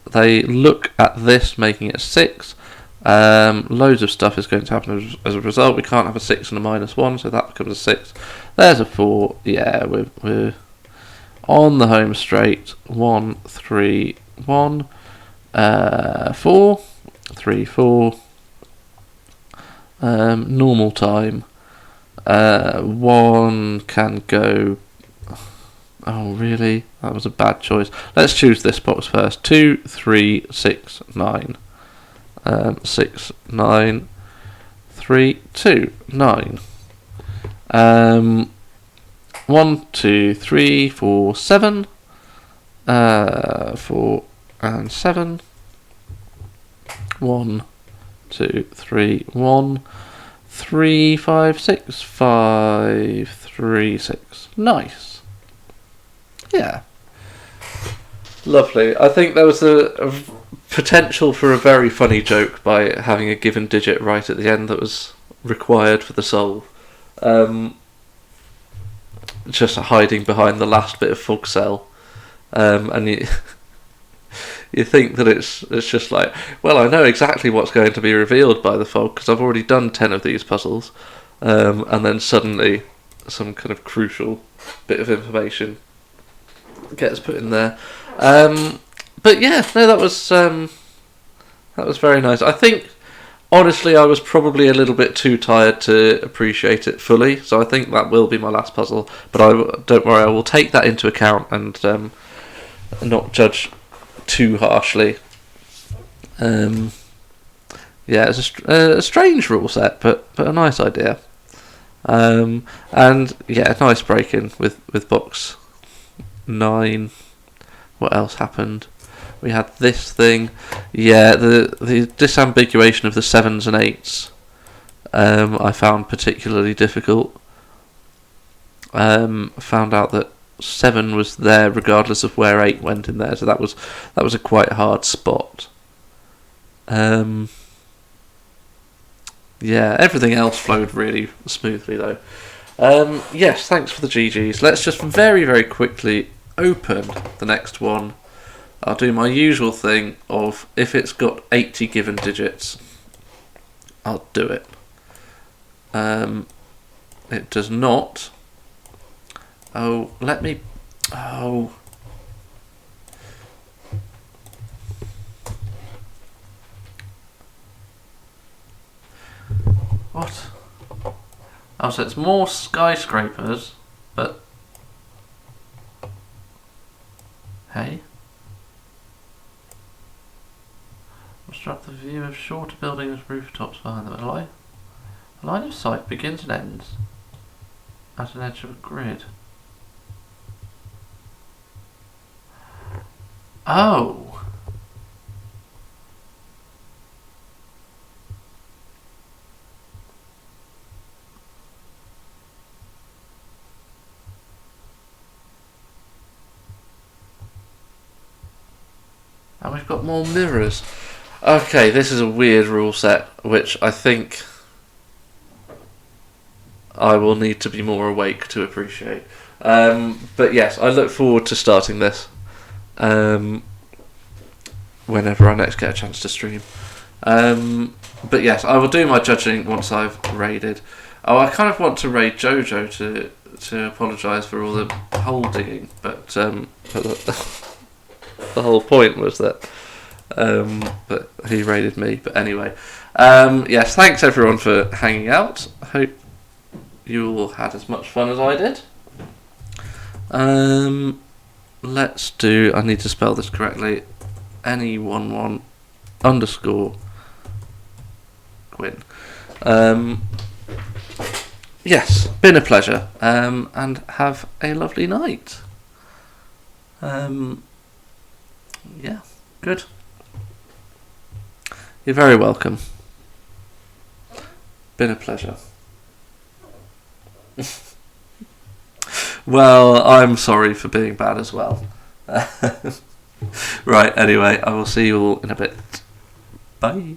They look at this making it a 6. Loads of stuff is going to happen as a result. We can't have a 6 and a -1, so that becomes a 6. There's a 4. Yeah, we're on the home straight. 1, 3, 1, 4, 3, 4. Normal time. 1 can go. Oh, really? That was a bad choice. Let's choose this box first. 2, 3, 6, 9. 6, 9, 3, 2, 9. 1, 2, 3, 4, 7. 4 and 7. 1, 2, 3, 1. 3, 5, 6, 5, 3, 6. Nice. Yeah. Lovely. I think there was a potential for a very funny joke by having a given digit right at the end that was required for the solve. Just hiding behind the last bit of fog cell. And you think that it's just like, well, I know exactly what's going to be revealed by the fog because I've already done 10 of these puzzles, and then suddenly some kind of crucial bit of information gets put in there. But yeah, no, that was very nice. I think, honestly, I was probably a little bit too tired to appreciate it fully, so I think that will be my last puzzle. But don't worry, I will take that into account and not judge too harshly. Yeah, it's a strange rule set, but a nice idea. And yeah, nice break-in with box 9. What else happened? We had this thing. Yeah, the disambiguation of the 7s and 8s I found particularly difficult. Found out that 7 was there regardless of where 8 went in there, so that was a quite hard spot. Yeah, everything else flowed really smoothly though. Yes, thanks for the GGs. Let's just very, very quickly open the next one. I'll do my usual thing of, if it's got 80 given digits, I'll do it. It does not. Oh, let me... Oh. What? Oh, so it's more skyscrapers, but... Hey? Obstruct the view of shorter buildings, rooftops behind them. A line of sight begins and ends at an edge of a grid. Oh! And we've got more mirrors. Okay, this is a weird rule set, which I think I will need to be more awake to appreciate. But yes, I look forward to starting this whenever I next get a chance to stream. But yes, I will do my judging once I've raided. Oh, I kind of want to raid Jojo to apologise for all the hole digging, but the whole point was that but he raided me. But anyway, yes, thanks everyone for hanging out. I hope you all had as much fun as I did. Let's do, I need to spell this correctly, any11 _ Gwyn. Yes, been a pleasure, and have a lovely night. Yeah, good. You're very welcome. Been a pleasure. Well, I'm sorry for being bad as well. Right, anyway, I will see you all in a bit. Bye.